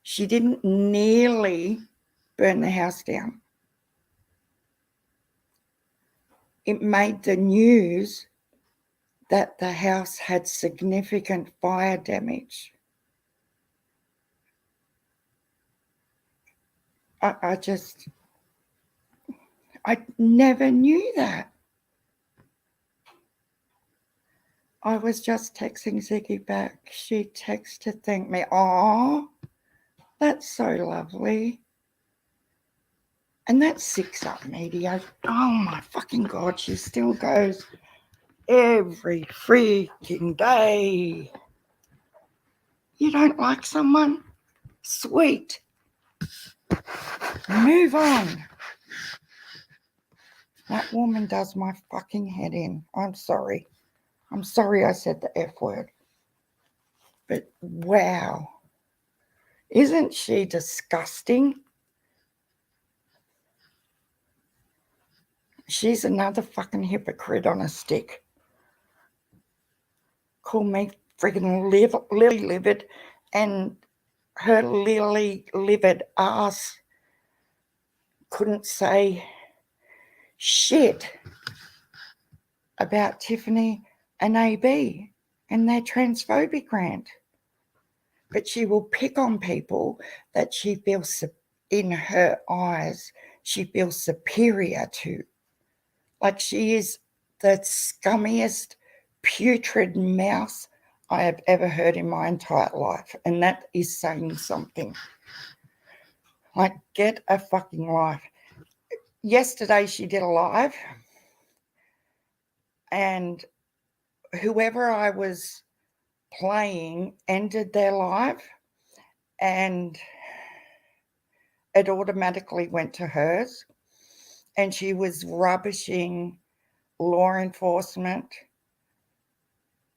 She didn't nearly burn the house down. It made the news that the house had significant fire damage. I never knew that. I was just texting Ziggy back. She texted to thank me. Oh, that's so lovely. And that's Six Up Media. Oh my fucking God, she still goes every freaking day. You don't like someone? Sweet. Move on. That woman does my fucking head in. I'm sorry. I'm sorry I said the F word. But wow. Isn't she disgusting? She's another fucking hypocrite on a stick. call me friggin' lily livered, and her lily livered ass couldn't say shit about Tiffany and AB and their transphobic rant. But she will pick on people that she feels, in her eyes, she feels superior to. Like she is the scummiest, putrid mouse I have ever heard in my entire life. And that is saying something. Like, get a fucking life. Yesterday she did a live, and whoever I was playing ended their live, and it automatically went to hers, and she was rubbishing law enforcement,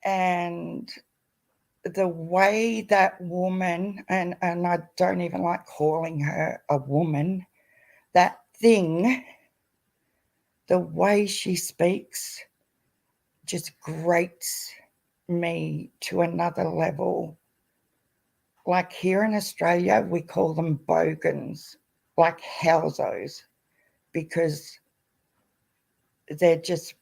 and the way that woman, and I don't even like calling her a woman, that thing, the way she speaks just grates me to another level. Like here in Australia, we call them bogans, like housos, because they're just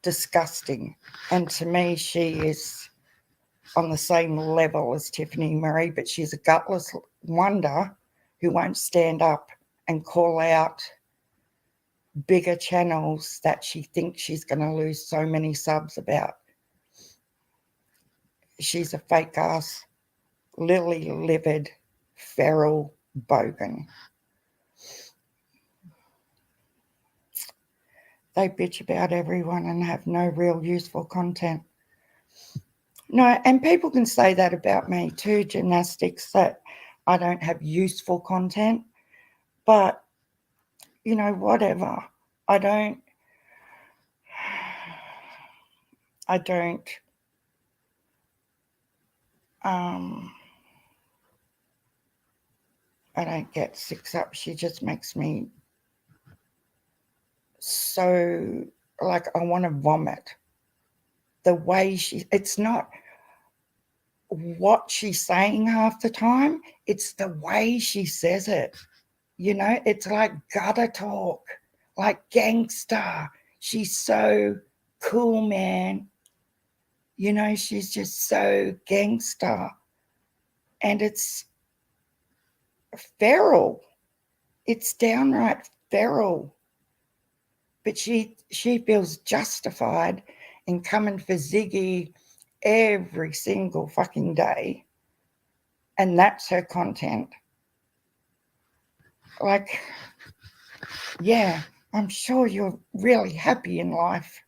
disgusting. And to me, she is on the same level as Tiffany Marie, but she's a gutless wonder who won't stand up and call out bigger channels that she thinks she's going to lose so many subs about. She's a fake ass, lily livered, feral bogan. They bitch about everyone and have no real useful content. No, and people can say that about me too, gymnastics, that I don't have useful content. But, you know, whatever. I don't get six up. She just makes me so, like, I want to vomit. The way it's not what she's saying half the time, it's the way she says it. You know, it's like gutter talk, like gangster. She's so cool, man. You know, she's just so gangster. And it's feral. It's downright feral. But she feels justified in coming for Ziggy every single fucking day. And that's her content. Like, yeah, I'm sure you're really happy in life.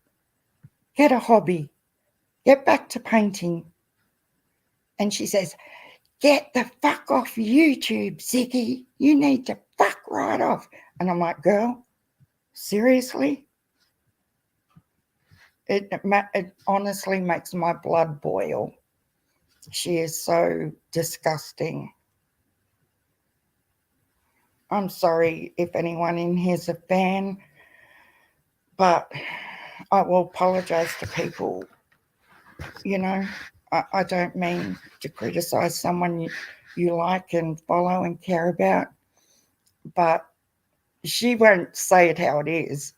Get a hobby. Get back to painting. And she says, get the fuck off YouTube, Ziggy. You need to fuck right off. And I'm like, girl, seriously? It honestly makes my blood boil. She is so disgusting. I'm sorry if anyone in here's a fan, but I will apologise to people. You know, I don't mean to criticise someone you like and follow and care about, but she won't say it how it is.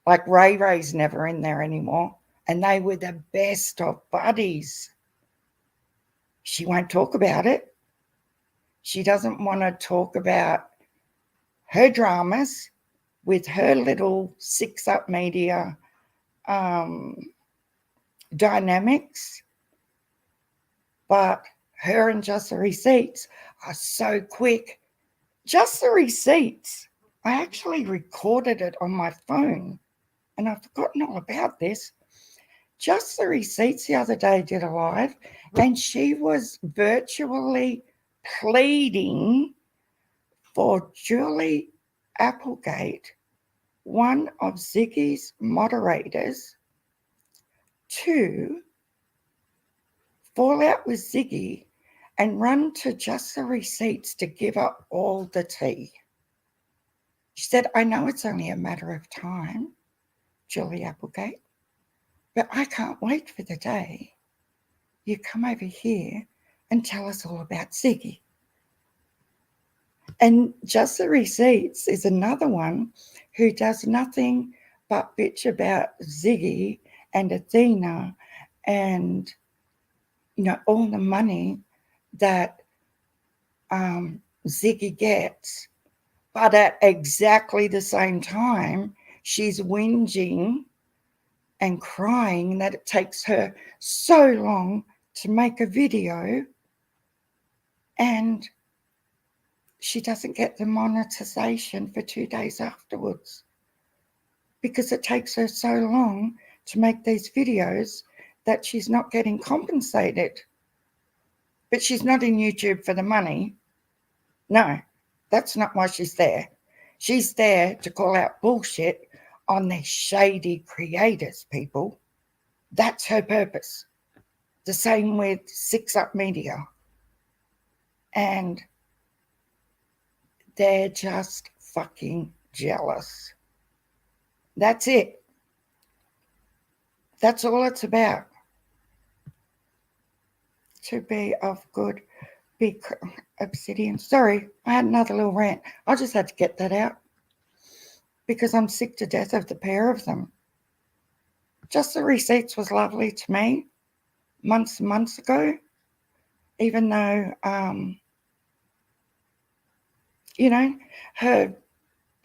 Like Ray's never in there anymore, and they were the best of buddies. She won't talk about it. She doesn't want to talk about her dramas with her little Six Up Media dynamics, but her and Just the Receipts are so quick. Just the Receipts, I actually recorded it on my phone, and I've forgotten all about this. Just the Receipts the other day did a live, and she was virtually pleading for Julie Applegate, one of Ziggy's moderators, to fall out with Ziggy and run to Just the Receipts to give up all the tea. She said, I know it's only a matter of time, Julie Applegate. But I can't wait for the day you come over here and tell us all about Ziggy. And Just the Receipts is another one who does nothing but bitch about Ziggy and Athena and, all the money that Ziggy gets. But at exactly the same time, she's whinging and crying that it takes her so long to make a video and she doesn't get the monetization for 2 days afterwards because it takes her so long to make these videos that she's not getting compensated. But she's not in YouTube for the money. No, that's not why she's there. She's there to call out bullshit on these shady creators, people. That's her purpose. The same with Six Up Media. And they're just fucking jealous. That's it. That's all it's about. To be of good, big obsidian. Sorry, I had another little rant. I just had to get that out because I'm sick to death of the pair of them. Just the Receipts was lovely to me months and months ago, even though,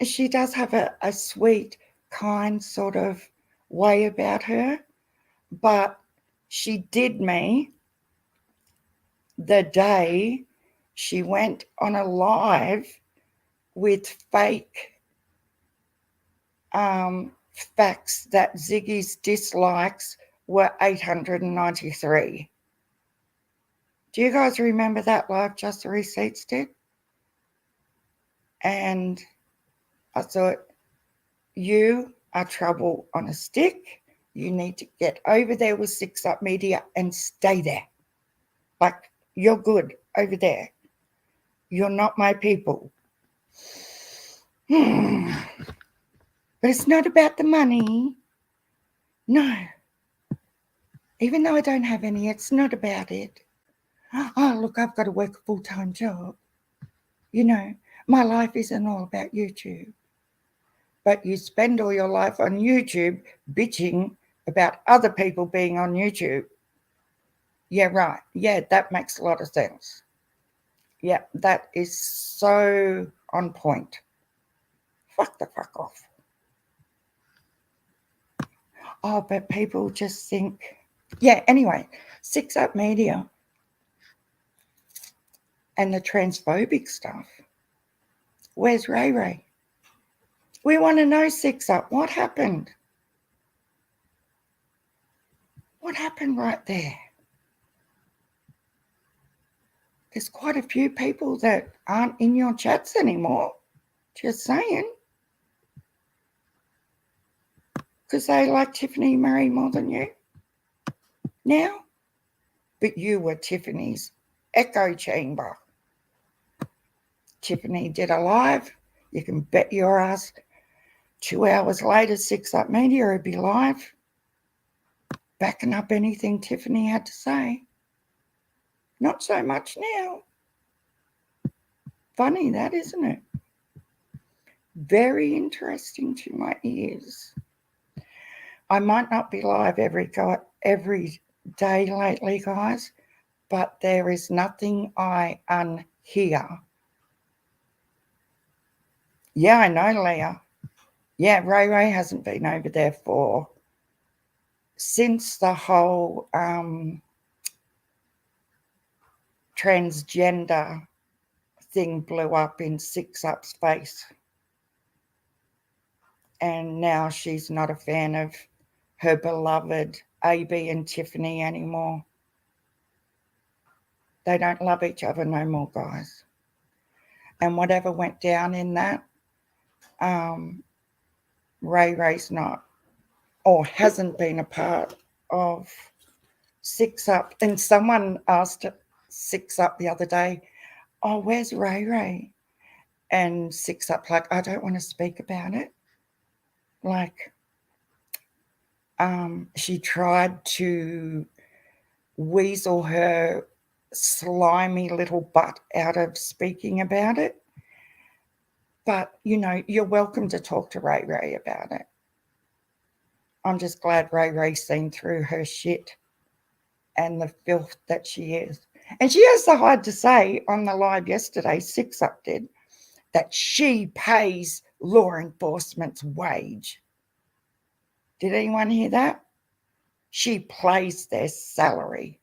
she does have a sweet, kind sort of way about her, but she did me the day she went on a live with fake facts that Ziggy's dislikes were 893. Do you guys remember that live Just the Receipts did? And I thought, you are trouble on a stick. You need to get over there with Six Up Media and stay there. Like, you're good over there. You're not my people. But it's not about the money. No. Even though I don't have any, it's not about it. Oh, look, I've got to work a full-time job. My life isn't all about YouTube. But you spend all your life on YouTube bitching about other people being on YouTube. Yeah, right. Yeah, that makes a lot of sense. Yeah, that is so on point. Fuck the fuck off. Oh, but people just think, yeah, anyway, Six Up Media and the transphobic stuff. Where's Ray Ray? We want to know, Six Up, what happened? What happened right there? There's quite a few people that aren't in your chats anymore. Just saying. Because they like Tiffany Marie more than you now. But you were Tiffany's echo chamber. Tiffany did a live. You can bet your ass 2 hours later, Six Up Media would be live, backing up anything Tiffany had to say. Not so much now. Funny that, isn't it? Very interesting to my ears. I might not be live every day lately, guys, but there is nothing I unhear. Yeah, I know, Leah. Yeah, Ray Ray hasn't been over there since the whole transgender thing blew up in Six Up's face. And now she's not a fan of her beloved AB and Tiffany anymore. They don't love each other no more, guys. And whatever went down in that, Ray Ray's not or hasn't been a part of Six Up. And someone asked Six Up the other day, oh, where's Ray Ray? And Six Up like, I don't want to speak about it. Like, She tried to weasel her slimy little butt out of speaking about it. But, you're welcome to talk to Ray Ray about it. I'm just glad Ray Ray's seen through her shit and the filth that she is. And she has the heart to say on the live yesterday, Six Up did, that she pays law enforcement's wage. Did anyone hear that? She pays their salary.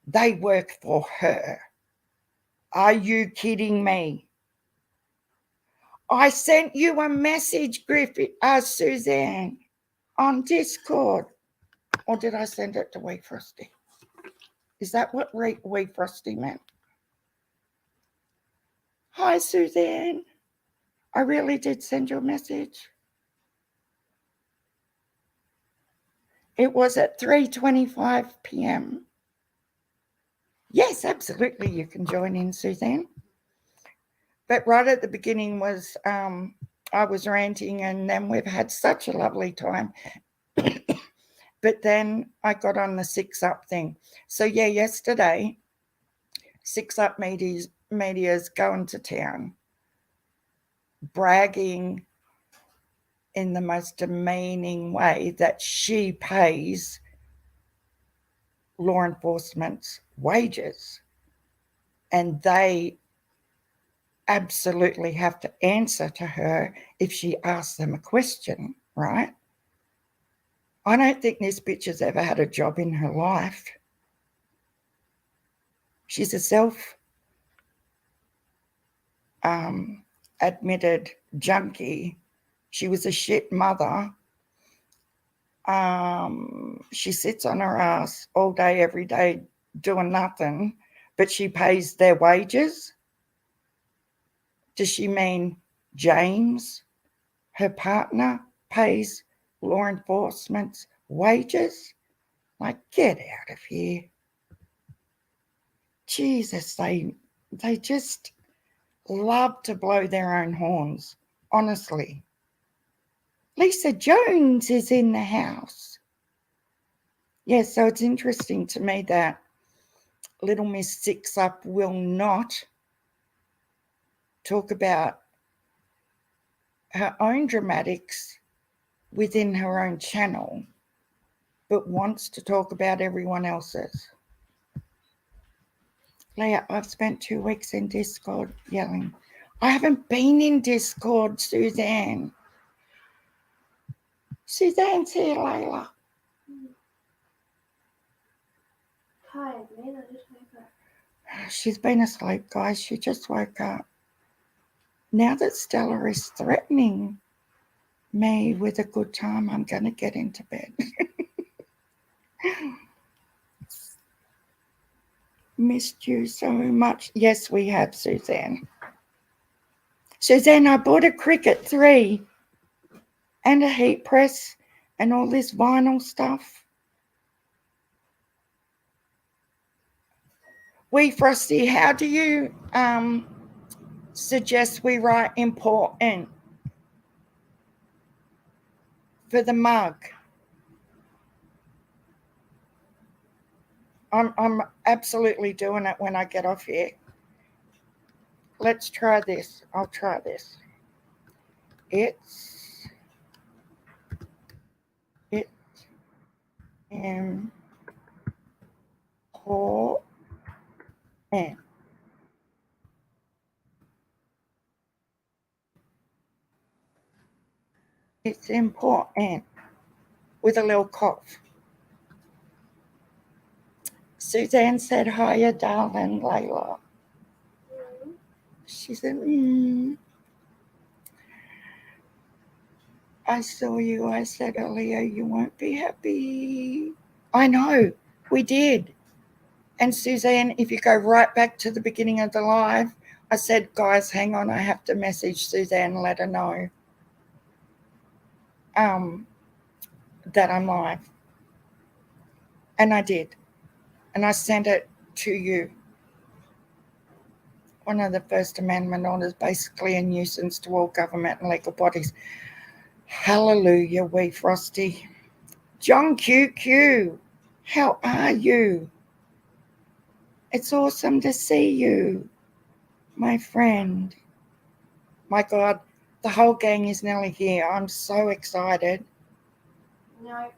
They work for her. Are you kidding me? I sent you a message, Suzanne, on Discord. Or did I send it to Wee Frosty? Is that what Wee Frosty meant? Hi, Suzanne. I really did send you a message. It was at 3:25 p.m. Yes, absolutely, you can join in, Suzanne. But right at the beginning was I was ranting, and then we've had such a lovely time. But then I got on the Six Up thing. So yeah, yesterday, Six Up media's going to town, bragging in the most demeaning way that she pays law enforcement's wages, and they absolutely have to answer to her if she asks them a question, right? I don't think this bitch has ever had a job in her life. She's a self-admitted junkie. She was a shit mother. She sits on her ass all day, every day, doing nothing, but she pays their wages. Does she mean James, her partner, pays law enforcement's wages? Like, get out of here. Jesus, they just love to blow their own horns, honestly. Lisa Jones is in the house. Yes, so it's interesting to me that Little Miss Six Up will not talk about her own dramatics within her own channel, but wants to talk about everyone else's. Leah, I've spent 2 weeks in Discord yelling. I haven't been in Discord, Suzanne. Suzanne's here, Layla.
Tired, man. I just woke up.
She's been asleep, guys. She just woke up. Now that Stella is threatening me with a good time, I'm going to get into bed. Missed you so much. Yes, we have, Suzanne. Suzanne, I bought a Cricut 3 and a heat press and all this vinyl stuff. Wee Frosty, how do you suggest we write important for the mug? I'm absolutely doing it when I get off here. Let's try this. I'll try this. It's important. It's important with a little cough. Suzanne said, hiya, darling, Layla. She said, I saw you. I said earlier, you won't be happy. I know, we did. And Suzanne, if you go right back to the beginning of the live, I said, guys, hang on, I have to message Suzanne and let her know that I'm live. And I did. And I sent it to you. One of the First Amendment orders, basically a nuisance to all government and legal bodies. Hallelujah, Wee Frosty. John QQ, how are you? It's awesome to see you, my friend. My God, the whole gang is nearly here. I'm so excited.
No.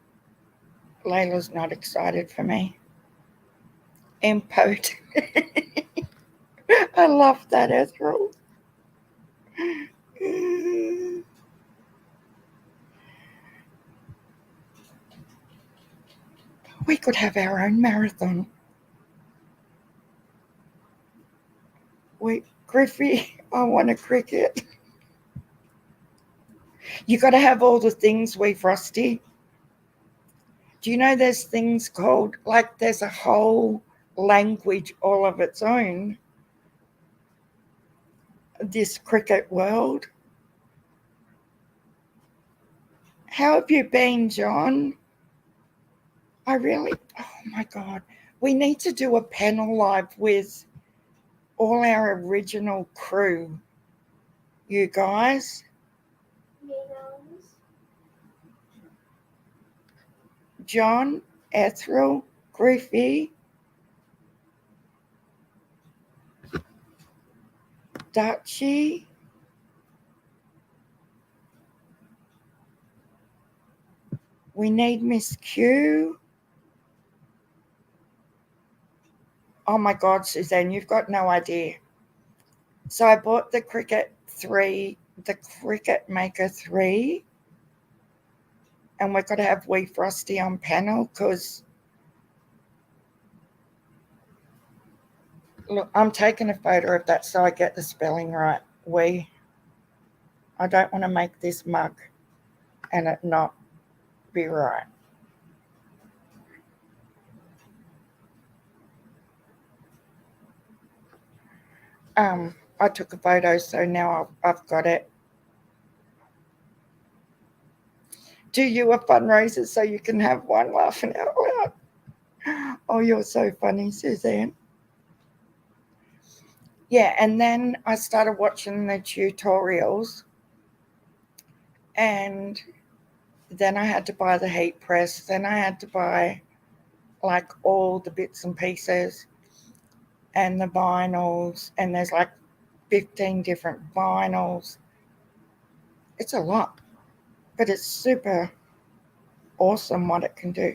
Layla's not excited for me. Impotent. I love that, Ethel. We could have our own marathon. Wait, Griffey, I want a cricket. You got to have all the things, we Frosty. Do you know there's things called, like there's a whole language all of its own, this cricket world? How have you been, John? Oh my God. We need to do a panel live with all our original crew, you guys. John, Ethel, Griffey, Dutchy. We need Miss Q. Oh my God, Suzanne, you've got no idea. So I bought the Cricut Maker 3, and we've got to have Wee Frosty on panel because, look, I'm taking a photo of that so I get the spelling right. I don't want to make this mug and it not be right. I took a photo, so now I've got it. Do you a fundraiser so you can have one laughing out loud? Oh, you're so funny, Suzanne. Yeah, and then I started watching the tutorials, and then I had to buy the heat press. Then I had to buy like all the bits and pieces and the vinyls, and there's like 15 different vinyls. It's a lot, but it's super awesome what it can do.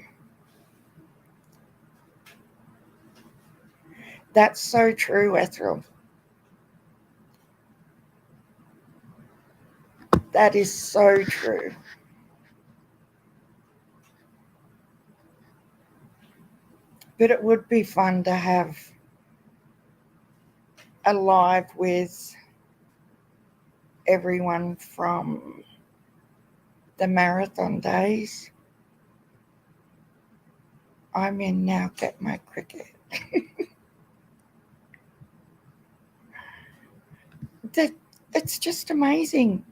That's so true, Ethel. That is so true. But it would be fun to have a live with everyone from the marathon days. I'm in now, get my cricket. It's just amazing.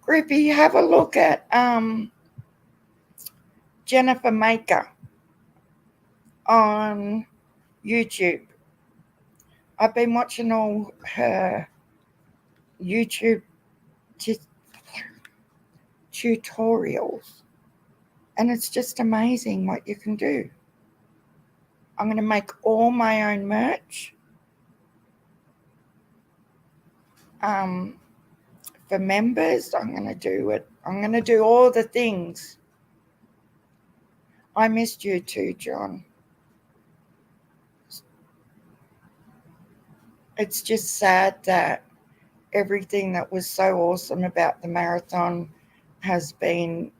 Groupie, have a look at Jennifer Maker on YouTube. I've been watching all her YouTube tutorials, and it's just amazing what you can do. I'm going to make all my own merch for members. I'm going to do it. I'm going to do all the things. I missed you too, John. It's just sad that everything that was so awesome about the marathon has been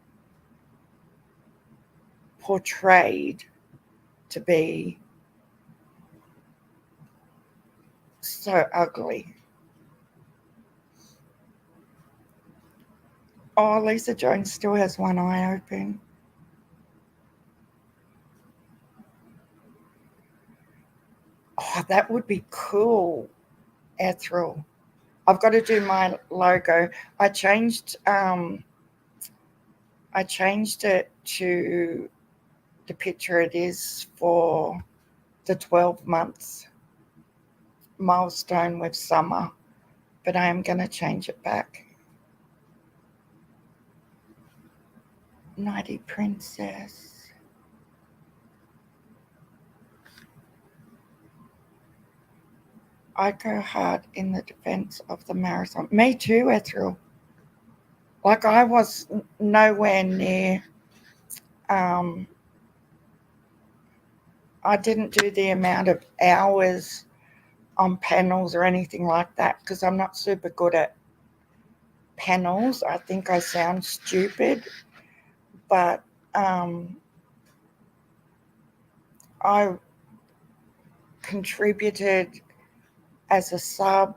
portrayed to be so ugly. Oh, Lisa Jones still has one eye open. Oh, that would be cool, Ethel. I've got to do my logo. I changed it to the picture it is for the 12 months milestone with summer, but I am going to change it back. Nighty Princess. I go hard in the defense of the marathon. Me too, Ethel. Like I was nowhere near. I didn't do the amount of hours on panels or anything like that because I'm not super good at panels. I think I sound stupid, but I contributed as a sub.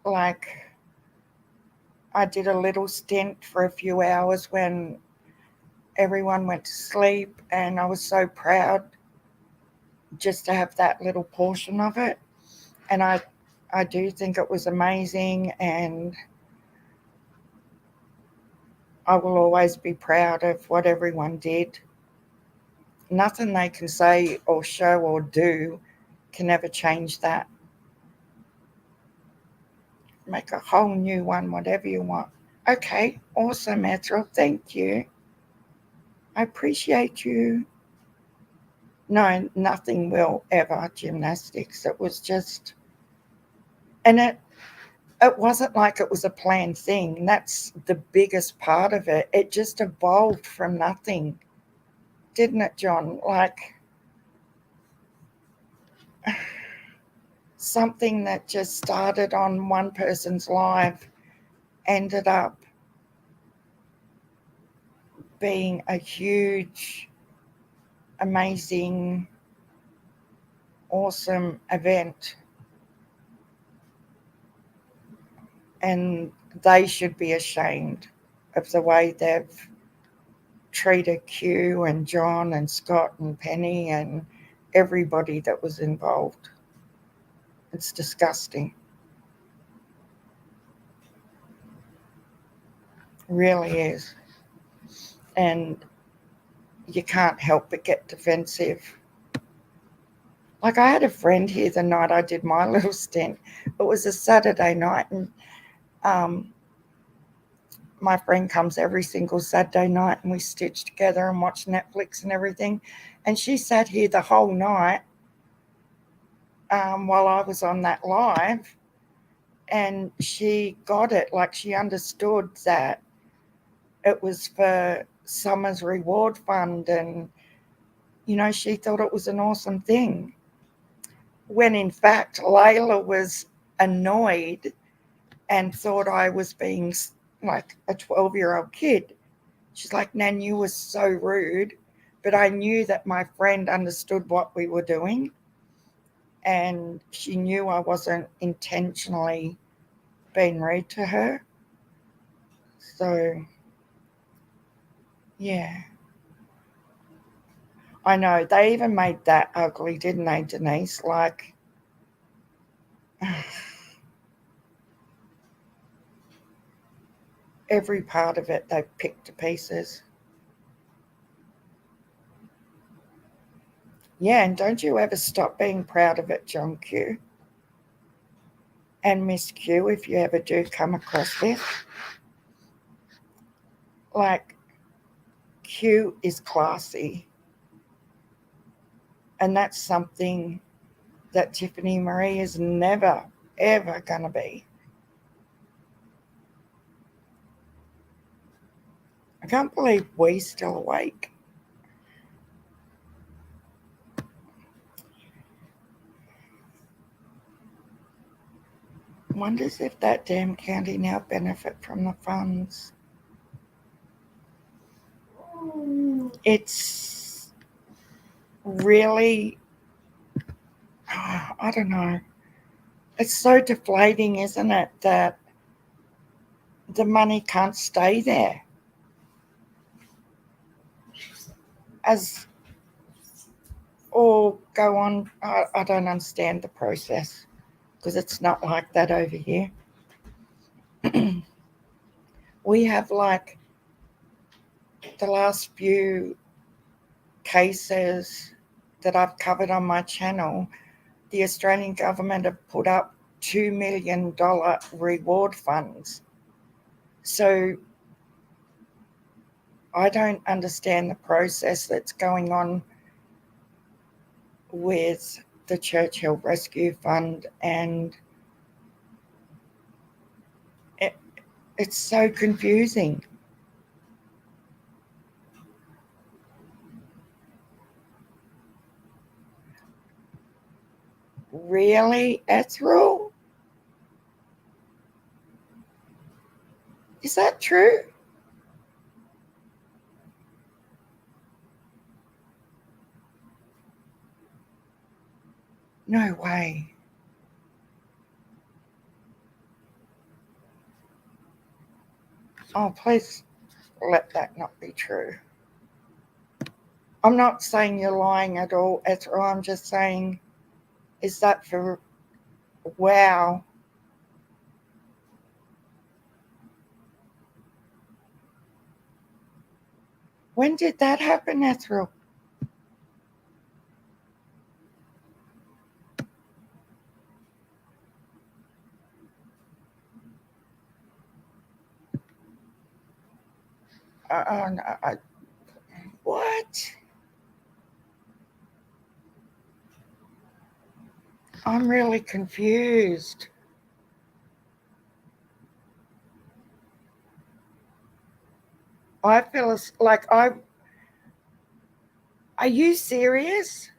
Like I did a little stint for a few hours when everyone went to sleep, and I was so proud just to have that little portion of it. And I do think it was amazing, and I will always be proud of what everyone did. Nothing they can say or show or do can ever change that. Make a whole new one, whatever you want. Okay, awesome, Ethel. Thank you. I appreciate you. No, nothing will ever gymnastics. It was just, and it wasn't like it was a planned thing. That's the biggest part of it. It just evolved from nothing, didn't it, John? Like something that just started on one person's life ended up being a huge, amazing, awesome event. And they should be ashamed of the way they've treated Q and John and Scott and Penny and everybody that was involved. It's disgusting. It really is. And you can't help but get defensive. Like I had a friend here the night I did my little stint. It was a Saturday night, and my friend comes every single Saturday night, and we stitch together and watch Netflix and everything. And she sat here the whole night while I was on that live, and she got it. Like she understood that it was for Summer's Reward Fund, and she thought it was an awesome thing. When in fact, Layla was annoyed and thought I was being like a 12-year-old kid. She's like, Nan, you were so rude. But I knew that my friend understood what we were doing, and she knew I wasn't intentionally being rude to her. So, yeah. I know, they even made that ugly, didn't they, Denise? Like, every part of it they picked to pieces. Yeah, and don't you ever stop being proud of it, John Q. And Miss Q, if you ever do come across this. Like, Q is classy. And that's something that Tiffany Marie is never, ever going to be. I can't believe we're still awake. Wonders if that damn county now benefit from the funds. It's really, I don't know. It's so deflating, isn't it, that the money can't stay there. As or go on, I don't understand the process because it's not like that over here. We have like the last few cases that I've covered on my channel, the Australian government have put up $2 million reward funds. So I don't understand the process that's going on with the Churchill Rescue Fund, and it's so confusing. Really, Ethel? Is that true? No way. Oh, please let that not be true. I'm not saying you're lying at all, Ethel. I'm just saying, is that for wow? When did that happen, Ethel? No, what? I'm really confused. I feel like are you serious?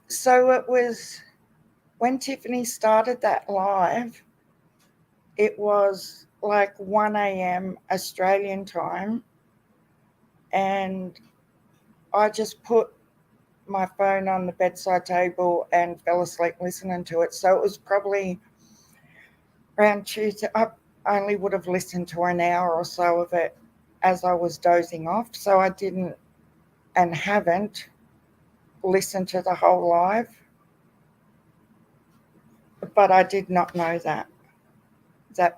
So it was when Tiffany started that live, it was like 1 a.m. Australian time, and I just put my phone on the bedside table and fell asleep listening to it. So it was probably around Tuesday. I only would have listened to an hour or so of it as I was dozing off. So I didn't and haven't listened to the whole live. But I did not know that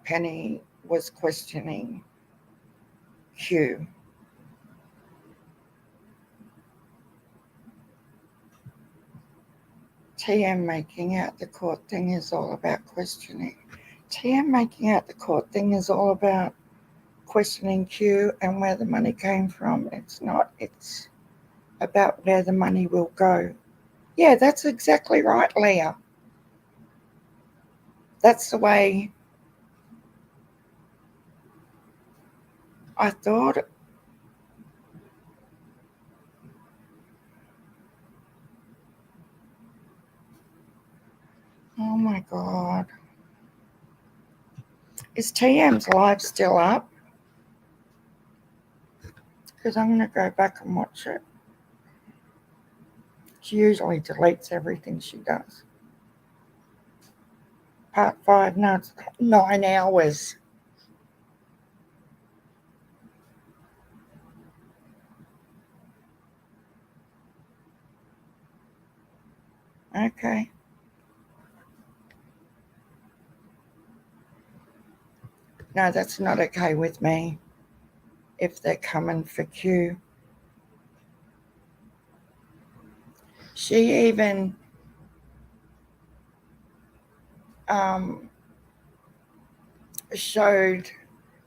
Penny was questioning Hugh. TM making out the court thing is all about questioning. TM making out the court thing is all about questioning Q and where the money came from. It's not, it's about where the money will go. Yeah, that's exactly right, Leah. That's the way I thought. Oh my God. Is TM's live still up? Because I'm going to go back and watch it. She usually deletes everything she does. Part 5, no, it's 9 hours. Okay. No, that's not okay with me if they're coming for Q. She even showed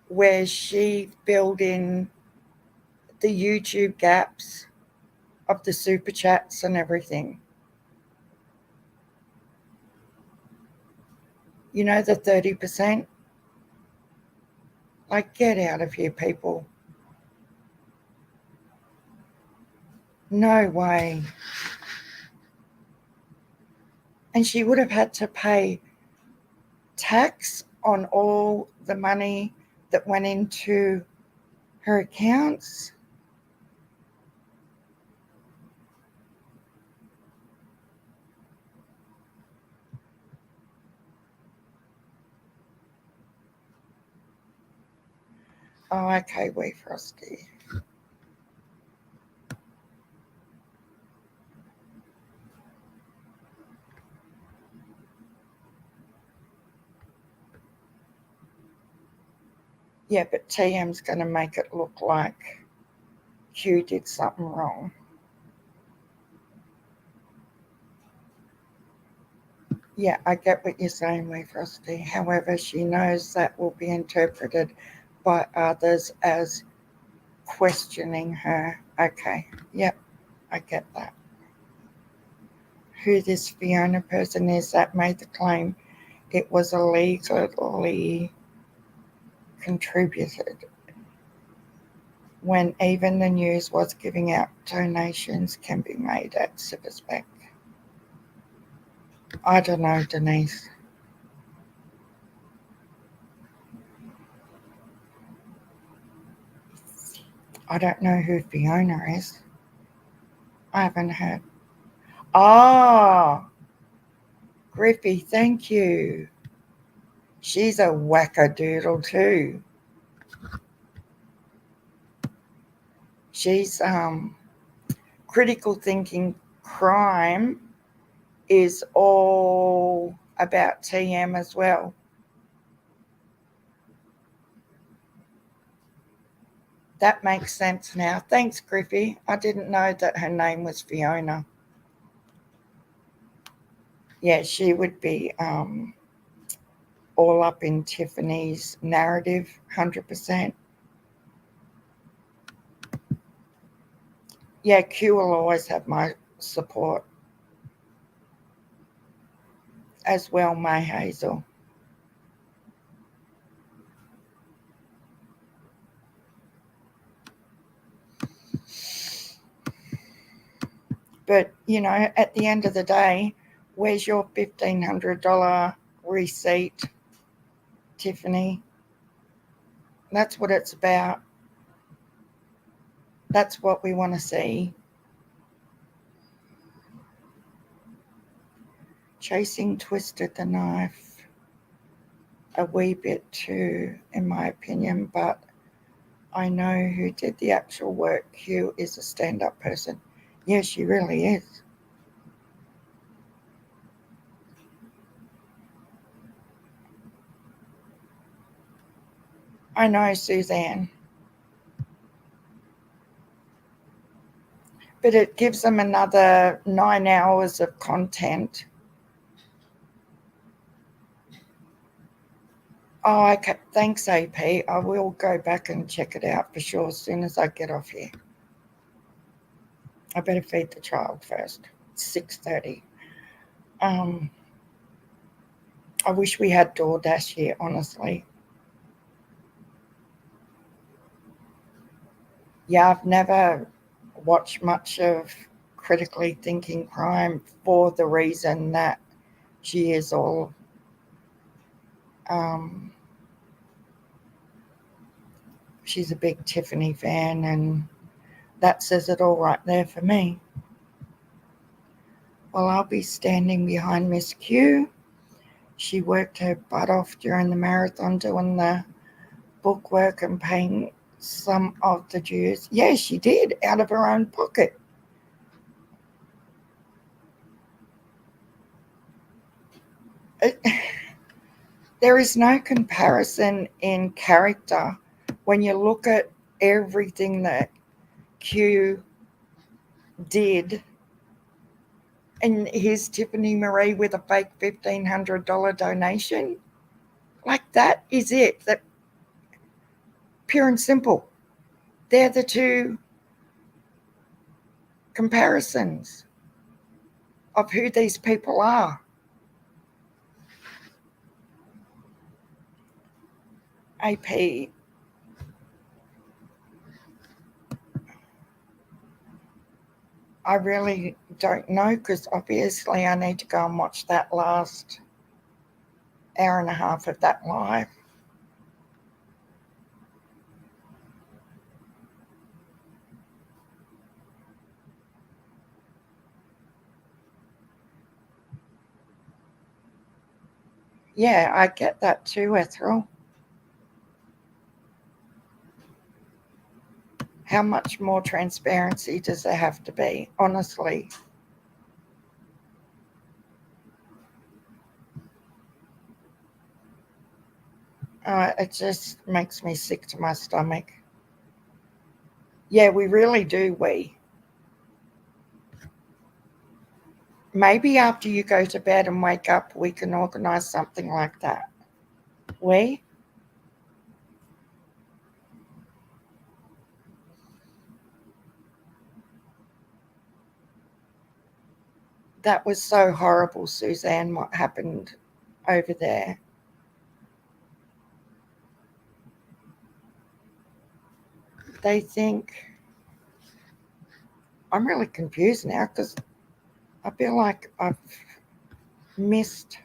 where she filled in the YouTube gaps of the super chats and everything. You know, the 30%? Like, get out of here, people. No way. And she would have had to pay tax on all the money that went into her accounts. Oh, okay, wee Frosty. Yeah, but TM's going to make it look like Q did something wrong. Yeah, I get what you're saying, Wee Frosty. However, she knows that will be interpreted by others as questioning her. Okay, yep, I get that. Who this Fiona person is that made the claim it was illegally contributed when even the news was giving out donations can be made at Civispec. I don't know, Denise. I don't know who Fiona is. I haven't heard. Ah, Griffey, thank you. She's a wackadoodle too. She's critical thinking crime is all about TM as well. That makes sense now. Thanks, Griffey. I didn't know that her name was Fiona. Yeah, she would be all up in Tiffany's narrative, 100%. Yeah, Q will always have my support. As well, May Hazel. But, you know, at the end of the day, where's your $1,500 receipt, Tiffany? That's what it's about. That's what we want to see. Chasing twisted the knife a wee bit too, in my opinion, but I know who did the actual work. Hugh is a stand-up person. Yeah, she really is. I know, Suzanne. But it gives them another 9 hours of content. Oh, okay. Thanks, AP. I will go back and check it out for sure as soon as I get off here. I better feed the child first. It's 6:30. I wish we had DoorDash here, honestly. Yeah, I've never watched much of critically thinking crime for the reason that she is all she's a big Tiffany fan, and that says it all right there for me. Well, I'll be standing behind Miss Q. She worked her butt off during the marathon doing the bookwork and paying some of the dues. Yeah, she did, out of her own pocket. There is no comparison in character when you look at everything that Q did. And here's Tiffany Marie with a fake $1,500 donation. Like, that is it. That pure and simple. They're the two comparisons of who these people are. AP. I really don't know, because obviously I need to go and watch that last hour and a half of that live. Yeah, I get that too, Ethel. How much more transparency does there have to be, honestly? It just makes me sick to my stomach. Yeah, we really do, Maybe after you go to bed and wake up, we can organise something like that. That was so horrible, Suzanne, what happened over there. They think, I'm really confused now because I feel like I've missed.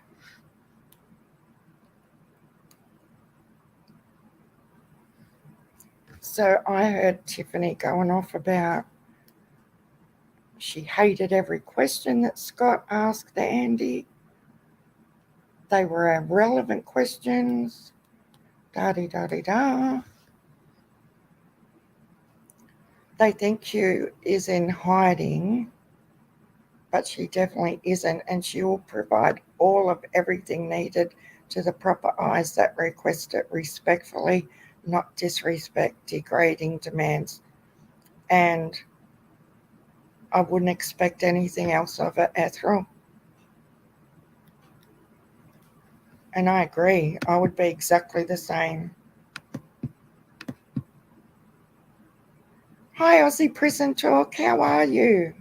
So I heard Tiffany going off about she hated every question that Scott asked Andy. They were irrelevant questions. Da-di-da-di-da. They think Q is in hiding, but she definitely isn't, and she will provide all of everything needed to the proper eyes that request it respectfully, not disrespect, degrading demands. And I wouldn't expect anything else of it, Ethel. And I agree, I would be exactly the same. Hi, Aussie Prison Talk, how are you?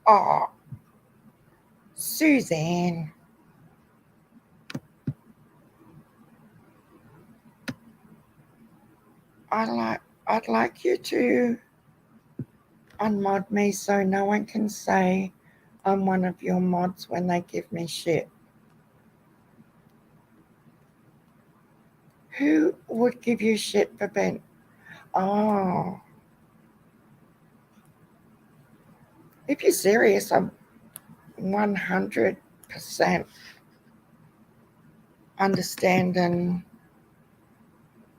Oh, Suzanne. I'd like you to unmod me so no one can say I'm one of your mods when they give me shit. Who would give you shit for being? Oh, if you're serious, I'm 100% understanding.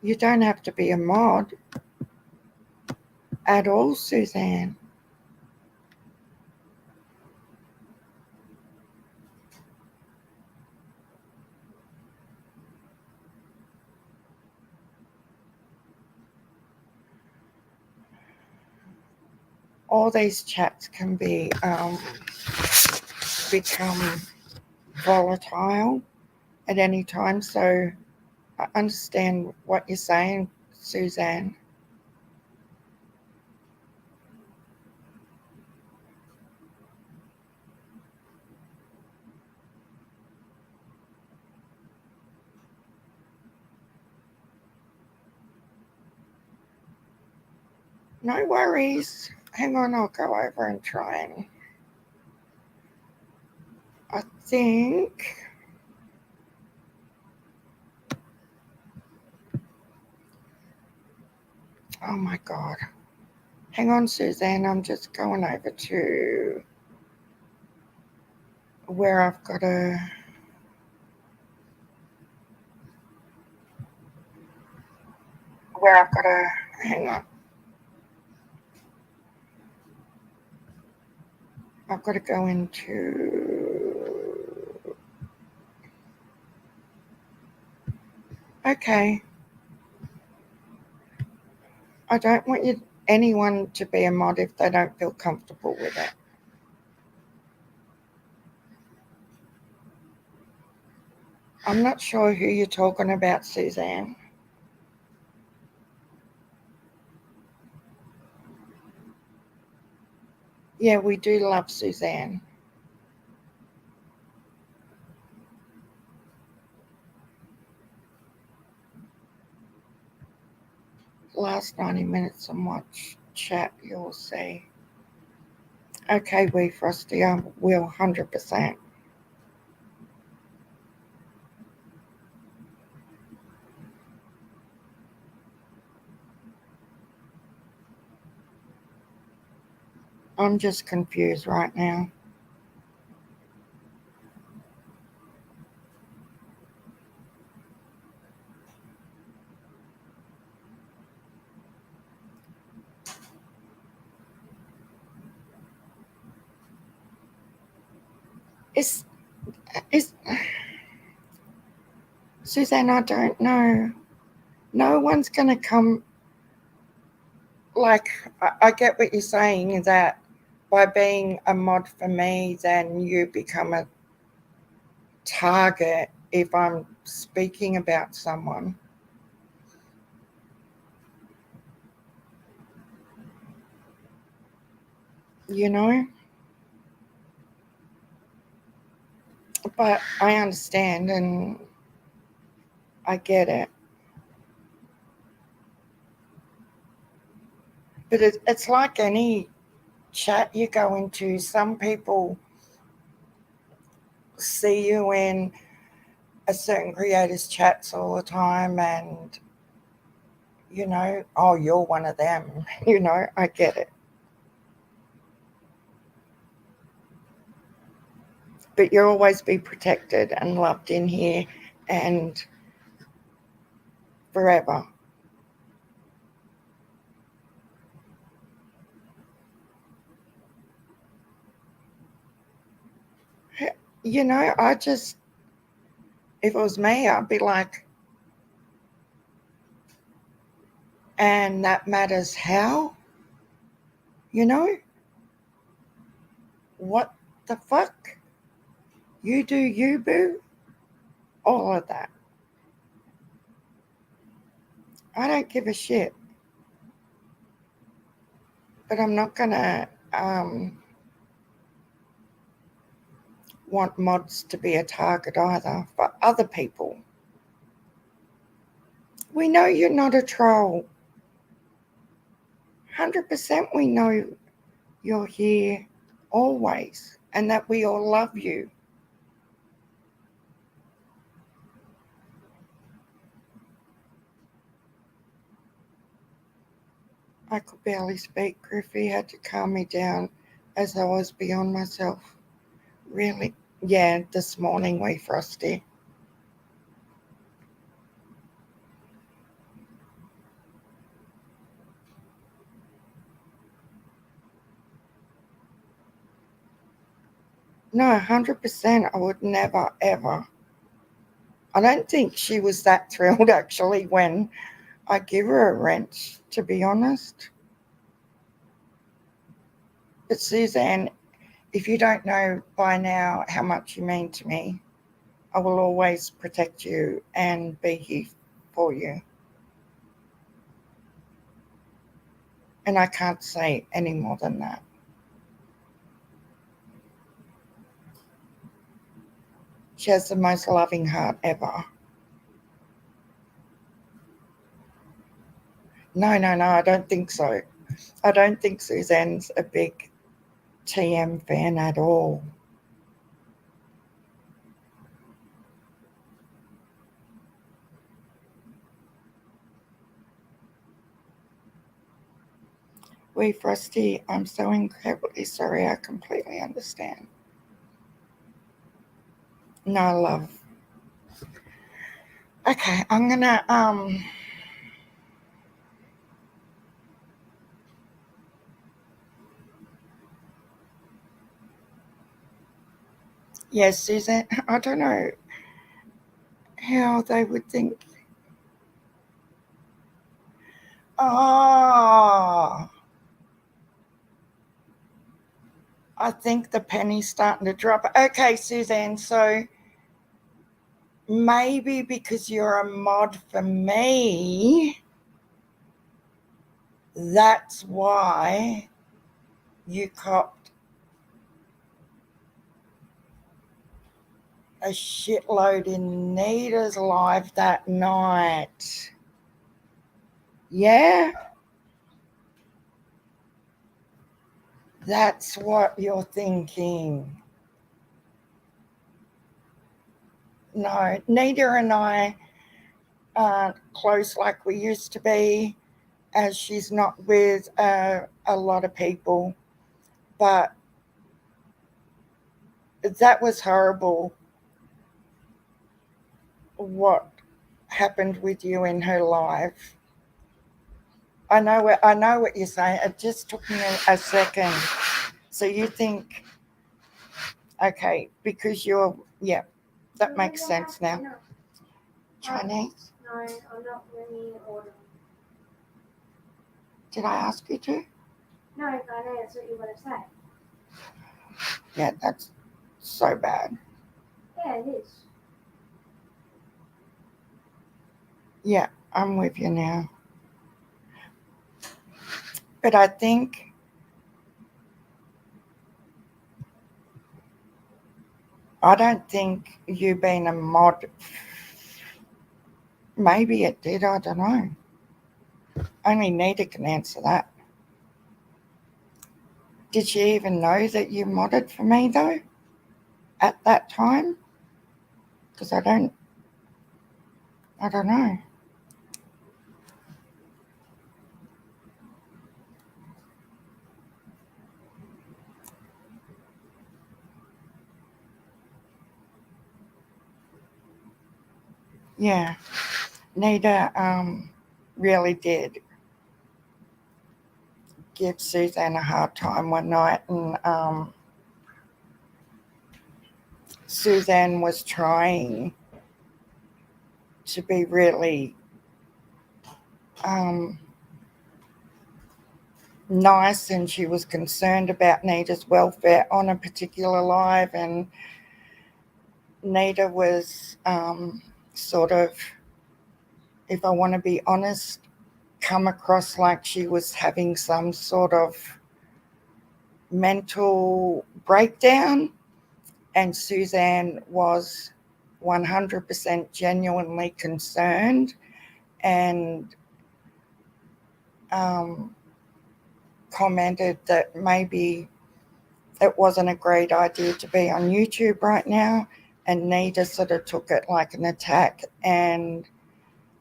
You don't have to be a mod at all, Suzanne. All these chats can become volatile at any time, so I understand what you're saying, Suzanne. No worries. Hang on, I'll go over and try and. I think. Oh my God. Hang on, Suzanne. I'm just going over to where I've got to. Hang on. I've got to go into. Okay. I don't want anyone to be a mod if they don't feel comfortable with it. I'm not sure who you're talking about, Suzanne. Yeah, we do love Suzanne. Last 90 minutes and watch chat, you'll see. Okay, we Frosty, I will 100%. I'm just confused right now. Is Suzanne, I don't know. No one's going to come. like, I get what you're saying, that by being a mod for me, then you become a target if I'm speaking about someone. You know? But I understand and I get it. But it's like any chat you go into. Some people see you in a certain creator's chats all the time and, oh, you're one of them. I get it. But you'll always be protected and loved in here and forever. I just, if it was me, I'd be like, and that matters how? You know? What the fuck? You do you, boo? All of that. I don't give a shit. But I'm not going to want mods to be a target either for other people. We know you're not a troll. 100% we know you're here always and that we all love you. I could barely speak. Griffey had to calm me down as I was beyond myself. Really? Yeah, this morning we Frosty. No, 100%. I would never, ever. I don't think she was that thrilled actually when I give her a wrench, to be honest. But Suzanne, if you don't know by now how much you mean to me, I will always protect you and be here for you. And I can't say any more than that. She has the most loving heart ever. No, I don't think so. I don't think Suzanne's a big TM fan at all. Wee Frosty, I'm so incredibly sorry. I completely understand. No love. Okay, I'm gonna yes, Suzanne, I don't know how they would think. Oh, I think the penny's starting to drop. Okay, Suzanne, so maybe because you're a mod for me, that's why you copped a shitload in Nita's live that night. Yeah? That's what you're thinking. No, Nita and I aren't close like we used to be, as she's not with a lot of people. But that was horrible what happened with you in her life. I know what you're saying. It just took me a second. So you think, okay, because you're, yeah, that makes sense now.
No.
Chinese?
No, I'm not really ordering.
Did I ask you to?
No, I know that's what you want to say.
Yeah, that's so bad.
Yeah, it is.
Yeah, I'm with you now. But I don't think you being a mod, maybe it did, I don't know. Only Nita can answer that. Did she even know that you modded for me though, at that time? Because I don't know. Yeah, Nita really did give Suzanne a hard time one night, and Suzanne was trying to be really nice, and she was concerned about Nita's welfare on a particular live, and Nita was sort of, if I want to be honest, come across like she was having some sort of mental breakdown, and Suzanne was 100% genuinely concerned and commented that maybe it wasn't a great idea to be on YouTube right now, and Nita sort of took it like an attack, and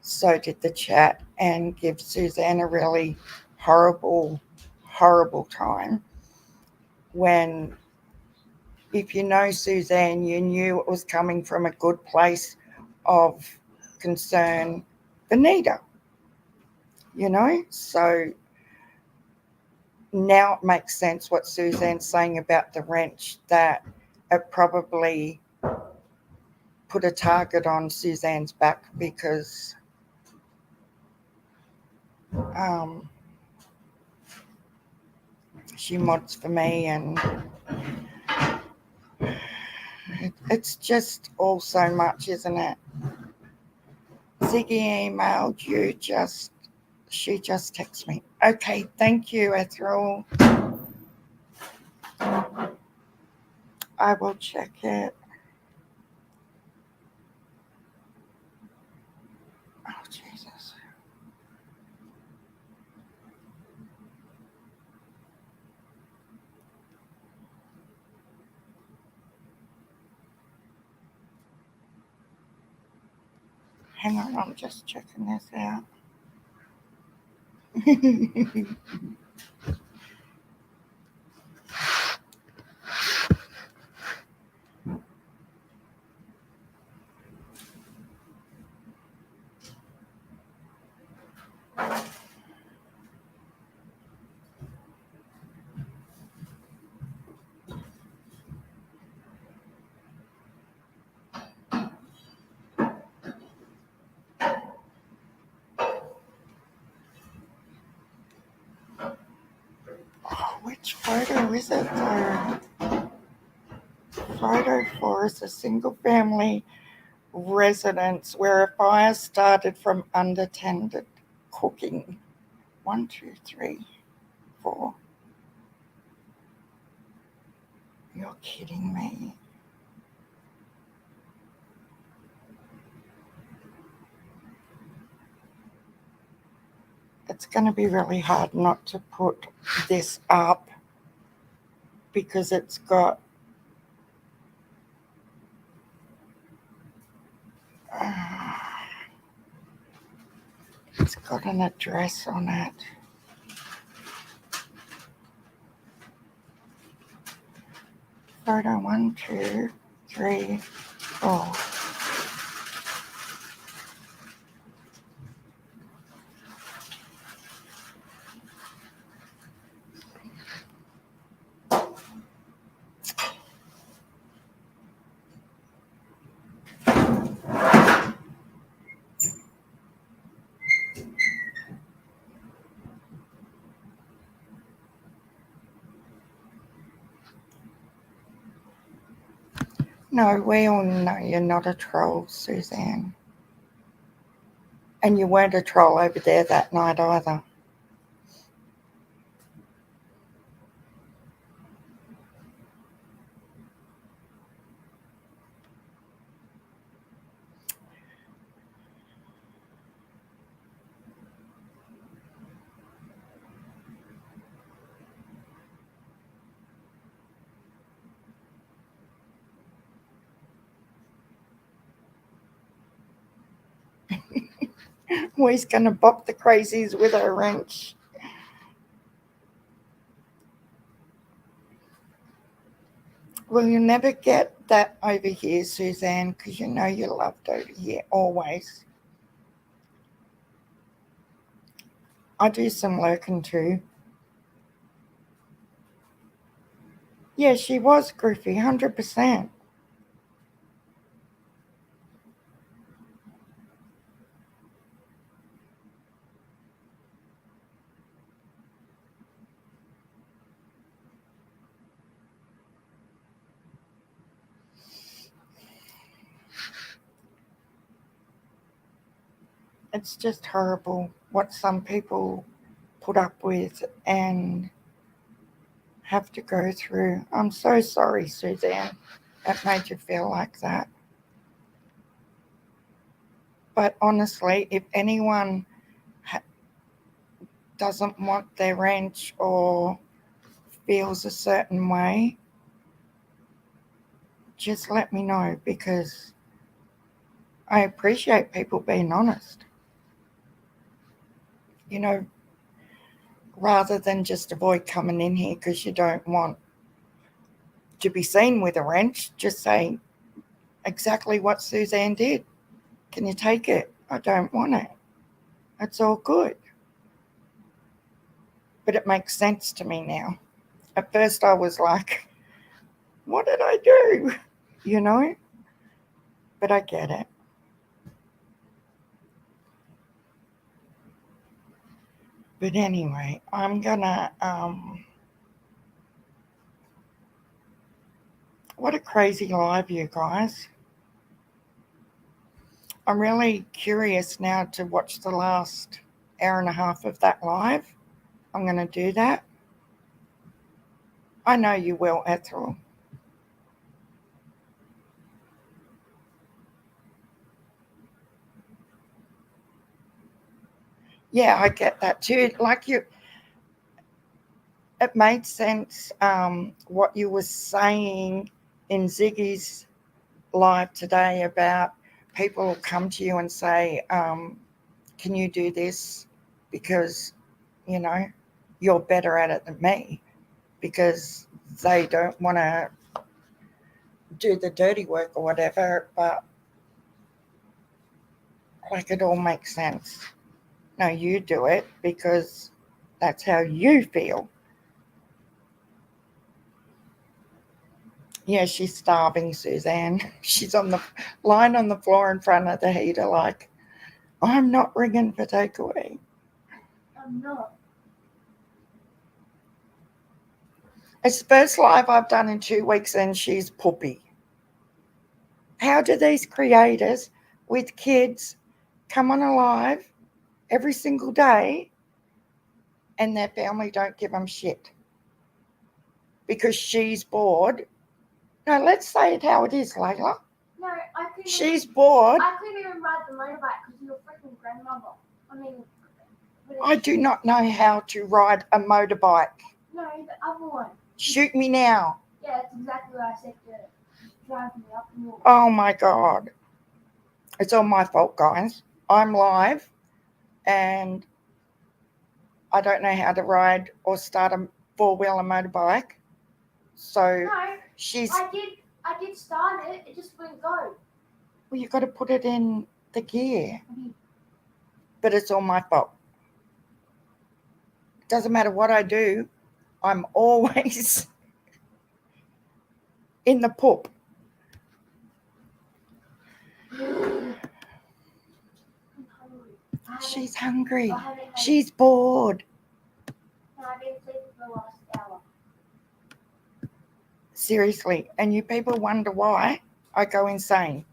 so did the chat, and give Suzanne a really horrible time, when if you know Suzanne, you knew it was coming from a good place of concern for Nita, so now it makes sense what Suzanne's saying about the wrench, that it probably put a target on Suzanne's back, because she mods for me, and it's just all so much, isn't it? Ziggy emailed you, she just texted me. Okay, thank you, Ethel. I will check it. Oh, Jesus. Hang on, I'm just checking this out. Oh, which photo is it though? Photo 4 is a single family residence where a fire started from unattended cooking. 1, 2, 3, 4. You're kidding me. It's going to be really hard not to put this up, because it's got an address on it. Photo 1, 2, 3, 4. No, we all know you're not a troll, Suzanne. And you weren't a troll over there that night either. We's going to bop the crazies with a wrench. Well, you'll never get that over here, Suzanne, because you know you're loved over here, always. I do some lurking too. Yeah, she was goofy, 100%. It's just horrible what some people put up with and have to go through. I'm so sorry, Suzanne. It made you feel like that. But honestly, if anyone doesn't want their wrench or feels a certain way, just let me know, because I appreciate people being honest. You know, rather than just avoid coming in here because you don't want to be seen with a wrench, just say exactly what Suzanne did. Can you take it? I don't want it. It's all good. But it makes sense to me now. At first I was like, what did I do? You know? But I get it. But anyway, I'm gonna, what a crazy live, you guys. I'm really curious now to watch the last hour and a half of that live. I'm going to do that. I know you will, Ethel. Yeah, I get that too. Like you, it made sense what you were saying in Ziggy's live today about people will come to you and say, can you do this? Because, you know, you're better at it than me, because they don't want to do the dirty work or whatever. But like, it all makes sense. No, you do it because that's how you feel. Yeah, she's starving, Suzanne. She's on the lying on the floor in front of the heater like, I'm not ringing for takeaway.
I'm not.
It's the first live I've done in 2 weeks and she's poopy. How do these creators with kids come on a live every single day and their family don't give them shit? Because she's bored. No, let's say it how it is, Layla.
No, I couldn't.
She's bored.
I couldn't even ride the motorbike because you're a freaking grandmother. I mean,
I do not know how to ride a motorbike.
No, the other one.
Shoot me now.
Yeah, that's exactly what I said to drive me up the wall.
Oh my God. It's all my fault, guys. I'm live and I don't know how to ride or start a 4-wheeler motorbike. So
No,
she's.
I did start it. It just wouldn't go.
Well, you've got to put it in the gear. But it's all my fault. It doesn't matter what I do. I'm always in the poop. She's hungry. She's bored.
No, I've been sleeping for the last hour.
Seriously. And you people wonder why? I go insane.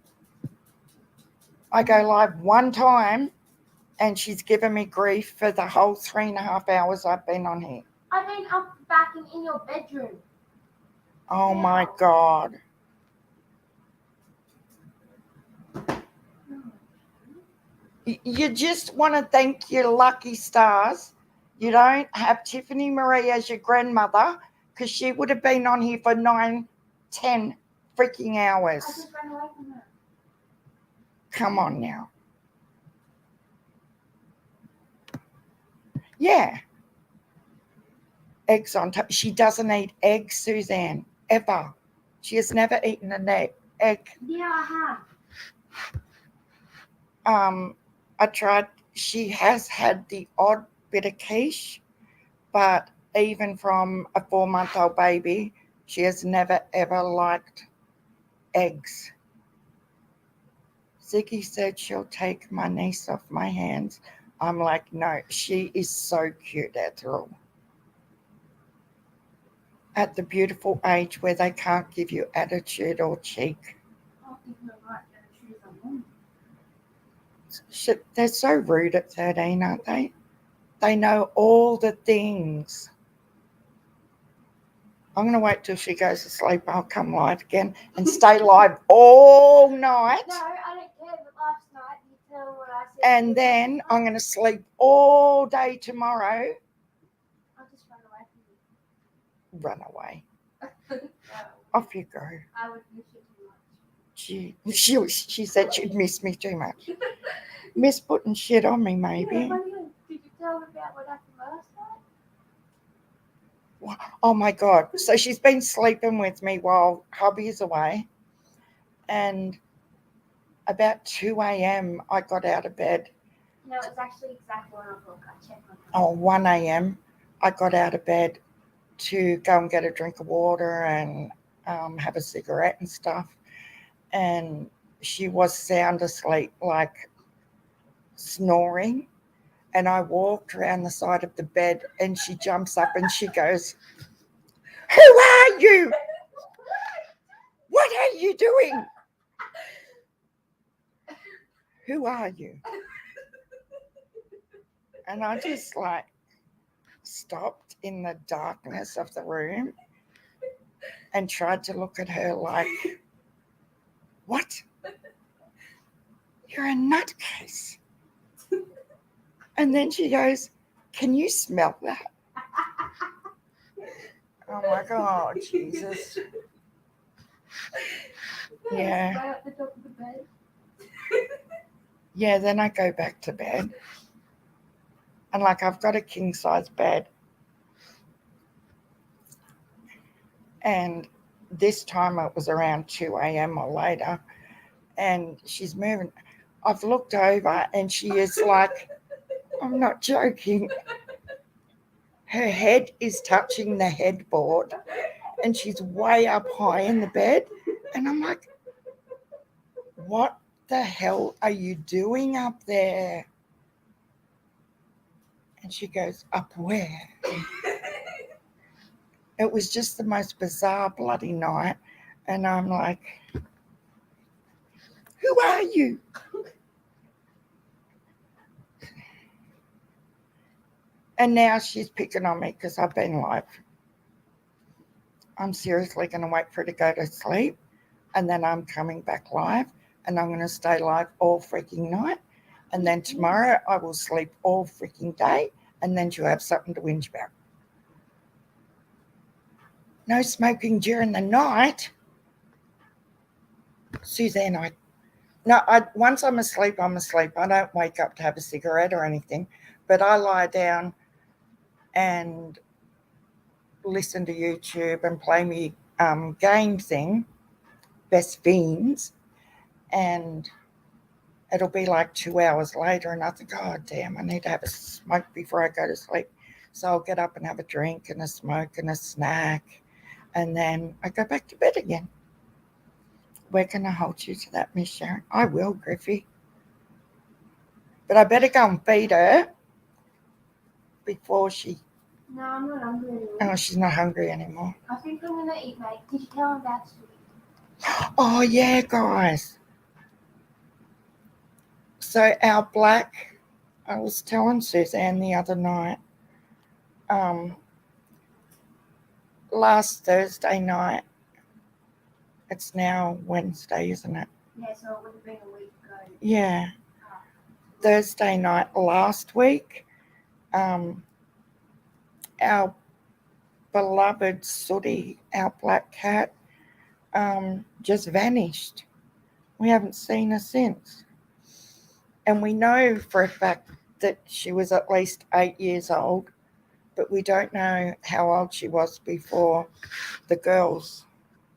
I go live one time and she's given me grief for the whole 3.5 hours I've been on here.
I've been up back and in your bedroom.
Oh my God. You just want to thank your lucky stars. You don't have Tiffany Marie as your grandmother, because she would have been on here for 9, 10 freaking hours.
I just ran away from her.
Come on now. Yeah. Eggs on top. She doesn't eat eggs, Suzanne, ever. She has never eaten an egg.
Yeah, I have.
I tried. She has had the odd bit of quiche, but even from a 4-month-old baby, she has never ever liked eggs. Ziggy said she'll take my niece off my hands. I'm like, no, she is so cute, Ethel. At the beautiful age where they can't give you attitude or cheek.
I'll give her right attitude if I want.
They're so rude at 13, aren't they? They know all the things. I'm going to wait till she goes to sleep. I'll come live again and stay live all night.
No, I don't care, but last night you tell what I said.
And then I'm going to sleep all day tomorrow.
I'll just run away from you.
Run away.
No,
Off you go.
I would miss you too much.
She said she'd miss me too much. Miss putting shit on me, maybe.
Yeah, did you tell her about what happened last night?
Oh my God. So she's been sleeping with me while hubby's away. And about 2 a.m. I got out of bed.
No, it's actually exactly 1 o'clock. I checked my
Oh, 1 a.m. I got out of bed to go and get a drink of water and have a cigarette and stuff. And she was sound asleep, like snoring. And I walked around the side of the bed and she jumps up and she goes, "Who are you? What are you doing? Who are you?" And I just like stopped in the darkness of the room and tried to look at her like, "What? You're a nutcase." And then she goes, "Can you smell that?" Oh my God, Jesus. Yeah.
Right at the top of the bed.
Yeah, then I go back to bed. And like I've got a king size bed. And this time it was around 2 a.m. or later. And she's moving. I've looked over and she is like, I'm not joking. Her head is touching the headboard and she's way up high in the bed. And I'm like, what the hell are you doing up there? And she goes, "Up where?" It was just the most bizarre bloody night. And I'm like, who are you? And now she's picking on me because I've been live. I'm seriously going to wait for her to go to sleep. And then I'm coming back live. And I'm going to stay live all freaking night. And then tomorrow I will sleep all freaking day. And then she'll have something to whinge about. No smoking during the night. Suzanne, once I'm asleep, I'm asleep. I don't wake up to have a cigarette or anything. But I lie down and listen to YouTube and play me game thing, Best Fiends. And it'll be like 2 hours later and I think, oh, damn, I need to have a smoke before I go to sleep. So I'll get up and have a drink and a smoke and a snack. And then I go back to bed again. We're going to hold you to that, Miss Sharon. I will, Griffey. But I better go and feed her before she...
No, I'm not hungry anymore.
Oh, she's not hungry anymore.
I think I'm going to eat, mate. Did you tell him about sweet?
Oh, yeah, guys. So our black, I was telling Suzanne the other night, last Thursday night, it's now Wednesday, isn't it?
Yeah, so it would have been a week ago.
Yeah. Thursday night last week, our beloved Sooty, our black cat, just vanished. We haven't seen her since. And we know for a fact that she was at least 8 years old, but we don't know how old she was before the girls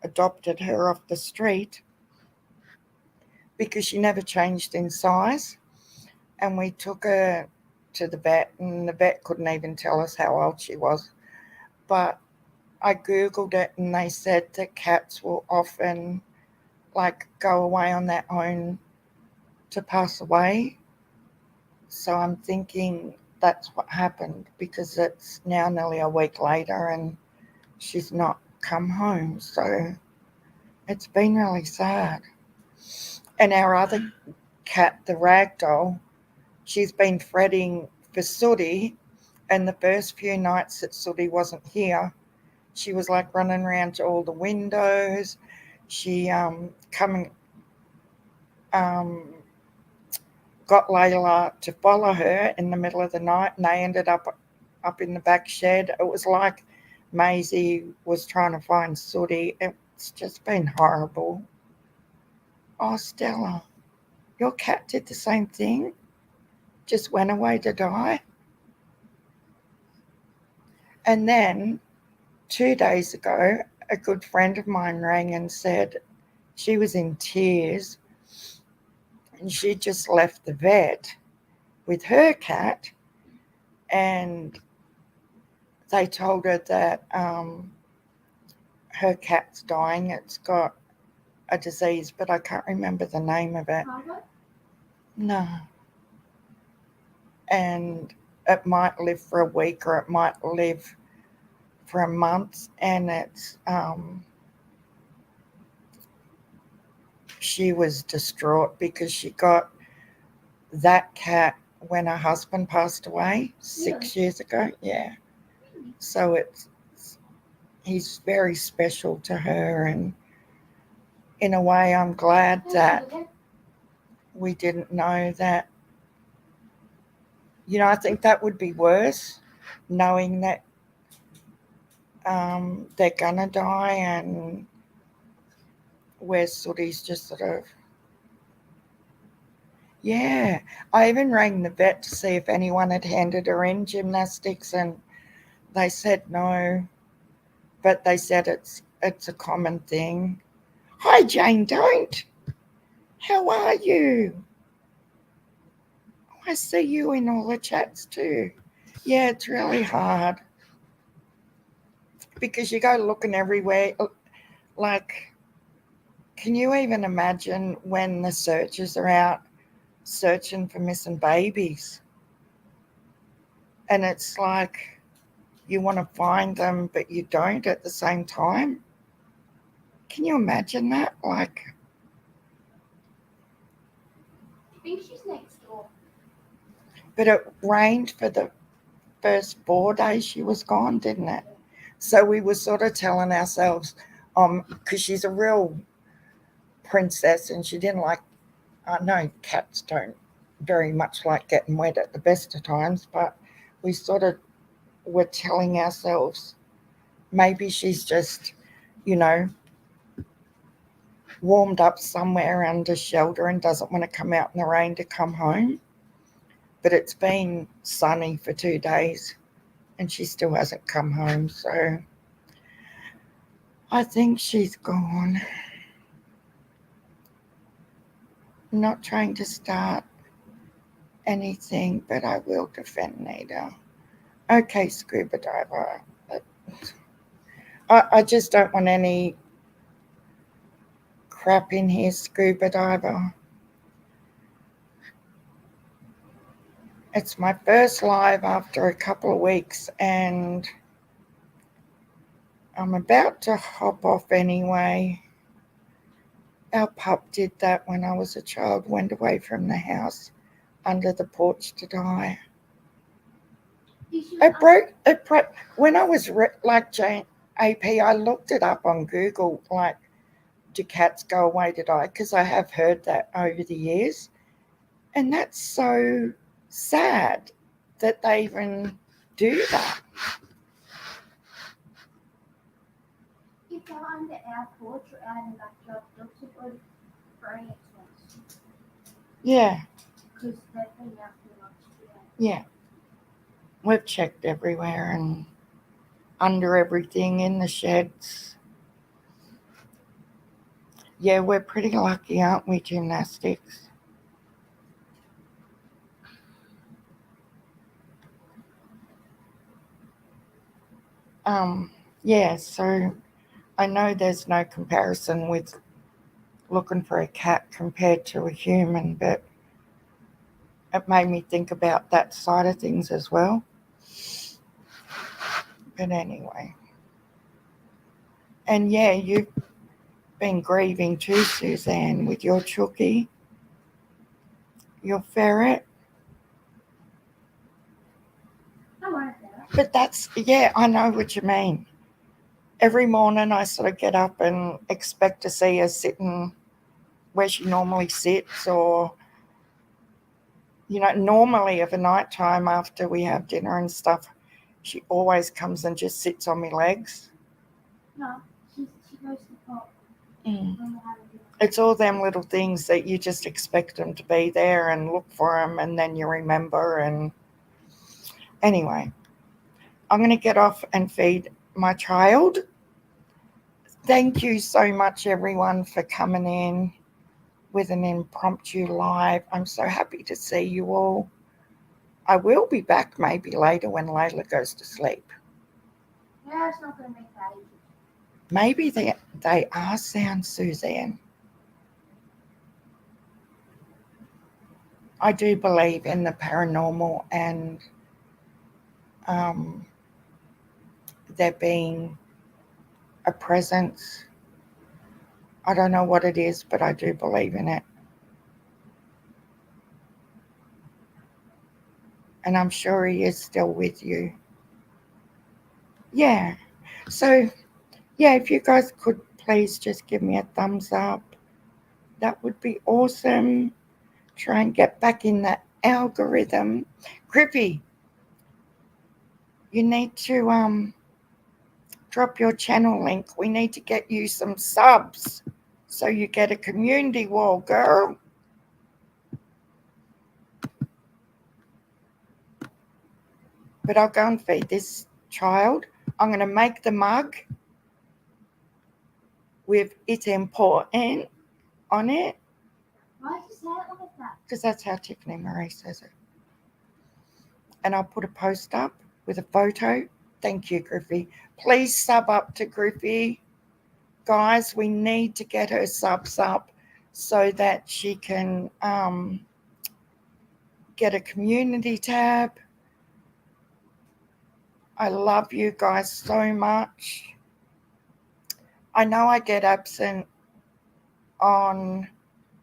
adopted her off the street, because she never changed in size. And we took her to the vet, and the vet couldn't even tell us how old she was. But I googled it, and they said that cats will often go away on their own to pass away. So I'm thinking that's what happened, because it's now nearly a week later and she's not come home. So it's been really sad. And our other cat, the ragdoll, she's been fretting for Sooty. And the first few nights that Sooty wasn't here, she was running around to all the windows. She coming got Layla to follow her in the middle of the night, and they ended up in the back shed. It was like Maisie was trying to find Sooty. It's just been horrible. Oh, Stella, your cat did the same thing? Just went away to die? And then 2 days ago, a good friend of mine rang and said she was in tears, and she just left the vet with her cat, and they told her that her cat's dying. It's got a disease, but I can't remember the name of it. No. And it might live for a week, or it might live for a month. And it's she was distraught because she got that cat when her husband passed away 6 years ago. Yeah. So he's very special to her, and in a way I'm glad that we didn't know that. I think that would be worse, knowing that they're gonna die, and where Sooty's just sort of. Yeah, I even rang the vet to see if anyone had handed her in gymnastics, and they said no, but they said it's a common thing. Hi, Jane, don't. How are you? I see you in all the chats too. Yeah, it's really hard because you go looking everywhere. Can you even imagine when the searchers are out searching for missing babies? And it's like you want to find them, but you don't at the same time. Can you imagine that?
I think she's next door.
But it rained for the first 4 days she was gone, didn't it? So we were sort of telling ourselves, because she's a real princess, and she didn't I know cats don't very much like getting wet at the best of times, but we sort of were telling ourselves maybe she's just, warmed up somewhere under shelter and doesn't want to come out in the rain to come home. But it's been sunny for 2 days and she still hasn't come home. So I think she's gone. I'm not trying to start anything, but I will defend Nita. Okay, scuba diver. I just don't want any crap in here, scuba diver. It's my first live after a couple of weeks, and I'm about to hop off anyway. Our pup did that when I was a child, went away from the house under the porch to die. It broke. When I was like Jane AP, I looked it up on Google, like, do cats go away to die? Because I have heard that over the years. And that's so sad that they even do that.
If they're under our porch or out in the backyard, dogs would bring it to us.
Yeah,
Because they've been out too much today.
yeah. We've checked everywhere and under everything, in the sheds. Yeah, we're pretty lucky, aren't we, gymnastics? Yeah, so I know there's no comparison with looking for a cat compared to a human, but it made me think about that side of things as well. But anyway. And yeah, you've been grieving too, Suzanne, with your Chookie, your ferret.
I want a ferret.
But that's, yeah, I know what you mean. Every morning I sort of get up and expect to see her sitting where she normally sits, or, you know, normally of a night time after we have dinner and stuff, she always comes and just sits on my legs.
No, she goes to the park.
It's all them little things that you just expect them to be there and look for them, and then you remember. And anyway, I'm going to get off and feed my child. Thank you so much, everyone, for coming in with an impromptu live. I'm so happy to see you all. I will be back maybe later when Layla goes to sleep.
Yeah, it's not going to make that easy.
Maybe they are sound, Suzanne. I do believe in the paranormal and there being a presence. I don't know what it is, but I do believe in it. And I'm sure he is still with you. Yeah. So, yeah, if you guys could please just give me a thumbs up, that would be awesome. Try and get back in that algorithm. Grippy, you need to drop your channel link. We need to get you some subs so you get a community wall, girl. But I'll go and feed this child. I'm going to make the mug with "It's Important" on it.
Why did you say it like that?
Because that's how Tiffany Marie says it. And I'll put a post up with a photo. Thank you, Griffey. Please sub up to Griffey. Guys, we need to get her subs up so that she can get a community tab. I love you guys so much. I know I get absent on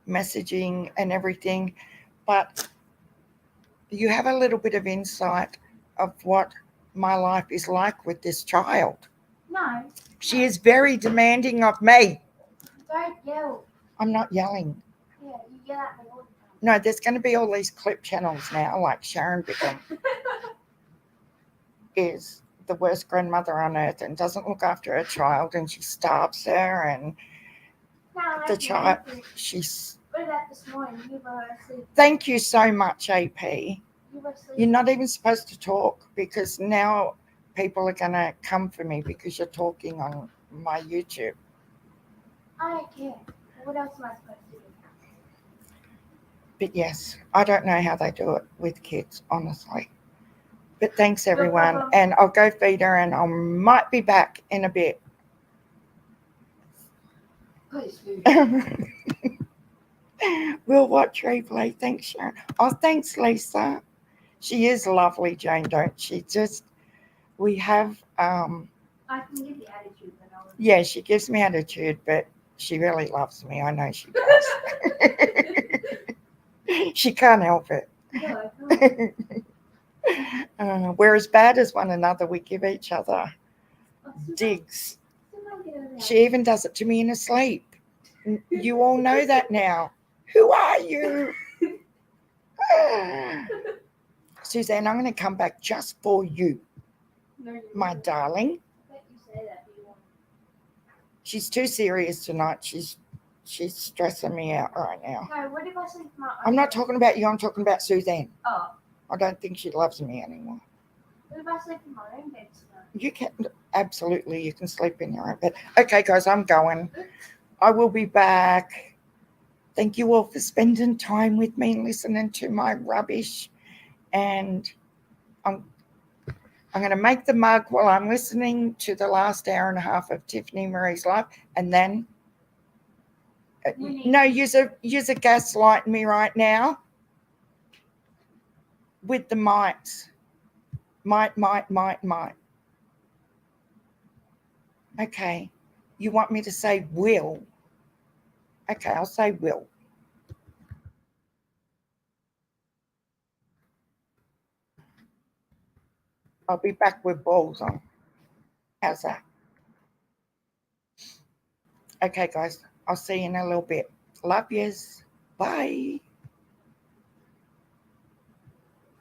messaging and everything, but you have a little bit of insight of what my life is like with this child.
No.
She is very demanding of me.
Don't yell.
I'm not yelling.
Yeah, you yell at me all the time.
No, there's going to be all these clip channels now, like Sharon Bickham is the worst grandmother on earth and doesn't look after her child, and she starves her, and the child, she's...
What about this morning? You were asleep.
Thank you so much, AP.
You were asleep.
You're not even supposed to talk because now people are going to come for me because you're talking on my YouTube.
I don't care. What else am I supposed to do?
But yes, I don't know how they do it with kids, honestly. But thanks, everyone. And I'll go feed her, and I might be back in a bit.
Please do.
We'll watch replay. Thanks, Sharon. Oh, thanks, Lisa. She is lovely, Jane, don't she? Just, we have...
I can give you attitude, but
yeah, she gives me attitude, but She really loves me. I know she does. She can't help it.
No, I can't.
We're as bad as one another. We give each other digs. She even does it to me in her sleep. You all know that now. Who are you? Suzanne, I'm going to come back just for you,
No,
my darling.
I bet you say that, but you won't.
She's too serious tonight. She's stressing me out right now.
No, what if I sleep in my own
I'm not
bed?
talking about you. I'm talking about Suzanne.
Oh,
I don't think she loves me anymore.
what if I sleep in my own bed tonight?
You can absolutely. You can sleep in your own bed. Okay, guys, I'm going. I will be back. Thank you all for spending time with me and listening to my rubbish. And I'm going to make the mug while I'm listening to the last hour and a half of Tiffany Marie's live, and then no, use a gaslight me right now with the mites. Might. Okay, you want me to say will? Okay, I'll say will. I'll be back with balls on. How's that? Okay, guys, I'll see you in a little bit. Love yous. Bye.